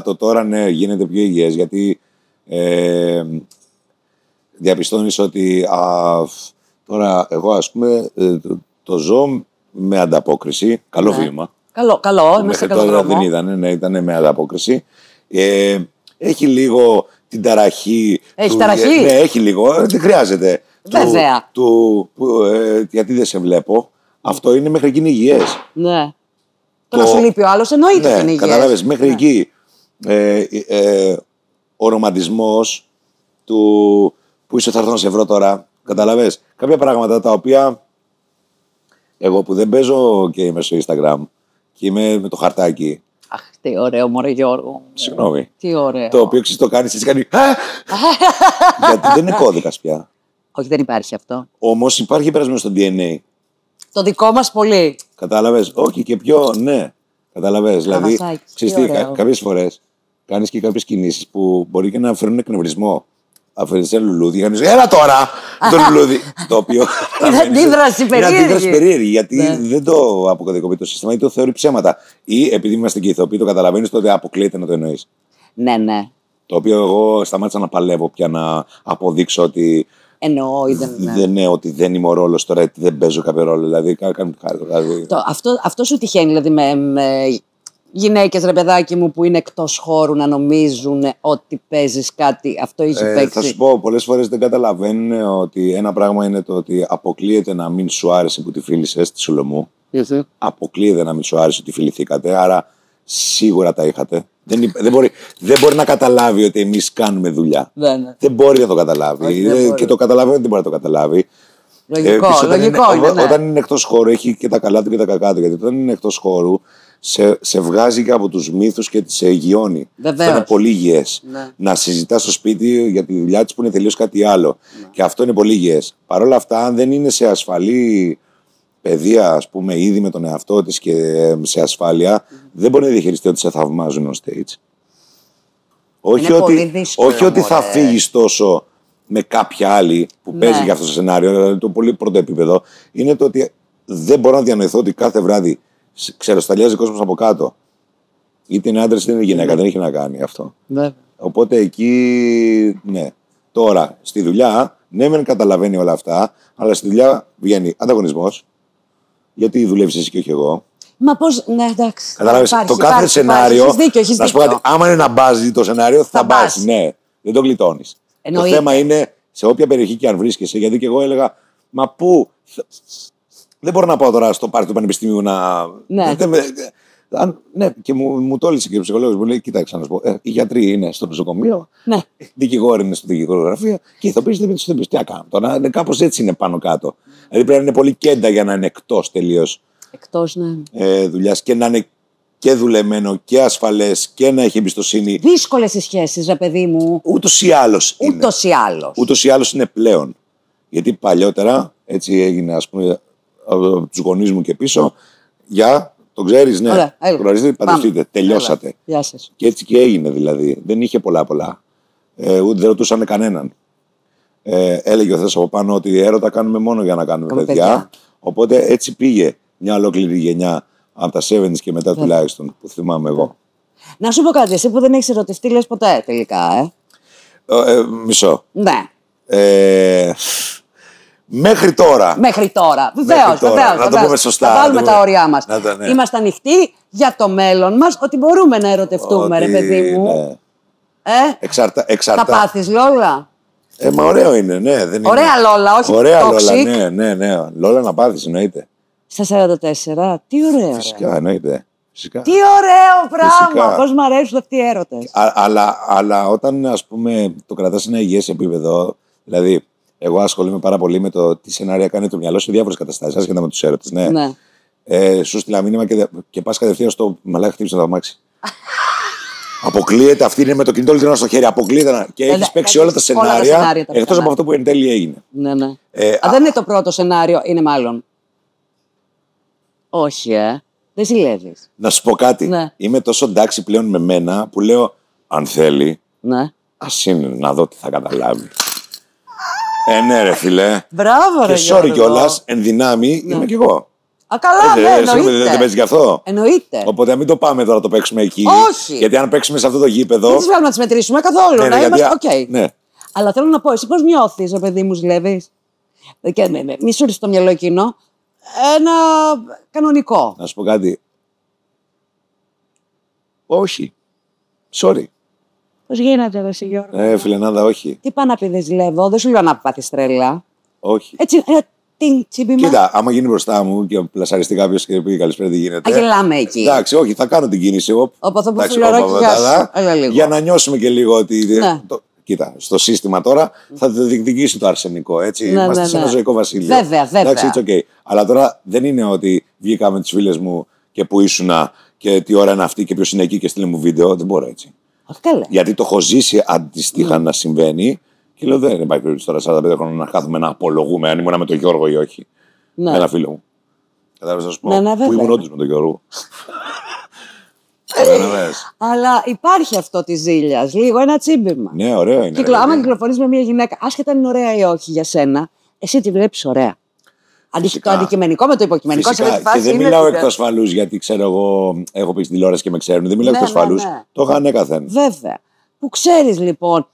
S4: Το τώρα ναι, γίνεται πιο υγιές γιατί διαπιστώνεις ότι τώρα εγώ ας πούμε το ζω με ανταπόκριση. Καλό βήμα.
S3: Καλό. Μέχρι
S4: τώρα δεν ήταν με ανταπόκριση. Έχει λίγο την ταραχή.
S3: Έχει ταραχή.
S4: Ναι, έχει λίγο. Δεν χρειάζεται.
S3: Βέβαια.
S4: Γιατί δεν σε βλέπω. Αυτό είναι μέχρι εκεί είναι υγιές.
S3: Ναι. Το να σου λείπει ο άλλος εννοείται ότι είναι υγιές.
S4: Καταλάβες, μέχρι εκεί. Ο ρομαντισμός του που είσαι θα έρθω να σε βρω τώρα. Καταλάβες. Κάποια πράγματα τα οποία εγώ που δεν παίζω και είμαι στο Instagram και είμαι με το χαρτάκι.
S3: Αχ, τι ωραίο, μωρέ Γιώργο.
S4: Συγγνώμη.
S3: Τι ωραίο.
S4: Το οποίο το κάνεις έτσι κάνει. Γιατί δεν είναι κώδικας πια.
S3: Όχι, δεν υπάρχει αυτό.
S4: Όμως υπάρχει περασμένο στο DNA.
S3: Το δικό μας πολύ.
S4: Κατάλαβες. Όχι και πιο, ναι. Κατάλαβες. Δηλαδή, ξέρεις τι, κάποιες φορές κάνεις και κάποιες κινήσεις που μπορεί και να φέρουν εκνευρισμό. Αφαιρείς ένα λουλούδι, κάνεις έλα τώρα το λουλούδι. Το οποίο.
S3: Είναι αντίδραση περίεργη.
S4: Είναι αντίδραση περίεργη, γιατί δεν το αποκωδικοποιεί το σύστημα ή το θεωρεί ψέματα. Ή επειδή είμαστε και ηθοποιοί, το καταλαβαίνεις, τότε αποκλείεται να το εννοείς.
S3: Ναι.
S4: Το οποίο εγώ σταμάτησα να παλεύω πια να αποδείξω ότι. Ότι δεν είμαι ο ρόλος τώρα, ότι δεν παίζω κάποιο ρόλο. Δηλαδή,
S3: αυτό σου τυχαίνει, δηλαδή με γυναίκες, ρε παιδάκι μου, που είναι εκτός χώρου να νομίζουν ότι παίζεις κάτι. Αυτό έχει παίξει.
S4: Θα σου πω, πολλές φορές δεν καταλαβαίνουν ότι ένα πράγμα είναι το ότι αποκλείεται να μην σου άρεσε που τη φίλησες τη Σολομού. Αποκλείεται να μην σου άρεσε ότι φιληθήκατε, άρα σίγουρα τα είχατε. Δεν μπορεί να καταλάβει ότι εμείς κάνουμε δουλειά. Δεν μπορεί να το καταλάβει. Και το καταλαβαίνει, δεν μπορεί να το καταλάβει.
S3: Λογικό.
S4: Όταν είναι εκτός χώρου, έχει και τα καλά του και τα κακά του. Γιατί όταν είναι εκτός χώρου, σε βγάζει και από τους μύθους και σε εγγυώνει.
S3: Βεβαίως.
S4: Αυτό είναι πολύ υγιές.
S3: Ναι.
S4: Να συζητάς στο σπίτι για τη δουλειά της που είναι τελείως κάτι άλλο. Ναι. Και αυτό είναι πολύ υγιές. Παρ' όλα αυτά, αν δεν είναι σε ασφαλή παιδεία, ας πούμε, ήδη με τον εαυτό της και σε ασφάλεια, δεν μπορεί να διαχειριστεί ότι σε θαυμάζουν on stage. Όχι ότι θα φύγεις τόσο με κάποια άλλη που παίζει για αυτό το σενάριο, δηλαδή το πολύ πρώτο επίπεδο, είναι το ότι δεν μπορώ να διανοηθώ ότι κάθε βράδυ ξεροσταλιάζει ο κόσμος από κάτω. Είτε είναι άντρας είτε είναι γυναίκα, δεν έχει να κάνει αυτό. Οπότε εκεί, ναι. Τώρα, στη δουλειά, ναι, μεν καταλαβαίνει όλα αυτά, αλλά στη δουλειά βγαίνει ανταγωνισμός. Γιατί δουλεύεις εσύ και όχι εγώ.
S3: Μα πώς, ναι, εντάξει.
S4: Κατάλαβες, το κάθε σενάριο. Να σου πω κάτι, άμα είναι να μπάζει το σενάριο, θα μπάζει. Ναι, δεν το γλιτώνεις. Το θέμα είναι σε όποια περιοχή και αν βρίσκεσαι, γιατί και εγώ έλεγα, μα πού. Δεν μπορώ να πάω τώρα στο πάρτι του Πανεπιστημίου να. Ναι. Ναι, και μου το έλεγε και ο ψυχολόγος μου λέει: Κοίταξε να σου πω, οι γιατροί είναι στο νοσοκομείο,
S3: ναι.
S4: Δικηγόροι είναι στο δικηγορογραφείο και οι ηθοποιοί δεν είναι τι να κάνουν. Τώρα κάπως έτσι είναι πάνω κάτω. Δηλαδή πρέπει να είναι πολύ κέντα για να είναι εκτός τελείως.
S3: Εκτός, ναι.
S4: Δουλειάς και να είναι και δουλεμένο και ασφαλές και να έχει εμπιστοσύνη.
S3: Δύσκολες οι σχέσεις, ρε παιδί μου.
S4: Ούτως ή άλλως. Ούτως ή άλλως είναι πλέον. Γιατί παλιότερα έτσι έγινε, ας πούμε, από τους γονείς μου και πίσω, το ξέρεις, ναι. Γνωρίζετε, παντρευτείτε, τελειώσατε.
S3: Γεια σας.
S4: Και έτσι και έγινε δηλαδή. Δεν είχε πολλά. Ούτε δεν ρωτούσαν κανέναν. Έλεγε ο Θεός από πάνω ότι έρωτα κάνουμε μόνο για να κάνουμε παιδιά. Οπότε έτσι πήγε μια ολόκληρη γενιά από τα 70's και μετά τουλάχιστον, που θυμάμαι εγώ.
S3: Να σου πω κάτι, εσύ που δεν έχεις ερωτευτεί, λες ποτέ τελικά,
S4: Μισό.
S3: Ναι.
S4: Μέχρι τώρα.
S3: Βεβαίως.
S4: Να το πούμε σωστά.
S3: Θα βάλουμε τα όρια μας. Είμαστε ανοιχτοί για το μέλλον μας, ότι μπορούμε να ερωτευτούμε, ρε παιδί μου.
S4: Ναι.
S3: Θα πάθεις Λόλα.
S4: Μα ωραίο είναι, ναι. Δεν
S3: ωραία
S4: είναι.
S3: Λόλα, όχι
S4: ωραία
S3: toxic.
S4: Λόλα, ναι. Λόλα να πάθεις, εννοείται.
S3: Στα 44, τι ωραίο.
S4: Φυσικά, εννοείται. Φυσικά.
S3: Τι ωραίο πράγμα. Πώς μ' αρέσουν αυτοί οι έρωτες.
S4: Αλλά όταν, ας πούμε, το κρατάς σε ένα υγιές επίπεδο, δηλαδή. Εγώ ασχολούμαι πάρα πολύ με το τι σενάρια κάνει το μυαλό σε διάφορες καταστάσεις, άσχετα με τους έρωτες. Ναι. Σου στείλα μήνυμα και πας κατευθείαν στο μαλάκα χτύπησε το αμάξι. Αποκλείεται, αυτή είναι με το κινητό λιτρινό στο χέρι. Αποκλείεται και έχεις παίξει όλα τα σενάρια εκτός από αυτό που εν τέλει έγινε.
S3: Ναι. Δεν είναι το πρώτο σενάριο, είναι μάλλον. Όχι, δεν ζηλεύεις.
S4: Να σου πω κάτι. Ναι. Είμαι τόσο εντάξει πλέον με μένα που λέω, αν θέλει, ας είναι να δω τι θα καταλάβει. Ναι, ρε φίλε.
S3: Μπράβο, ρε.
S4: Και sorry κιόλας, εν δυνάμει είμαι κι εγώ.
S3: Καλά, εννοείται.
S4: Δεν παίζει γι' αυτό.
S3: Εννοείται.
S4: Οπότε μην το πάμε τώρα το παίξουμε εκεί.
S3: Όχι.
S4: Γιατί αν παίξουμε σε αυτό το γήπεδο.
S3: Δεν τις βγάλουμε να τις μετρήσουμε καθόλου.
S4: Ναι,
S3: okay.
S4: Ναι.
S3: Αλλά θέλω να πω, εσύ πώς νιώθεις, ρε παιδί μου, ζηλεύεις. Μη σου ρίξει το μυαλό εκείνο. Ένα κανονικό.
S4: Να σου πω κάτι. Όχι. Sorry.
S3: Πώς γίνεται, ρε εσύ, Γιώργο.
S4: Φιλενάδα, όχι.
S3: Τι πάνε να πει, δεν ζηλεύω. Δεν σου λέω να πάθεις τρέλα.
S4: Όχι.
S3: Έτσι, τσιμπήμα.
S4: Κοίτα, άμα γίνει μπροστά μου και πλασαριστεί κάποιο και πει καλησπέρα, τι γίνεται.
S3: Αγελάμε εκεί.
S4: Εντάξει, όχι, θα κάνω την κίνηση.
S3: Όπω αυτό που φιλαράκι
S4: για να νιώσουμε και λίγο ότι. Ναι. Κοίτα, στο σύστημα τώρα θα το διεκδικήσει το αρσενικό. Έτσι. Είμαστε σε ένα ζωικό βασίλειο.
S3: Βέβαια.
S4: Εντάξει, it's okay. Αλλά τώρα δεν είναι ότι βγήκαμε τις φίλες μου και που ήσουνα και τι ώρα είναι αυτή και ποιο είναι εκεί και στείλε μου βίντεο. Δεν μπορώ έτσι. Γιατί το έχω ζήσει αντίστοιχα να συμβαίνει και λέω δεν υπάρχει περίπτωση τώρα 45 χρόνια να κάθομαι να απολογούμε αν ήμουν με τον Γιώργο ή όχι. Με ένα φίλο μου. Κατάλαβες να σου πω. Που ήμουν όντως με τον Γιώργο.
S3: Αλλά υπάρχει αυτό τη ζήλια. Λίγο ένα τσίμπημα.
S4: Ναι, ωραίο είναι.
S3: Άμα κυκλοφορείς με μια γυναίκα, άσχετα αν είναι ωραία ή όχι για σένα, εσύ τη βλέπεις ωραία. Το αντικειμενικό με το υποκειμενικό σε αυτή τη φάση.
S4: Και δεν μιλάω εκ του ασφαλούς γιατί ξέρω εγώ, έχω πει στην τηλεόραση και με ξέρουν. Δεν μιλάω εκ του ασφαλούς. Το είχα ανέκαθεν.
S3: Βέβαια. Που ξέρεις λοιπόν,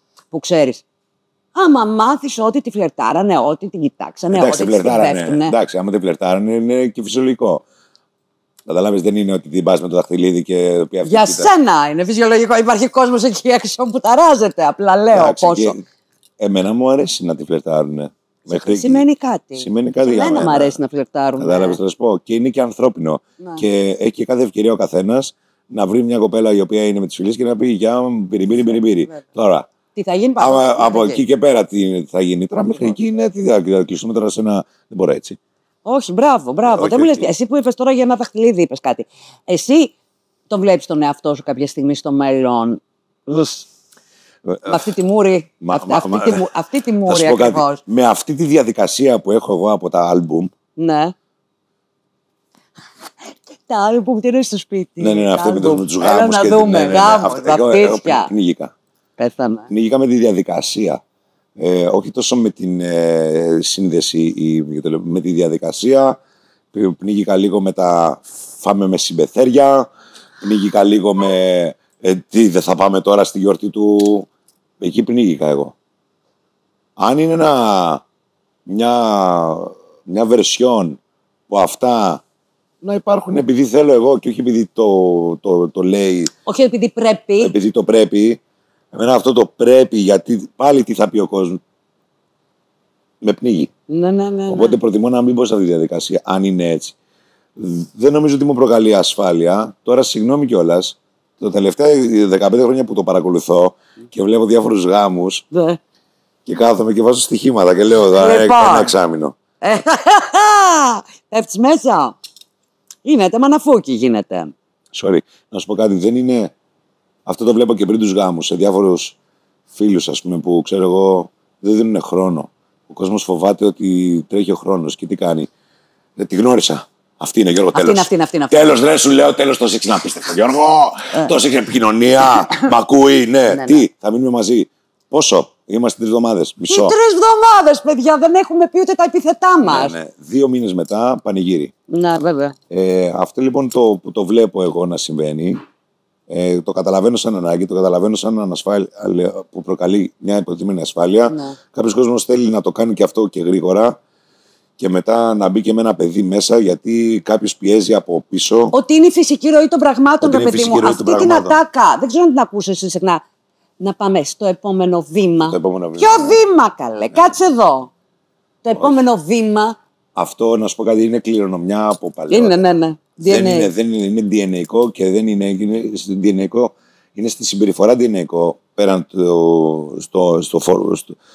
S3: άμα μάθεις ότι τη φλερτάρανε, ότι την κοιτάξανε, ότι την πέφτουνε.
S4: Εντάξει, άμα την φλερτάρανε είναι και φυσιολογικό. Καταλάβεις, δεν είναι ότι την πας με το δαχτυλίδι και πει αυτή.
S3: Για σένα είναι φυσιολογικό. Υπάρχει κόσμος εκεί έξω που ταράζεται. Απλά λέω πόσο.
S4: Εμένα μου αρέσει να τη φλερτάρουνε.
S3: Σημαίνει κάτι.
S4: Σημαίνει κάτι για
S3: μένα. Μου αρέσει να φλερτάρουν.
S4: Κατάλαβες, να σου πω. Και είναι και ανθρώπινο.
S3: Ναι.
S4: Και έχει και κάθε ευκαιρία ο καθένας να βρει μια κοπέλα η οποία είναι με τις φιλίες και να πει για πυριμπύρι. Τώρα.
S3: Τι θα γίνει
S4: από εκεί και πέρα τι θα γίνει. Τώρα μέχρι εκεί είναι. Τι θα κλειστούμε τώρα σε ένα. Δεν μπορώ έτσι.
S3: Όχι, μπράβο. Δεν μου λες, εσύ που είπες τώρα για ένα δαχτυλίδι, είπες κάτι. Εσύ τον βλέπεις τον εαυτό σου κάποια στιγμή στο μέλλον? Με αυτή τη μούρη. Αυτή τη μούρη ακριβώς.
S4: Με αυτή τη διαδικασία που έχω εγώ από τα άλμπουμ.
S3: Ναι. Τα άλμπουμ τι είναι στο σπίτι.
S4: Ναι, αυτή με τους γάμους.
S3: Να δούμε, γάμους, βαπτίσια.
S4: Πνίγηκα.
S3: Πέθανα.
S4: Πνίγηκα με τη διαδικασία. Όχι τόσο με την σύνδεση με τη διαδικασία. Πνίγηκα λίγο με τα φάμε με συμπεθέρια. Πνίγηκα λίγο με τι δεν θα πάμε τώρα στη γιορτή του. Εκεί πνίγηκα εγώ. Αν είναι μια βερσιόν που αυτά να υπάρχουν επειδή θέλω εγώ και όχι επειδή το λέει.
S3: Όχι επειδή πρέπει.
S4: Επειδή το πρέπει. Εμένα αυτό το πρέπει, γιατί πάλι τι θα πει ο κόσμος. Με πνίγει.
S3: Ναι.
S4: Οπότε προτιμώ να μην μπω σε αυτή τη διαδικασία, αν είναι έτσι. Δεν νομίζω ότι μου προκαλεί ασφάλεια. Τώρα, συγγνώμη κιόλας, τα τελευταία 15 χρόνια που το παρακολουθώ και βλέπω διάφορους γάμους.
S3: Ναι.
S4: Και κάθομαι και βάζω στοιχήματα και λέω ένα εξάμηνο.
S3: Πέφτεις μέσα. Γίνεται μαναφούκι, γίνεται.
S4: Sorry. Να σου πω κάτι, δεν είναι. Αυτό το βλέπω και πριν τους γάμους, σε διάφορους φίλους, ας πούμε, που ξέρω εγώ δεν δίνουν χρόνο. Ο κόσμος φοβάται ότι τρέχει ο χρόνος και τι κάνει. Τη γνώρισα. Αυτή είναι, Γιώργο, τέλος.
S3: Αυτή.
S4: Τέλος, δεν σου λέω, τέλος, το έχεις να πίστευτο, Γιώργο. Το έχεις επικοινωνία. Μ' ακούει, ναι. Τι, θα μείνουμε μαζί. Πόσο, είμαστε 3 εβδομάδες, μισό.
S3: 3 εβδομάδες, παιδιά, δεν έχουμε πει ούτε τα επιθετά μας.
S4: Ναι. 2 μήνες μετά, πανηγύρι.
S3: Ναι, βέβαια.
S4: Αυτό λοιπόν που το βλέπω εγώ να συμβαίνει. Το καταλαβαίνω σαν ανάγκη, το καταλαβαίνω σαν ανασφάλεια που προκαλεί μια υποτιμένη ασφάλεια.
S3: Ναι.
S4: Κάποιος κόσμος θέλει να το κάνει και αυτό και γρήγορα και μετά να μπει και με ένα παιδί μέσα γιατί κάποιος πιέζει από πίσω.
S3: Ότι είναι η φυσική ροή των πραγμάτων, ρε παιδί μου. Αυτή την ατάκα, δεν ξέρω αν την ακούσεις συχνά. Να πάμε στο επόμενο βήμα. Ποιο βήμα, καλέ, κάτσε εδώ. Το επόμενο βήμα.
S4: Αυτό, να σου πω κάτι, είναι κληρονομιά από παλιότερα.
S3: Ναι.
S4: Δεν είναι DNA και δεν είναι DNA. Είναι στη συμπεριφορά DNA πέραν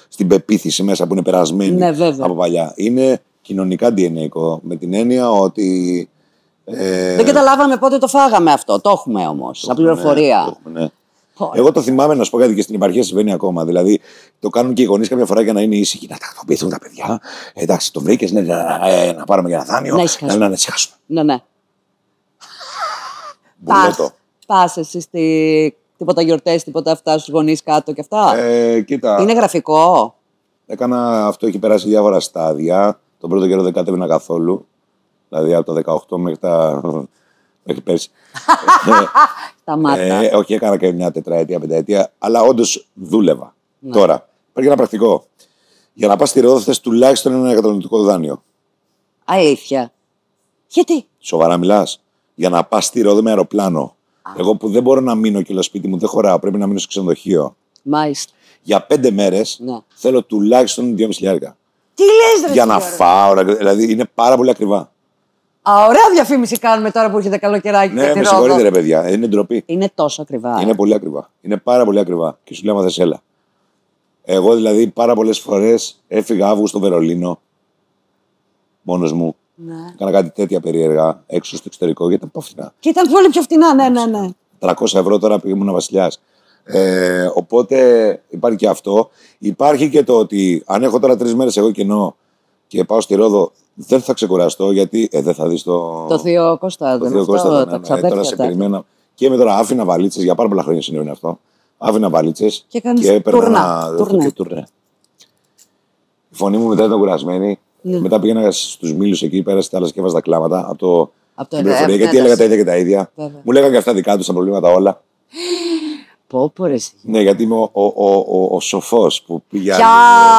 S4: στην πεποίθηση μέσα που είναι περασμένη από παλιά. Είναι κοινωνικά DNA με την έννοια ότι.
S3: Δεν καταλάβαμε πότε το φάγαμε αυτό. Το έχουμε όμως, σαν πληροφορία.
S4: Ναι. Εγώ το θυμάμαι, να σου πω κάτι, και στην επαρχία συμβαίνει ακόμα. Δηλαδή, το κάνουν και οι γονείς κάποια φορά για να είναι ήσυχοι, να τακτοποιηθούν τα παιδιά. Εντάξει, το βρήκες, να πάρουμε για ένα δάνειο. Να ησυχάσουμε.
S3: Ναι. Πας εσύ τίποτα γιορτές, τίποτα αυτά στους γονείς κάτω και αυτά.
S4: Κοίτα.
S3: Είναι γραφικό.
S4: Έκανα αυτό, έχει περάσει διάφορα στάδια. Τον πρώτο καιρό δεν κατέβαινα καθόλου. Δηλαδή από το 18 μέχρι πέρσι.
S3: Σταμάτα.
S4: Όχι, έκανα και μια 4ετία, 5ετία, αλλά όντως δούλευα. Ναι. Τώρα, υπάρχει ένα πρακτικό. Για να πας στη Ρόδο θες τουλάχιστον ένα κατανοητικό δάνειο.
S3: Αλήθεια. Γιατί?
S4: Σοβαρά μιλάς? Για να πας στη Ρόδο με αεροπλάνο. Εγώ που δεν μπορώ να μείνω και στο σπίτι μου, δεν χωράω, πρέπει να μείνω στο ξενοδοχείο.
S3: Μάλιστα.
S4: Για 5 μέρες θέλω τουλάχιστον 2.500.
S3: Τι λες, ρε?
S4: Για να φάω, δηλαδή είναι πάρα πολύ ακριβά.
S3: Ωραία διαφήμιση κάνουμε τώρα που έχετε καλοκαιράκι.
S4: Ναι, με συγχωρείτε, ρε παιδιά. Είναι ντροπή.
S3: Είναι τόσο ακριβά.
S4: Είναι πολύ ακριβά. Είναι πάρα πολύ ακριβά. Και σου λέω, άμα θες, έλα. Εγώ δηλαδή πάρα πολλές φορές έφυγα Αύγουστο στο Βερολίνο. Μόνος μου.
S3: Ναι.
S4: Κάνα κάτι τέτοια περίεργα έξω στο εξωτερικό γιατί ήταν πιο φθηνά.
S3: Και ήταν πολύ πιο φθηνά, ναι.
S4: 300 ευρώ τώρα που ήμουν βασιλιάς. Οπότε υπάρχει και αυτό. Υπάρχει και το ότι αν έχω τώρα 3 μέρες εγώ κενό και πάω στη Ρόδο, δεν θα ξεκουραστώ γιατί δεν θα δεις το
S3: Θείο Κώστα.
S4: Τώρα σε περιμένω. Και είμαι τώρα άφηνα βαλίτσες, για πάρα πολλά χρόνια συνέβαινε αυτό. Άφηνα βαλίτσες
S3: και έπαιρνα
S4: τουρνέ. Η φωνή μου μετά ήταν κουρασμένη. Ναι. Μετά πήγαινα στους Μήλους εκεί πέρα στη θάλασσα και έβαζα τα κλάματα από την πληροφορία. Γιατί έλεγα τα ίδια και τα ίδια. Βέβαια. Μου λέγανε και αυτά δικά τους τα προβλήματα όλα. Ναι, γιατί είμαι ο σοφός που πήγε.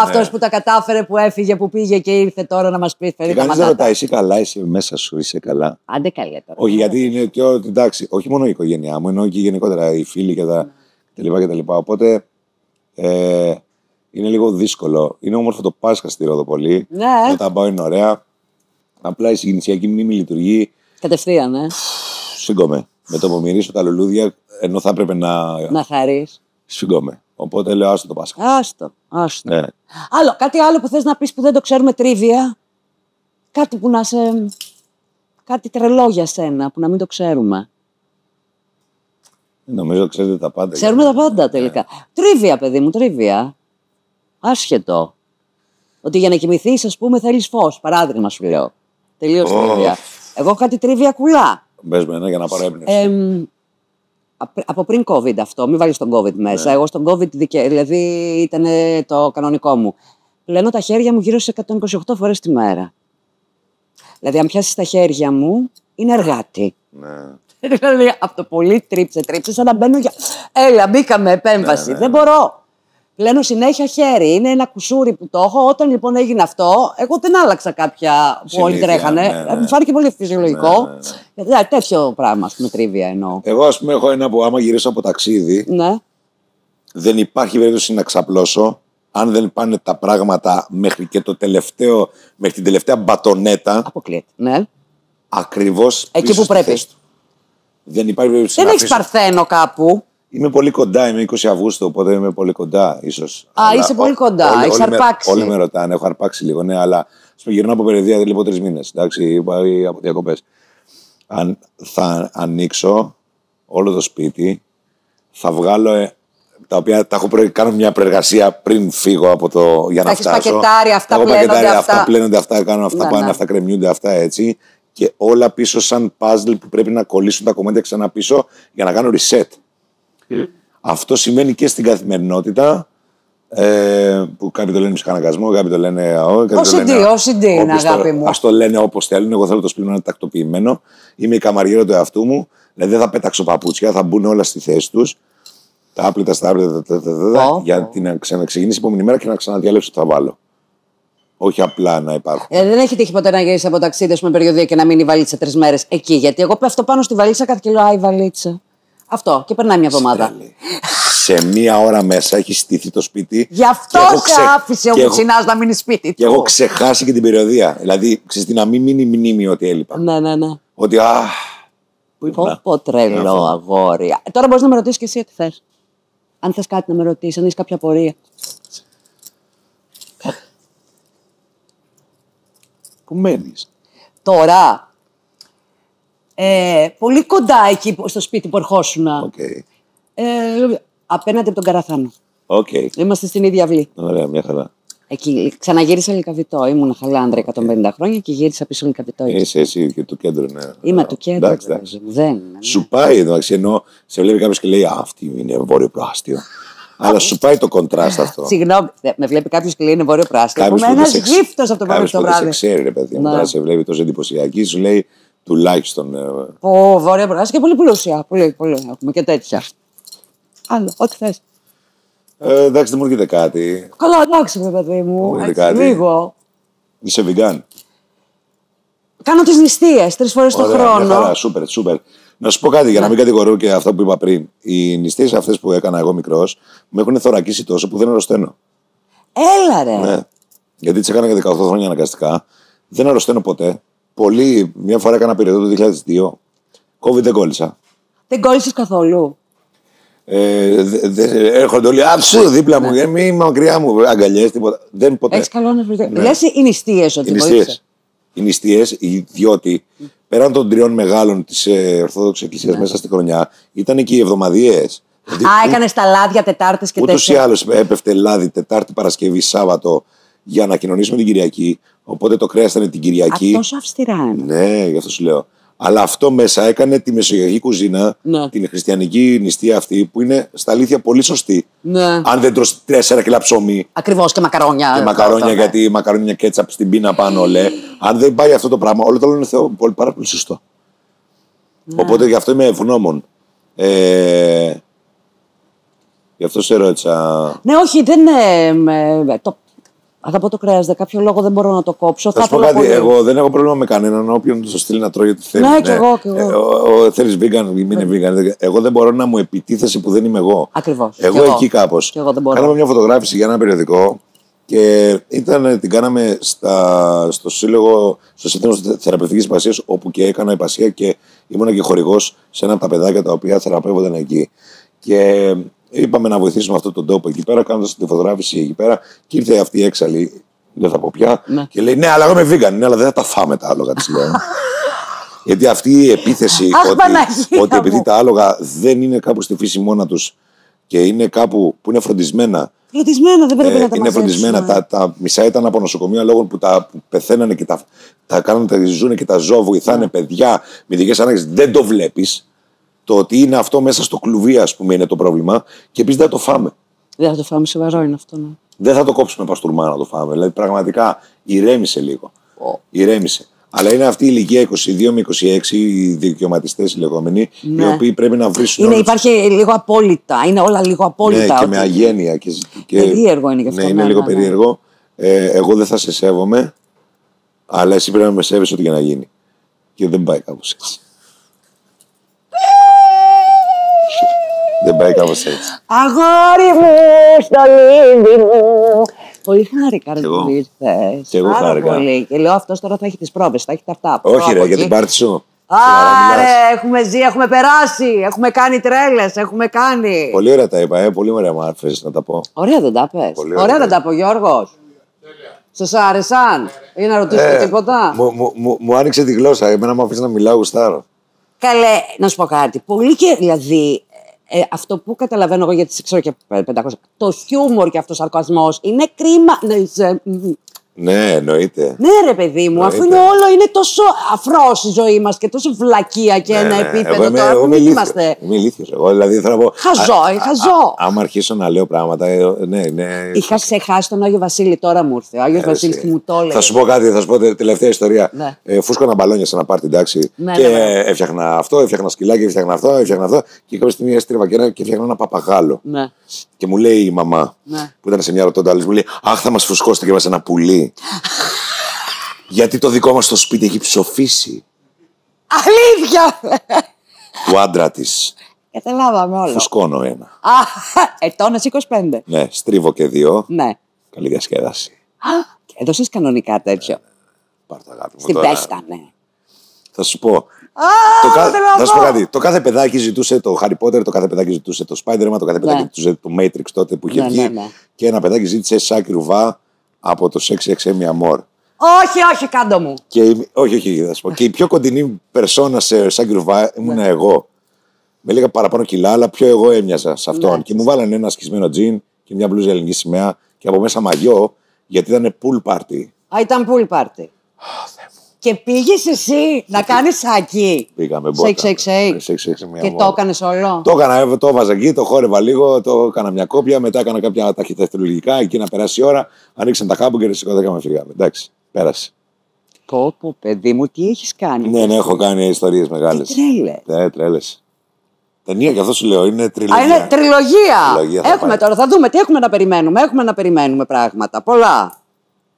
S3: Αυτός που τα κατάφερε, που έφυγε, που πήγε και ήρθε τώρα να μας πει.
S4: Και κανείς δεν ρωτάει, εσύ καλά, εσύ μέσα σου, είσαι καλά.
S3: Άντε καλύτερα.
S4: Όχι, γιατί είναι εντάξει, όχι μόνο η οικογένειά μου, ενώ και γενικότερα οι φίλοι και τα λοιπά. Οπότε είναι λίγο δύσκολο. Είναι όμορφο το Πάσχα στη Ρόδο πολύ.
S3: Ναι.
S4: Όταν πάω είναι ωραία. Απλά η συγκινησιακή μνήμη λειτουργεί.
S3: Κατευθείαν,
S4: Σφίγγομαι. Με το που μυρίσω τα λουλούδια, ενώ θα έπρεπε να
S3: χαρείς.
S4: Σφίγγομαι. Οπότε λέω άστο το Πάσχα.
S3: Άστο.
S4: Ναι.
S3: Κάτι άλλο που θες να πεις που δεν το ξέρουμε τρίβια. Κάτι που να σε. Κάτι τρελό για σένα που να μην το ξέρουμε.
S4: Νομίζω ξέρετε τα πάντα.
S3: Ξέρουμε τα πάντα τελικά. Τρίβια, παιδί μου, τρίβια. Άσχετο. Ότι για να κοιμηθείς, ας πούμε, θέλεις φως. Παράδειγμα σου λέω. Τελείως τρίβια. Εγώ έχω κάτι τρίβια κουλά.
S4: Μπες με ένα για να πάρω έμπνευση.
S3: Από πριν COVID αυτό, μην βάλεις τον COVID μέσα. Εγώ στον COVID δηλαδή ήταν το κανονικό μου. Πλένω τα χέρια μου γύρω σε 128 φορές τη μέρα. Δηλαδή, αν πιάσεις τα χέρια μου, είναι εργάτη.
S4: Ναι.
S3: Δηλαδή, από το πολύ τρίψε, σαν να μπαίνω για. Έλα, μπήκαμε επέμβαση.
S4: Ναι.
S3: Δεν μπορώ. Πλένω συνέχεια χέρι. Είναι ένα κουσούρι που το έχω. Όταν λοιπόν έγινε αυτό, εγώ δεν άλλαξα κάποια που όλοι
S4: Συνήθεια,
S3: τρέχανε.
S4: ναι.
S3: Φάνηκε πολύ φυσιολογικό.
S4: Ναι.
S3: Τέτοιο πράγμα, ας πούμε, τρίβια εννοώ.
S4: Εγώ, ας πούμε, έχω ένα που άμα γυρίσω από ταξίδι,
S3: Ναι.
S4: δεν υπάρχει περίπτωση να ξαπλώσω αν δεν πάνε τα πράγματα μέχρι και το τελευταίο, μέχρι την τελευταία μπατονέτα.
S3: Αποκλείεται. Ναι.
S4: Ακριβώς
S3: Εκεί
S4: πίσω
S3: που
S4: στη
S3: πρέπει.
S4: θέση του. Δεν υπάρχει περίπτωση
S3: Δεν
S4: να
S3: έχει
S4: αφήσω.
S3: παρθένο κάπου.
S4: Είμαι πολύ κοντά, είμαι 20 Αυγούστου, οπότε είμαι πολύ κοντά, ίσως.
S3: Α,
S4: Αλλά
S3: είσαι πολύ κοντά, έχεις αρπάξει.
S4: Όλοι με ρωτάνε, έχω αρπάξει λίγο, ναι, αλλά ας πούμε, γυρνάω από περιοδία, δεν λείπω 3 μήνες. Εντάξει, πάει από διακοπές. Αν θα ανοίξω όλο το σπίτι, θα βγάλω. Τα οποία τα έχω κάνω μια προεργασία πριν φύγω από το. Για να
S3: έχεις
S4: φτάσω.
S3: πακετάρει, αυτά
S4: Έχω
S3: πλένονται
S4: πακετάρει,
S3: αυτά.
S4: αυτά πλένονται, αυτά κάνω, αυτά
S3: Ναι,
S4: πάνε,
S3: ναι.
S4: αυτά κρεμιούνται, αυτά έτσι. Και όλα πίσω σαν puzzle που πρέπει να κολλήσουν τα κομμάτια ξανά πίσω για να κάνω reset. Αυτό σημαίνει και στην καθημερινότητα. Που κάποιοι το λένε ψυχαναγκασμό, κάποιοι το λένε
S3: OCD είναι, αγάπη μου.
S4: Ας το λένε όπως θέλουν. Εγώ θέλω το σπίτι μου να είναι τακτοποιημένο. Είμαι η καμαριέρα του εαυτού μου. Δηλαδή δεν θα πέταξω παπούτσια, θα μπουν όλα στη θέση τους. Τα άπλυτα στα άπλυτα, για να ξαναξεκινήσει η επόμενη μέρα και να ξαναδιαλέξω τι θα βάλω. Όχι απλά να υπάρχουν.
S3: Δεν έχει τύχει ποτέ να γυρίσει από ταξίδι με περιοδία και να μείνει η βαλίτσα 3 μέρες εκεί. Γιατί εγώ πέφτω πάνω στη βαλίτσα κάθε και λέω «Α, η βαλίτσα». Αυτό και περνάει μια εβδομάδα.
S4: Σε μία ώρα μέσα έχει στηθεί το σπίτι.
S3: Γι' αυτό σε άφησε ο Μουτσινάς να μείνει σπίτι του.
S4: Και έχω ξεχάσει και την περιοδία. Δηλαδή, ξέρεις τι, να μην μείνει μνήμη ότι έλειπα.
S3: Ναι.
S4: Ότι πού ήμουν.
S3: Πω τρελό αγόρι. Τώρα μπορείς να με ρωτήσεις και εσύ τι θες. Αν θες κάτι να με ρωτήσεις, αν έχεις κάποια απορία.
S4: Πού μένεις?
S3: Τώρα, πολύ κοντά εκεί στο σπίτι που ερχόσουνα. Απέναντι από τον Καραθάνο. Είμαστε στην ίδια αυλή.
S4: Ωραία, μια χαρά.
S3: Εκεί ξαναγύρισα Λυκαβητό. Ήμουν Χαλάνδρα 150 χρόνια και γύρισα πίσω Λυκαβητό.
S4: Είσαι εσύ και του κέντρου, ναι.
S3: Είμαι του κέντρου.
S4: Εντάξει.
S3: Δεν.
S4: Σου πάει εδώ, ενώ σε βλέπει κάποιο και λέει αυτή είναι βόρειο προάστιο. Αλλά σου πάει το κοντράστ αυτό.
S3: Συγγνώμη, με βλέπει κάποιο και λέει είναι βόρειο πράσινο. Είμαι ένα γύφτο από το πρωί στο βράδυ.
S4: Δεν σε ξέρει, ρε παιδί μου. Τώρα σε βλέπει τόσο εντυπωσιακή, σου λέει τουλάχιστον.
S3: Βόρειο πράσινο και πολύ πλούσια. Πολύ. Έχουμε και τέτοια. Άλλο, ό,τι θες.
S4: Εντάξει, δεν μου έρχεται κάτι.
S3: Καλά, εντάξει, με παιδί μου.
S4: Λίγο. Είσαι vegan?
S3: Κάνω τις νηστείες 3 φορές το χρόνο.
S4: Καλά, σούπερ. Να σου πω κάτι για να μην κατηγορώ και αυτό που είπα πριν. Οι νηστείες αυτές που έκανα εγώ μικρός με έχουν θωρακίσει τόσο που δεν αρρωσταίνω.
S3: Έλα ρε.
S4: Ναι. Γιατί τις έκανα για 18 χρόνια αναγκαστικά. Δεν αρρωσταίνω ποτέ. Μια φορά έκανα περίοδο το 2002. COVID δεν κόλλησα.
S3: Δεν κόλλησες καθόλου?
S4: Έρχονται όλοι δίπλα μου, μη μακριά μου, αγκαλιές, τίποτα. Δεν ποτέ.
S3: Έχεις καλό νευρωτικό. Λες οι νηστείες ότι βοήθησε?
S4: Οι νηστείες, διότι πέραν των 3 μεγάλων της Ορθόδοξης Εκκλησίας μέσα στη χρονιά, ήταν και οι εβδομαδιαίες.
S3: Έκανες τα λάδια Τετάρτες και τέτοια.
S4: Ούτως ή άλλως έπεφτε λάδι Τετάρτη, Παρασκευή, Σάββατο για να κοινωνήσουμε την Κυριακή. Οπότε το κρέας ήταν την Κυριακή.
S3: Τόσο αυστηρά είναι.
S4: Ναι, γι' αυτό σου λέω. Αλλά αυτό μέσα έκανε τη μεσογειακή κουζίνα, την χριστιανική νηστεία αυτή, που είναι στα αλήθεια πολύ σωστή.
S3: Ναι.
S4: Αν δεν τρως 4 κιλά ψωμί.
S3: Ακριβώς, και μακαρόνια.
S4: Και μακαρόνια, γιατί μακαρόνια κέτσαπ στην πίνα πάνω, αν δεν πάει αυτό το πράγμα, όλο το άλλο είναι πάρα πολύ σωστό. Ναι. Οπότε γι' αυτό είμαι ευγνώμων. Γι' αυτό σε ρώτησα.
S3: Ναι, όχι, δεν είναι. Αγαπώ το κρέας, για κάποιο λόγο δεν μπορώ να το κόψω.
S4: Θα σου πω κάτι, εγώ δεν έχω πρόβλημα με κανέναν, όποιον του στείλει να τρώει ό,τι θέλει.
S3: Ναι, κι εγώ.
S4: Θέλεις vegan, μην είναι vegan. Εγώ δεν μπορώ να μου επιτίθεσαι που δεν είμαι εγώ.
S3: Ακριβώς.
S4: Εγώ εκεί κάπως. Κάναμε μια φωτογράφηση για ένα περιοδικό και την κάναμε στο Σύλλογο, στο Σύνδεσμο Θεραπευτικής Υπασίας, όπου και έκανα υπασία και ήμουν και χορηγός σε ένα από τα παιδάκια τα οποία θεραπεύονταν εκεί. Και είπαμε να βοηθήσουμε αυτόν τον τόπο εκεί πέρα, κάνοντας τη φωτογράφηση εκεί πέρα. Και ήρθε αυτή η έξαλλη, δεν θα πω πια, και λέει: ναι, αλλά εγώ είμαι vegan. Ναι, αλλά δεν θα τα φάμε τα άλογα, της λέω. Γιατί αυτή η επίθεση ότι επειδή τα άλογα δεν είναι κάπου στη φύση μόνα τους και είναι κάπου που είναι φροντισμένα.
S3: Φροντισμένα, δεν πρέπει να τα
S4: είναι φροντισμένα. Τα μισά ήταν από νοσοκομεία λόγω που τα πεθαίνανε και τα κάνουν, τα ζουν και τα ζώα, βοηθάνε παιδιά με ειδικές ανάγκες. Δεν το βλέπεις. Το ότι είναι αυτό μέσα στο κλουβί, ας πούμε, είναι το πρόβλημα. Και επίσης δεν θα το φάμε.
S3: Δεν θα το φάμε, σοβαρό είναι αυτό. Ναι.
S4: Δεν θα το κόψουμε παστούρμα να το φάμε. Δηλαδή, πραγματικά ηρέμησε λίγο. Ηρέμησε. Αλλά είναι αυτή η ηλικία 22 με 26, οι δικαιωματιστές οι λεγόμενοι, οι οποίοι πρέπει να βρίσουν.
S3: Υπάρχει λίγο απόλυτα. Είναι όλα λίγο απόλυτα.
S4: Ναι, και με αγένεια. Και
S3: περίεργο είναι και αυτό.
S4: Είναι λίγο περίεργο. Εγώ δεν θα σε σέβομαι, αλλά εσύ πρέπει να με σέβεσαι ό,τι και να γίνει. Και δεν πάει κάπως έτσι. Δεν πάει κάπως έτσι.
S3: Αγόρι μου, στο λίδι μου. Πολύ χάρηκα που ήρθες.
S4: Και εγώ χάρηκα.
S3: Πολύ. Και λέω αυτός τώρα θα έχει τις πρόβες, θα έχει τα αυτά.
S4: Όχι ρε, για την πάρτι σου.
S3: Άρε, έχουμε ζει, έχουμε περάσει, έχουμε κάνει τρέλες, έχουμε κάνει.
S4: Πολύ ωραία τα είπα, πολύ ωραία μου άρεσες να τα πω.
S3: Ωραία δεν τα πες. Ωραία δεν τα πω, Γιώργος. Σας άρεσαν ή να ρωτήσετε τίποτα?
S4: Μου άνοιξε τη γλώσσα, εμένα μου αφήσει να μιλάω γουστάρω.
S3: Καλέ, να σου πω κάτι. Πολύ και δηλαδή. Αυτό που καταλαβαίνω εγώ, γιατί ξέρω και 500, το χιούμορ και αυτός ο σαρκασμός είναι κρίμα.
S4: Ναι, εννοείται.
S3: Ναι, ρε παιδί μου, αφού είναι όλο είναι τόσο αφρός η ζωή μας και τόσο βλακεία και ένα επίπεδο τώρα που μην είμαστε.
S4: Είμαι ηλίθιος εγώ, δηλαδή θέλω να πω.
S3: Χαζό.
S4: Άμα αρχίσω να λέω πράγματα, ναι.
S3: Είχα ξεχάσει τον Άγιο Βασίλη, τώρα μου ήρθε. Ο Άγιος Βασίλης και μου το έλεγε.
S4: Θα σου πω κάτι, θα σου πω τελευταία ιστορία. Φούσκωνα μπαλόνια σε ένα πάρτι, εντάξει. Και έφτιαχνα αυτό, έφτιαχνα σκυλάκι, έφτιαχνα αυτό. Και κάποια στιγμή έστριβα και έφτιαχνα ένα παπαγάλο. Και μου λέει η μαμά, που ήταν σε μια ρωτώντα, μου λέει: αχ, θα μας φουσκώσετε και μας ένα πουλί. Γιατί το δικό μας το σπίτι έχει ψοφήσει.
S3: Αλήθεια!
S4: Του άντρα της.
S3: Καταλάβαμε όλο.
S4: Φουσκώνω ένα.
S3: Ετώνας 25.
S4: Ναι, στρίβω και 2.
S3: Ναι.
S4: Καλή διασκέδαση.
S3: Έδωσες κανονικά τέτοιο.
S4: Πάρ' το αγάπη μου.
S3: Στην πέστα, ναι.
S4: Θα σου πω. Θα σου πω κάτι. Το κάθε παιδάκι ζητούσε το Harry Potter, το κάθε παιδάκι ζητούσε το Spider-Man, το κάθε παιδάκι ζητούσε το Matrix τότε που είχε βγει. Και ένα παιδάκι ζήτησε Σάκη Ρουβά από το Sexy XM Amor.
S3: Όχι, κάντο μου.
S4: Όχι, θα σου πω. Και η πιο κοντινή περσόνα σε Σάκη Ρουβά ήμουν εγώ. Με λίγα παραπάνω κιλά, αλλά πιο εγώ έμοιαζα σε αυτόν. Και μου βάλανε ένα σκισμένο τζιν και μια μπλούζα ελληνική σημαία και από μέσα μαγιό, γιατί ήταν pool party.
S3: Ήταν pool party. Και πήγες εσύ να κάνεις σάκι.
S4: Πήγαμε μπότα.
S3: Και το έκανες όλο.
S4: Το έκανα, το έβαζα εκεί, το χόρευα λίγο, το έκανα μια κόπια, μετά έκανα κάποια ταχυδευτρολογικά, εκεί να περάσει η ώρα, ανοίξαν τα χάμπουργκερ και σηκώθηκαμε και φύγαμε. Εντάξει, πέρασε.
S3: Πω, παιδί μου, τι έχεις κάνει.
S4: Ναι, έχω κάνει ιστορίες μεγάλες. Τρέλες. Ταινία, και αυτό σου λέω, είναι τριλογία.
S3: Είναι τριλογία. Έχουμε τώρα, θα δούμε τι έχουμε να περιμένουμε. Έχουμε να περιμένουμε πράγματα. Πολλά.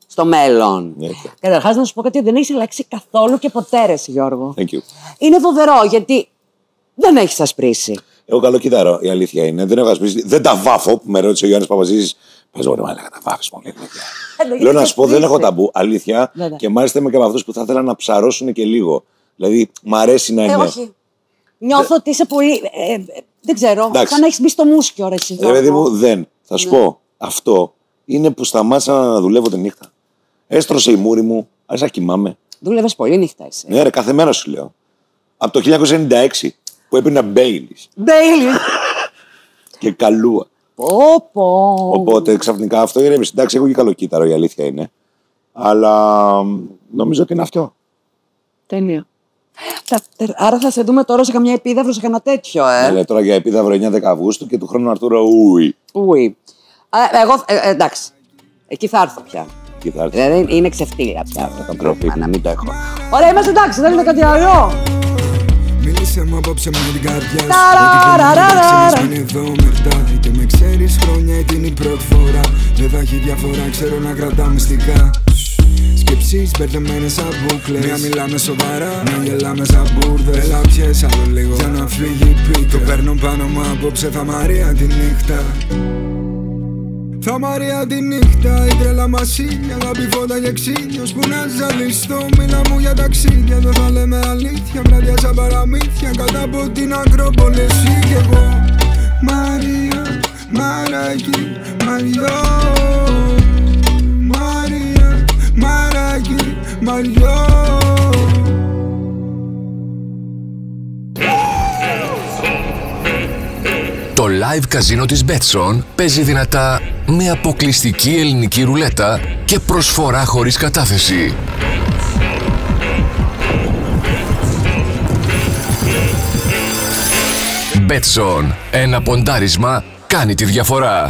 S3: Στο μέλλον. Καταρχάς, να σου πω κάτι, δεν έχεις αλλάξει καθόλου και ποτέ, ρε Γιώργο.
S4: Thank you.
S3: Είναι φοβερό, γιατί δεν έχεις ασπρίσει.
S4: Εγώ καλό κοίταρο, η αλήθεια είναι. Δεν έχω ασπρίσει. Δεν τα βάφω, που με ρώτησε ο Γιάννης Παπαζής. Πες ωραία, έλεγα τα βάφεις πολύ. Λέω να σου πω, δεν έχω ταμπού, αλήθεια. Και μάλιστα είμαι και από αυτούς που θα ήθελα να ψαρώσουν και λίγο. Δηλαδή, μ' αρέσει να είναι.
S3: Όχι. Νιώθω ότι είσαι πολύ. Δεν ξέρω. Σαν να έχεις μπει στο μουσκιο, ρε εσύ.
S4: Δηλαδή μου, δεν. Θα σου πω, αυτό είναι που σταμάτησα να δουλεύω τη νύχτα. Έστρωσε η μούρη μου, άρχισα να κοιμάμαι.
S3: Δούλευες πολύ νύχτα εσύ.
S4: Ναι, ρε, κάθε μέρα σου λέω. Από το 1996 που έπαιρνα Μπέιλις. Και καλούα. Οπότε ξαφνικά αυτό ηρέμησε. Εντάξει, έχω και καλό κύτταρο, η αλήθεια είναι. Αλλά νομίζω ότι είναι αυτό.
S3: Τέλεια. Άρα θα σε δούμε τώρα σε καμιά επίδαυρο, σε κανένα τέτοιο,
S4: Ναι, τώρα για επίδαυρο 9-10 Αυγούστου και του χρόνου Αρτούρο
S3: Ούι. Εγώ, εντάξει. Εκεί θα έρθω πια. Δηλαδή είναι ξεφτύλια πια αυτό το πρόβλημα, να μην το έχω. Ωραία, είμαστε εντάξει, θέλετε κάτι άλλο.
S2: Μίλησε μου απόψε με την καρδιά σου. Ότι την εδώ μερτά. Είτε με ξέρεις χρόνια είτε είναι η πρώτη φορά. Δεν θα έχει διαφορά, ξέρω να κρατά μυστικά. Σκέψεις μπερδεμένες σαν μπούκλες. Μια μιλάμε σοβαρά, μια γελάμε σαν μπούρδες. Έλα πιες άλλο λίγο για να φύγει η πίτα. Το παίρνω πάνω μου απόψε θα Μαρία τη νύχτα. Θα Μαρία τη νύχτα, η τρέλα μας είναι. Αγάπη φώτα και ξύνιος που να ζαλιστώ. Μίλα μου για ταξίδια, εδώ θα λέμε αλήθεια. Βράδια σαν παραμύθια, κάτω από την Ακρόπολη. Εσύ κι εγώ, Μαρία, Μαράκι, Μαριό. Μαρία, Μαράκι, Μαριό.
S1: Το live καζίνο της Betson παίζει δυνατά με αποκλειστική ελληνική ρουλέτα και προσφορά χωρίς κατάθεση. Betson, ένα ποντάρισμα κάνει τη διαφορά.